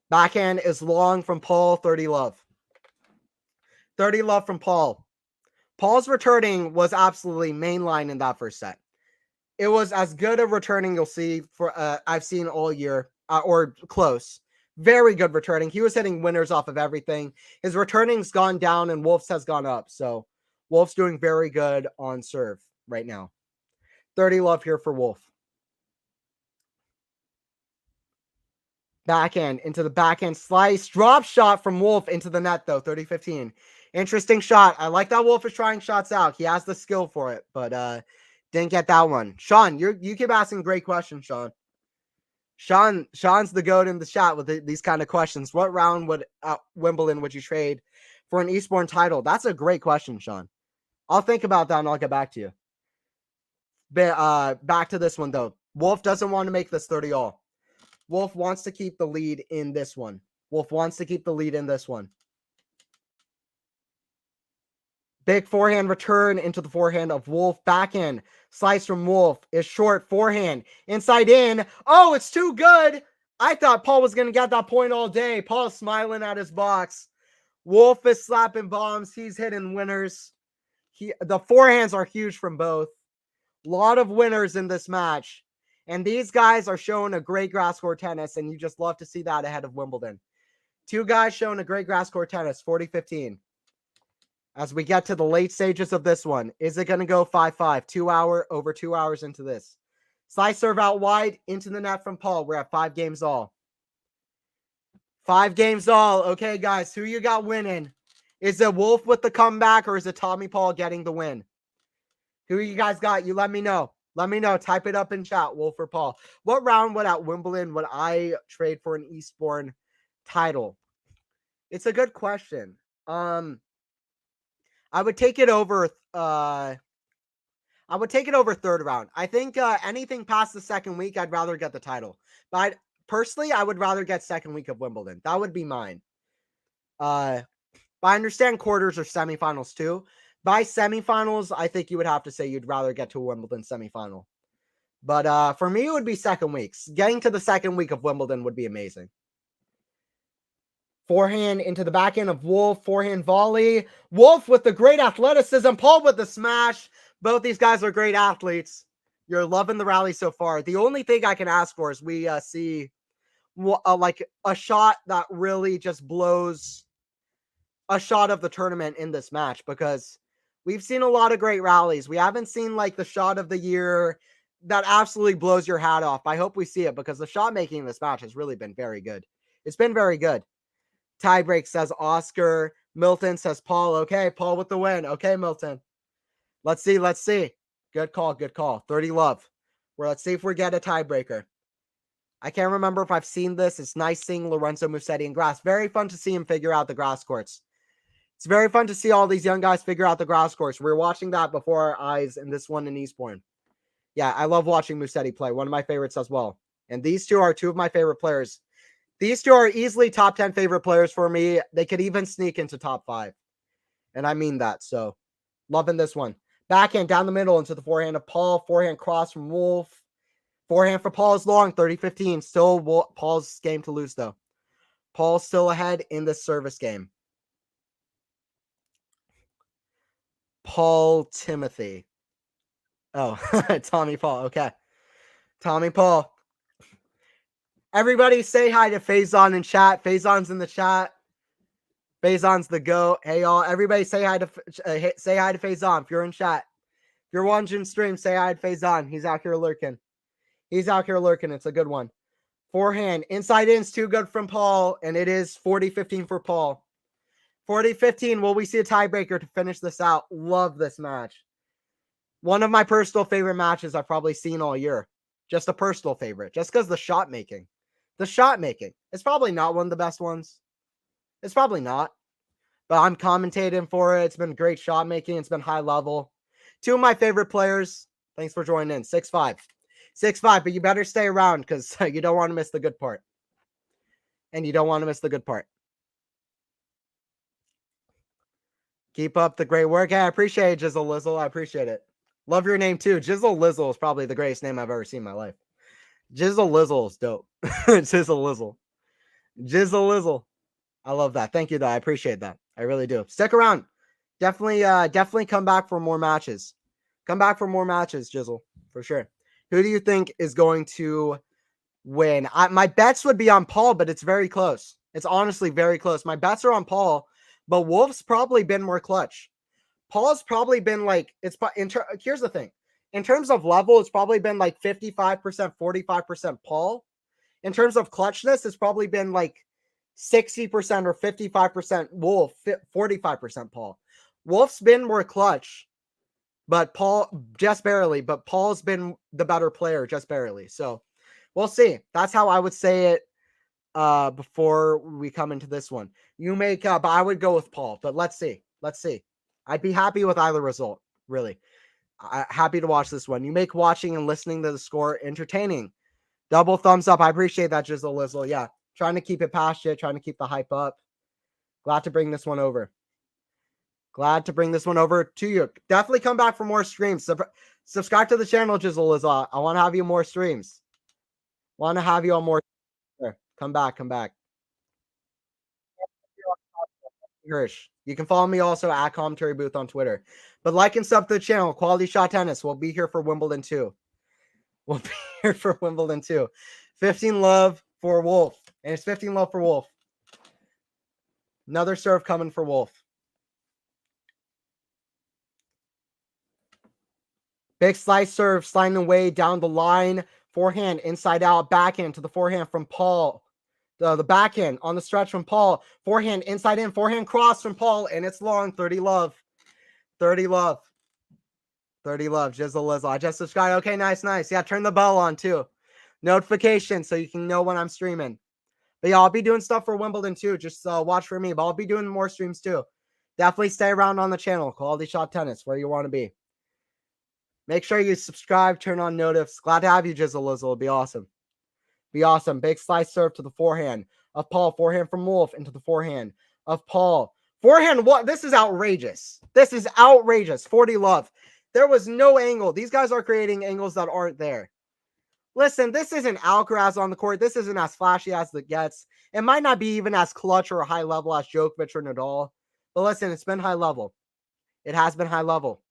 Backhand is long from Paul, 30 love. 30 love from Paul. Paul's returning was absolutely mainline in that first set. It was as good a returning you'll see for I've seen all year, or close. Very good returning. He was hitting winners off of everything. His returning's gone down and Wolf's has gone up. So Wolf's doing very good on serve right now. 30 love here for Wolf. Backhand into the backhand slice. Drop shot from Wolf into the net, though. 30-15. Interesting shot. I like that Wolf is trying shots out. He has the skill for it, but didn't get that one. Sean, you keep asking great questions, Sean. Sean's the goat in the chat with these kind of questions. What round would Wimbledon would you trade for an Eastbourne title? That's a great question, Sean. I'll think about that and I'll get back to you. But back to this one, though. Wolf doesn't want to make this 30 all. Wolf wants to keep the lead in this one. Wolf wants to keep the lead in this one. Big forehand return into the forehand of Wolf. Backhand slice from Wolf is short. Forehand inside in. Oh, it's too good. I thought Paul was going to get that point all day. Paul's smiling at his box. Wolf is slapping bombs. He's hitting winners. The forehands are huge from both. A lot of winners in this match. And these guys are showing a great grass court tennis, and you just love to see that ahead of Wimbledon. Two guys showing a great grass court tennis, 40-15. As we get to the late stages of this one, is it going to go 5-5? Over 2 hours into this. Slice serve out wide into the net from Paul. We're at 5 games all. 5 games all. Okay, guys, who you got winning? Is it Wolf with the comeback, or is it Tommy Paul getting the win? Who you guys got? You let me know. Let me know. Type it up in chat, Wolf or Paul. What round would at Wimbledon would I trade for an Eastbourne title? It's a good question. I would take it over. I would take it over third round. I think anything past the second week, I'd rather get the title. But personally, I would rather get second week of Wimbledon. That would be mine. But I understand quarters or semifinals too. By semifinals, I think you would have to say you'd rather get to a Wimbledon semifinal. But for me, it would be second weeks. Getting to the second week of Wimbledon would be amazing. Forehand into the backhand of Wolf. Forehand volley. Wolf with the great athleticism. Paul with the smash. Both these guys are great athletes. You're loving the rally so far. The only thing I can ask for is we see like a shot that really just blows a shot of the tournament in this match, because we've seen a lot of great rallies. We haven't seen like the shot of the year that absolutely blows your hat off. I hope we see it, because the shot making in this match has really been very good. It's been very good. Tiebreak says Oscar. Milton says Paul. Okay, Paul with the win. Okay, Milton. Let's see. Let's see. Good call. Good call. 30 love. Let's see if we get a tiebreaker. I can't remember if I've seen this. It's nice seeing Lorenzo Musetti in grass. Very fun to see him figure out the grass courts. It's very fun to see all these young guys figure out the grass course. We're watching that before our eyes in this one in Eastbourne. Yeah, I love watching Musetti play. One of my favorites as well. And these two are two of my favorite players. These two are easily top 10 favorite players for me. They could even sneak into top 5. And I mean that. So, loving this one. Backhand down the middle into the forehand of Paul. Forehand cross from Wolf. Forehand for Paul is long. 30-15. Still Paul's game to lose, though. Paul's still ahead in this service game. Paul Timothy. Oh, Tommy Paul. Okay. Tommy Paul. Everybody say hi to Faison in chat. Faison's in the chat. Faison's the GOAT. Hey, y'all. Everybody say hi to Faison if you're in chat. If you're watching stream, say hi to Faison. He's out here lurking. He's out here lurking. It's a good one. Forehand. Inside in's too good from Paul, and it is 40-15 for Paul. 40-15. Will we see a tiebreaker to finish this out? Love this match. One of my personal favorite matches I've probably seen all year. Just a personal favorite. Just because the shot making. The shot making. It's probably not one of the best ones. It's probably not. But I'm commentating for it. It's been great shot making. It's been high level. Two of my favorite players. Thanks for joining in. 6'5". 6'5", but you better stay around because you don't want to miss the good part. And you don't want to miss the good part. Keep up the great work. Hey, I appreciate it, Jizzle Lizzle. I appreciate it. Love your name too. Jizzle Lizzle is probably the greatest name I've ever seen in my life. Jizzle Lizzle is dope. Jizzle Lizzle. Jizzle Lizzle. I love that. Thank you, though. I appreciate that. I really do. Stick around. Definitely come back for more matches. Come back for more matches, Jizzle, for sure. Who do you think is going to win? My bets would be on Paul, but it's very close. It's honestly very close. My bets are on Paul, but Wolf's probably been more clutch. Paul's probably been like, here's the thing. In terms of level, it's probably been like 55%, 45% Paul. In terms of clutchness, it's probably been like 60% or 55% Wolf, 45% Paul. Wolf's been more clutch, but Paul just barely. But Paul's been the better player just barely. So we'll see. That's how I would say it before we come into this one. You make but I would go with Paul, but let's see. Let's see. I'd be happy with either result, really. Happy to watch this one. You make watching and listening to the score entertaining. Double thumbs up. I appreciate that, Jizzle Lizzle. Yeah. Trying to keep it past you, trying to keep the hype up. Glad to bring this one over. Glad to bring this one over to you. Definitely come back for more streams. Subscribe to the channel, Jizzle Lizzle. I want to have you more streams. Want to have you on more. Come back. Hirsch. You can follow me also at Commentary Booth on Twitter. But like and sub to the channel, Quality Shot Tennis. We'll be here for Wimbledon 2. We'll be here for Wimbledon 2. 15 love for Wolf. And it's 15 love for Wolf. Another serve coming for Wolf. Big slice serve, sliding away down the line. Forehand, inside out, backhand to the forehand from Paul. The backhand on the stretch from Paul. Forehand, inside in, forehand cross from Paul, and it's long. 30 love. 30 love. 30 love. Jizzle Lizzle. I just subscribed. Okay, nice. Yeah, turn the bell on too. Notification so you can know when I'm streaming. But yeah, I'll be doing stuff for Wimbledon too. Just watch for me. But I'll be doing more streams too. Definitely stay around on the channel. Quality Shot Tennis, where you want to be. Make sure you subscribe, turn on notifs. Glad to have you, Jizzle Lizzle. It'll be awesome. Be awesome. Big slice serve to the forehand of Paul. Forehand from Wolf into the forehand of Paul. Forehand, what? This is outrageous. This is outrageous. 40 love. There was no angle. These guys are creating angles that aren't there. Listen, this isn't Alcaraz on the court. This isn't as flashy as it gets. It might not be even as clutch or high level as Djokovic or Nadal. But listen, it's been high level. It has been high level.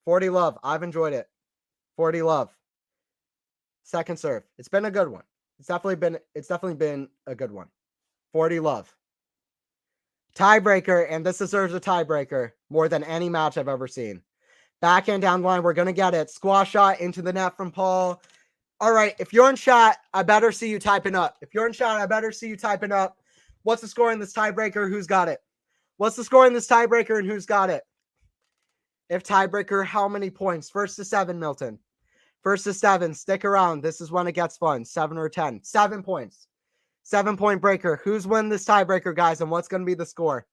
40 love. I've enjoyed it. 40 love. Second serve. It's been a good one. It's definitely been a good one. 40 love. Tiebreaker, and this deserves a tiebreaker more than any match I've ever seen. Backhand down the line. We're going to get it. Squash shot into the net from Paul. All right. If you're in chat, I better see you typing up. If you're in chat, I better see you typing up. What's the score in this tiebreaker? Who's got it? What's the score in this tiebreaker and who's got it? If tiebreaker, how many points? 1st to 7, Milton. 1st to 7. Stick around. This is when it gets fun. 7 or 10. 7 points. 7-point breaker. Who's winning this tiebreaker, guys, and what's going to be the score?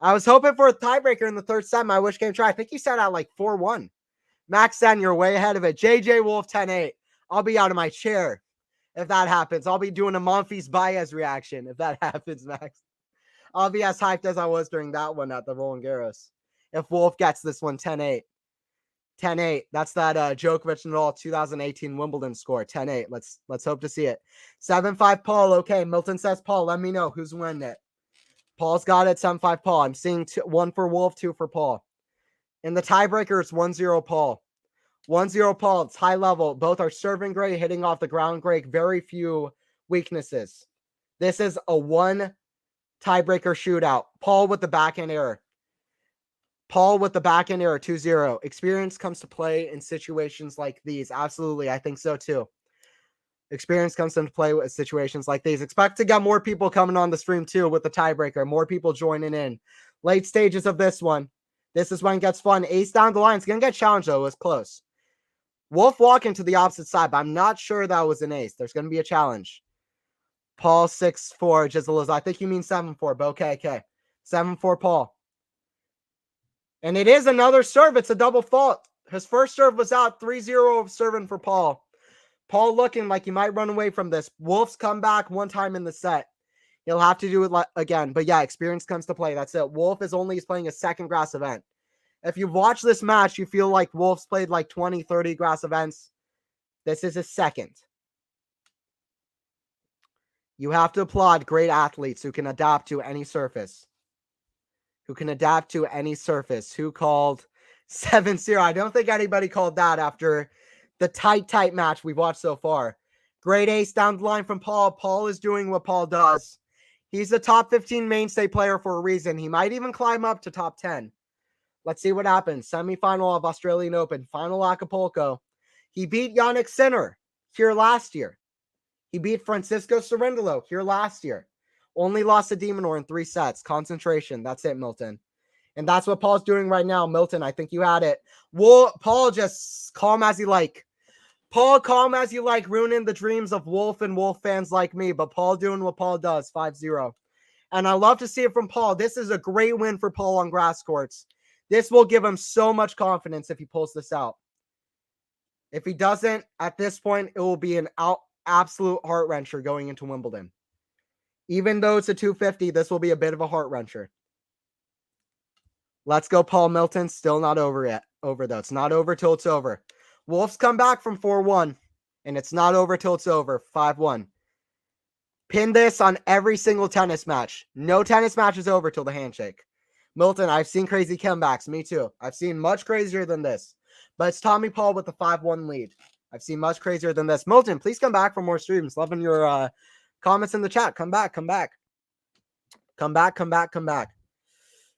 I was hoping for a tiebreaker in the 3rd set. My wish came true. I think you said at like 4-1. Max 10, you're way ahead of it. JJ Wolf 10-8. I'll be out of my chair if that happens. I'll be doing a Monfils Baez reaction if that happens, Max. I'll be as hyped as I was during that one at the Roland Garros. If Wolf gets this one 10-8. 10-8. That's that Djokovic and all 2018 Wimbledon score. 10-8. Let's hope to see it. 7-5 Paul. Okay, Milton says Paul. Let me know who's winning it. Paul's got it. 7-5 Paul. I'm seeing 1 for Wolf, 2 for Paul. In the tiebreaker, it's 1-0 Paul. 1-0 Paul. It's high level. Both are serving great, hitting off the ground great. Very few weaknesses. This is a 1 tiebreaker shootout. Paul with the backhand error. Paul with the backhand error, 2-0. Experience comes to play in situations like these. Absolutely. I think so too. Experience comes into play with situations like these. Expect to get more people coming on the stream too with the tiebreaker. More people joining in. Late stages of this one. This is when it gets fun. Ace down the line. It's going to get challenged though. It was close. Wolf walking to the opposite side, but I'm not sure that was an ace. There's going to be a challenge. Paul 6-4, Jizzle. I think you mean 7-4, but okay. 7-4, Paul. And it is another serve. It's a double fault. His first serve was out, 3-0 serving for Paul. Paul looking like he might run away from this. Wolf's come back one time in the set. He'll have to do it again. But yeah, experience comes to play. That's it. Wolf is playing a second grass event. If you've watched this match, you feel like Wolf's played like 20, 30 grass events. This is his second. You have to applaud great athletes who can adapt to any surface. Who called 7-0? I don't think anybody called that after the tight match we've watched so far. Great ace down the line from Paul. Paul is doing what Paul does. He's a top 15 mainstay player for a reason. He might even climb up to top 10. Let's see what happens. Semifinal of Australian Open. Final Acapulco. He beat Yannick Sinner here last year. He beat Francisco Cerundolo here last year. Only lost to Demonor in 3 sets. Concentration. That's it, Milton. And that's what Paul's doing right now. Milton, I think you had it. Paul just calm as you like. Paul, calm as you like, ruining the dreams of Wolf and Wolf fans like me. But Paul doing what Paul does, 5-0. And I love to see it from Paul. This is a great win for Paul on grass courts. This will give him so much confidence if he pulls this out. If he doesn't, at this point, it will be an absolute heart-wrencher going into Wimbledon. Even though it's a 250, this will be a bit of a heart-wrencher. Let's go, Paul Milton. Still not over yet. Though. It's not over till it's over. Wolf's come back from 4-1, and it's not over till it's over. 5-1. Pin this on every single tennis match. No tennis match is over till the handshake. Milton, I've seen crazy comebacks. Me too. I've seen much crazier than this. But it's Tommy Paul with the 5-1 lead. I've seen much crazier than this. Milton, please come back for more streams. Loving your comments in the chat. Come back.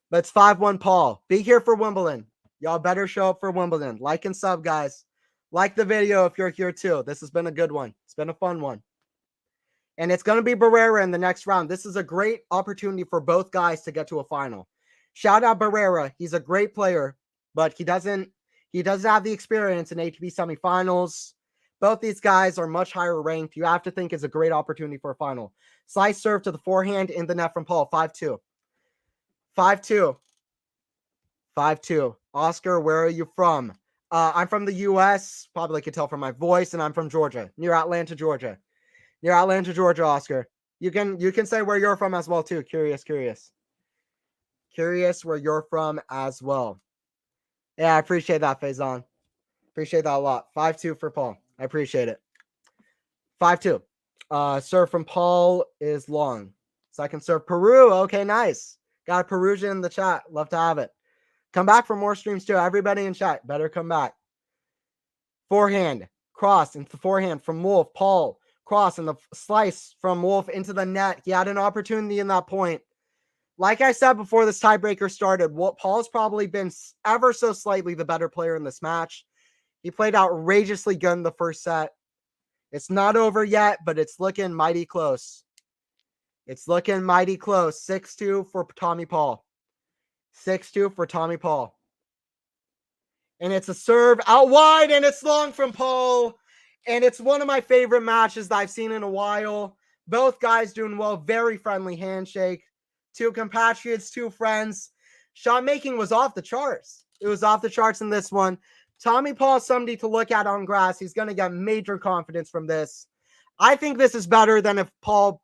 But it's 5-1 Paul. Be here for Wimbledon. Y'all better show up for Wimbledon. Like and sub, guys. Like the video if you're here too. This has been a good one. It's been a fun one. And it's going to be Barrera in the next round. This is a great opportunity for both guys to get to a final. Shout out Barrera. He's a great player, but he doesn't have the experience in ATP semifinals. Both these guys are much higher ranked. You have to think it's a great opportunity for a final. Slice serve to the forehand in the net from Paul. 5-2. 5-2. Oscar, where are you from? I'm from the U.S. Probably could tell from my voice, and I'm from Georgia, near Atlanta, Georgia. Oscar. You can say where you're from as well too. Curious where you're from as well. Yeah, I appreciate that, Faison. Appreciate that a lot. 5-2 for Paul. I appreciate it. 5-2. Serve from Paul is long. Second serve, Peru. Okay, nice. Got a Perusian in the chat. Love to have it. Come back for more streams too. Everybody in chat, better come back. Forehand, cross into the forehand from Wolf. Paul, cross and the slice from Wolf into the net. He had an opportunity in that point. Like I said before this tiebreaker started, Paul's probably been ever so slightly the better player in this match. He played outrageously good in the first set. It's not over yet, but it's looking mighty close. 6-2 for Tommy Paul. 6-2 for Tommy Paul. And it's a serve out wide, and it's long from Paul. And it's one of my favorite matches that I've seen in a while. Both guys doing well. Very friendly handshake. Two compatriots, two friends. Shot making was off the charts. It was off the charts in this one. Tommy Paul is somebody to look at on grass. He's going to get major confidence from this. I think this is better than if Paul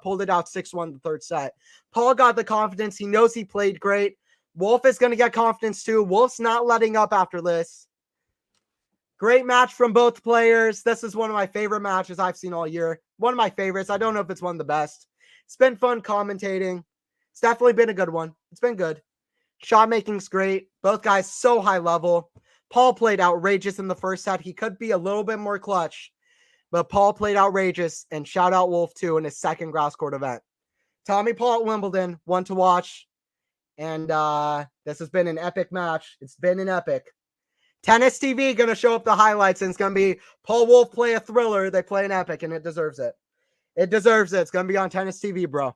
pulled it out 6-1 the third set. Paul got the confidence. He knows he played great. Wolf is going to get confidence too. Wolf's not letting up after this. Great match from both players. This is one of my favorite matches I've seen all year. One of my favorites. I don't know if it's one of the best. It's been fun commentating. It's definitely been a good one. It's been good. Shot making's great. Both guys so high level. Paul played outrageous in the first set. He could be a little bit more clutch, but Paul played outrageous, and shout out Wolf too in his second grass court event. Tommy Paul at Wimbledon, one to watch. And this has been an epic match. It's been an epic. Tennis TV going to show up the highlights, and it's going to be Paul Wolf play a thriller. They play an epic, and it deserves it. It deserves it. It's going to be on Tennis TV, bro.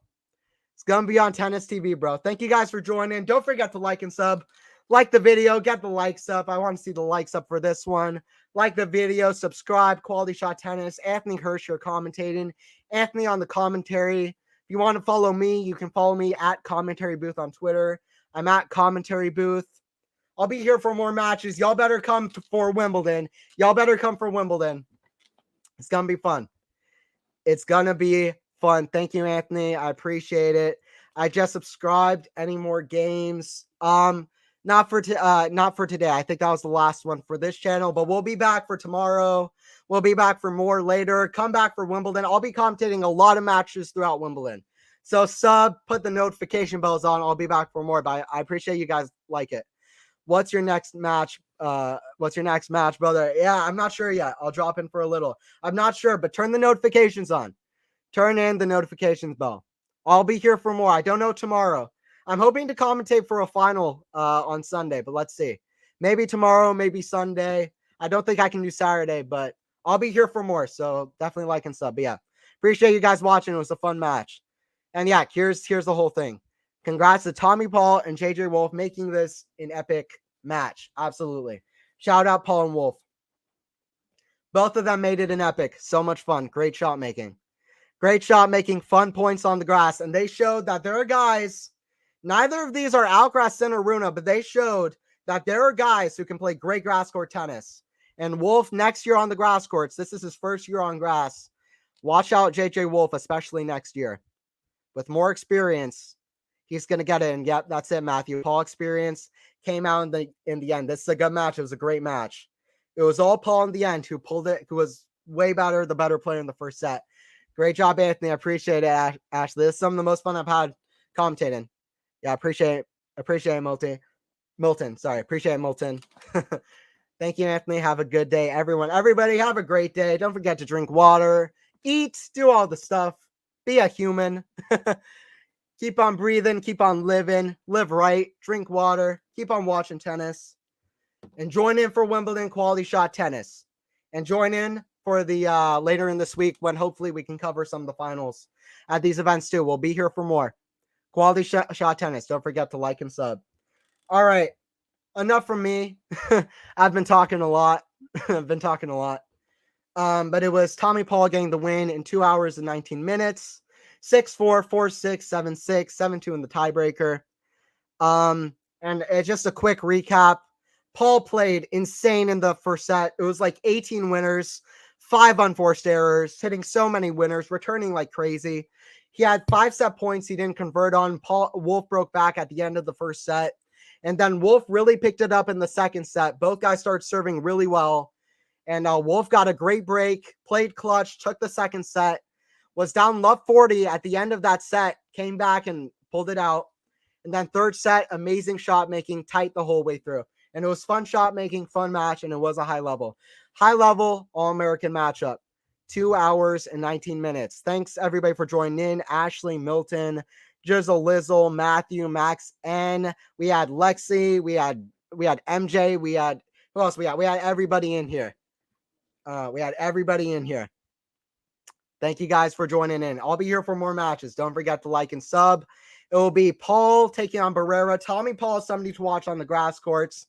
It's going to be on Tennis TV, bro. Thank you guys for joining. Don't forget to like and sub. Like the video. Get the likes up. I want to see the likes up for this one. Like the video, subscribe, Quality Shot Tennis. Anthony Hirsch here commentating. Anthony on the commentary. If you want to follow me, you can follow me at Commentary Booth on Twitter. I'm at Commentary Booth. I'll be here for more matches. Y'all better come for Wimbledon. Y'all better come for Wimbledon. It's going to be fun. It's going to be fun. Thank you, Anthony. I appreciate it. I just subscribed. Any more games? Not for today. I think that was the last one for this channel, but we'll be back for tomorrow. We'll be back for more later. Come back for Wimbledon. I'll be commentating a lot of matches throughout Wimbledon. So put the notification bells on. I'll be back for more, but I appreciate you guys like it. What's your next match? What's your next match, brother? Yeah, I'm not sure yet. I'll drop in for a little. I'm not sure, but turn the notifications on. Turn in the notifications bell. I'll be here for more. I don't know tomorrow. I'm hoping to commentate for a final on Sunday, but let's see. Maybe tomorrow, maybe Sunday. I don't think I can do Saturday, but I'll be here for more. So definitely like and sub. But yeah, appreciate you guys watching. It was a fun match. And yeah, here's the whole thing. Congrats to Tommy Paul and JJ Wolf making this an epic match. Absolutely. Shout out Paul and Wolf. Both of them made it an epic. So much fun. Great shot making. Great shot making. Fun points on the grass. And they showed that there are guys. Neither of these are Outgrass Center Runa, but they showed that there are guys who can play great grass court tennis. And Wolf next year on the grass courts. This is his first year on grass. Watch out JJ Wolf, especially next year. With more experience, he's going to get it. And yep, that's it, Matthew. Paul experience came out in the end. This is a good match. It was a great match. It was all Paul in the end who pulled it, who was way better, the better player in the first set. Great job, Anthony. I appreciate it, Ashley. This is some of the most fun I've had commentating. Yeah, appreciate it, Milton. Sorry, appreciate it, Milton. Thank you, Anthony. Have a good day, everyone. Everybody have a great day. Don't forget to drink water, eat, do all the stuff. Be a human. Keep on breathing. Keep on living. Live right. Drink water. Keep on watching tennis. And join in for Wimbledon Quality Shot Tennis. And join in for the later in this week when hopefully we can cover some of the finals at these events too. We'll be here for more. Quality Shot Tennis. Don't forget to like and sub. All right. Enough from me. I've been talking a lot. But it was Tommy Paul getting the win in 2 hours and 19 minutes. 6-4, 4-6, 7-6, 7-2 in the tiebreaker. And just a quick recap. Paul played insane in the first set. It was like 18 winners, 5 unforced errors, hitting so many winners, returning like crazy. He had 5 set points he didn't convert on. Wolf broke back at the end of the first set. And then Wolf really picked it up in the second set. Both guys started serving really well. And Wolf got a great break, played clutch, took the second set, was down love 40 at the end of that set, came back and pulled it out. And then third set, amazing shot making, tight the whole way through. And it was fun shot making, fun match, and it was a high level All-American matchup. 2 hours and 19 minutes. Thanks everybody for joining in. Ashley, Milton, Jizzle, Lizzle, Matthew, Max, N. We had Lexi, we had MJ, we had who else we had? We had everybody in here. Thank you guys for joining in. I'll be here for more matches. Don't forget to like and sub. It will be Paul taking on Barrera. Tommy Paul is somebody to watch on the grass courts.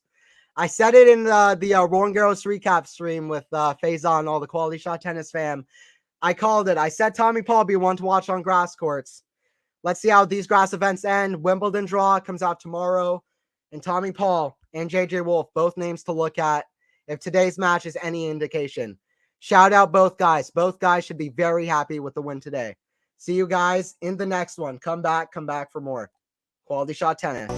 I said it in the Roland Garros recap stream with Faison, all the Quality Shot Tennis fam. I called it. I said Tommy Paul be one to watch on grass courts. Let's see how these grass events end. Wimbledon draw comes out tomorrow. And Tommy Paul and JJ Wolf, both names to look at if today's match is any indication. Shout out both guys. Both guys should be very happy with the win today. See you guys in the next one. Come back for more Quality Shot Tennis.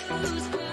Who's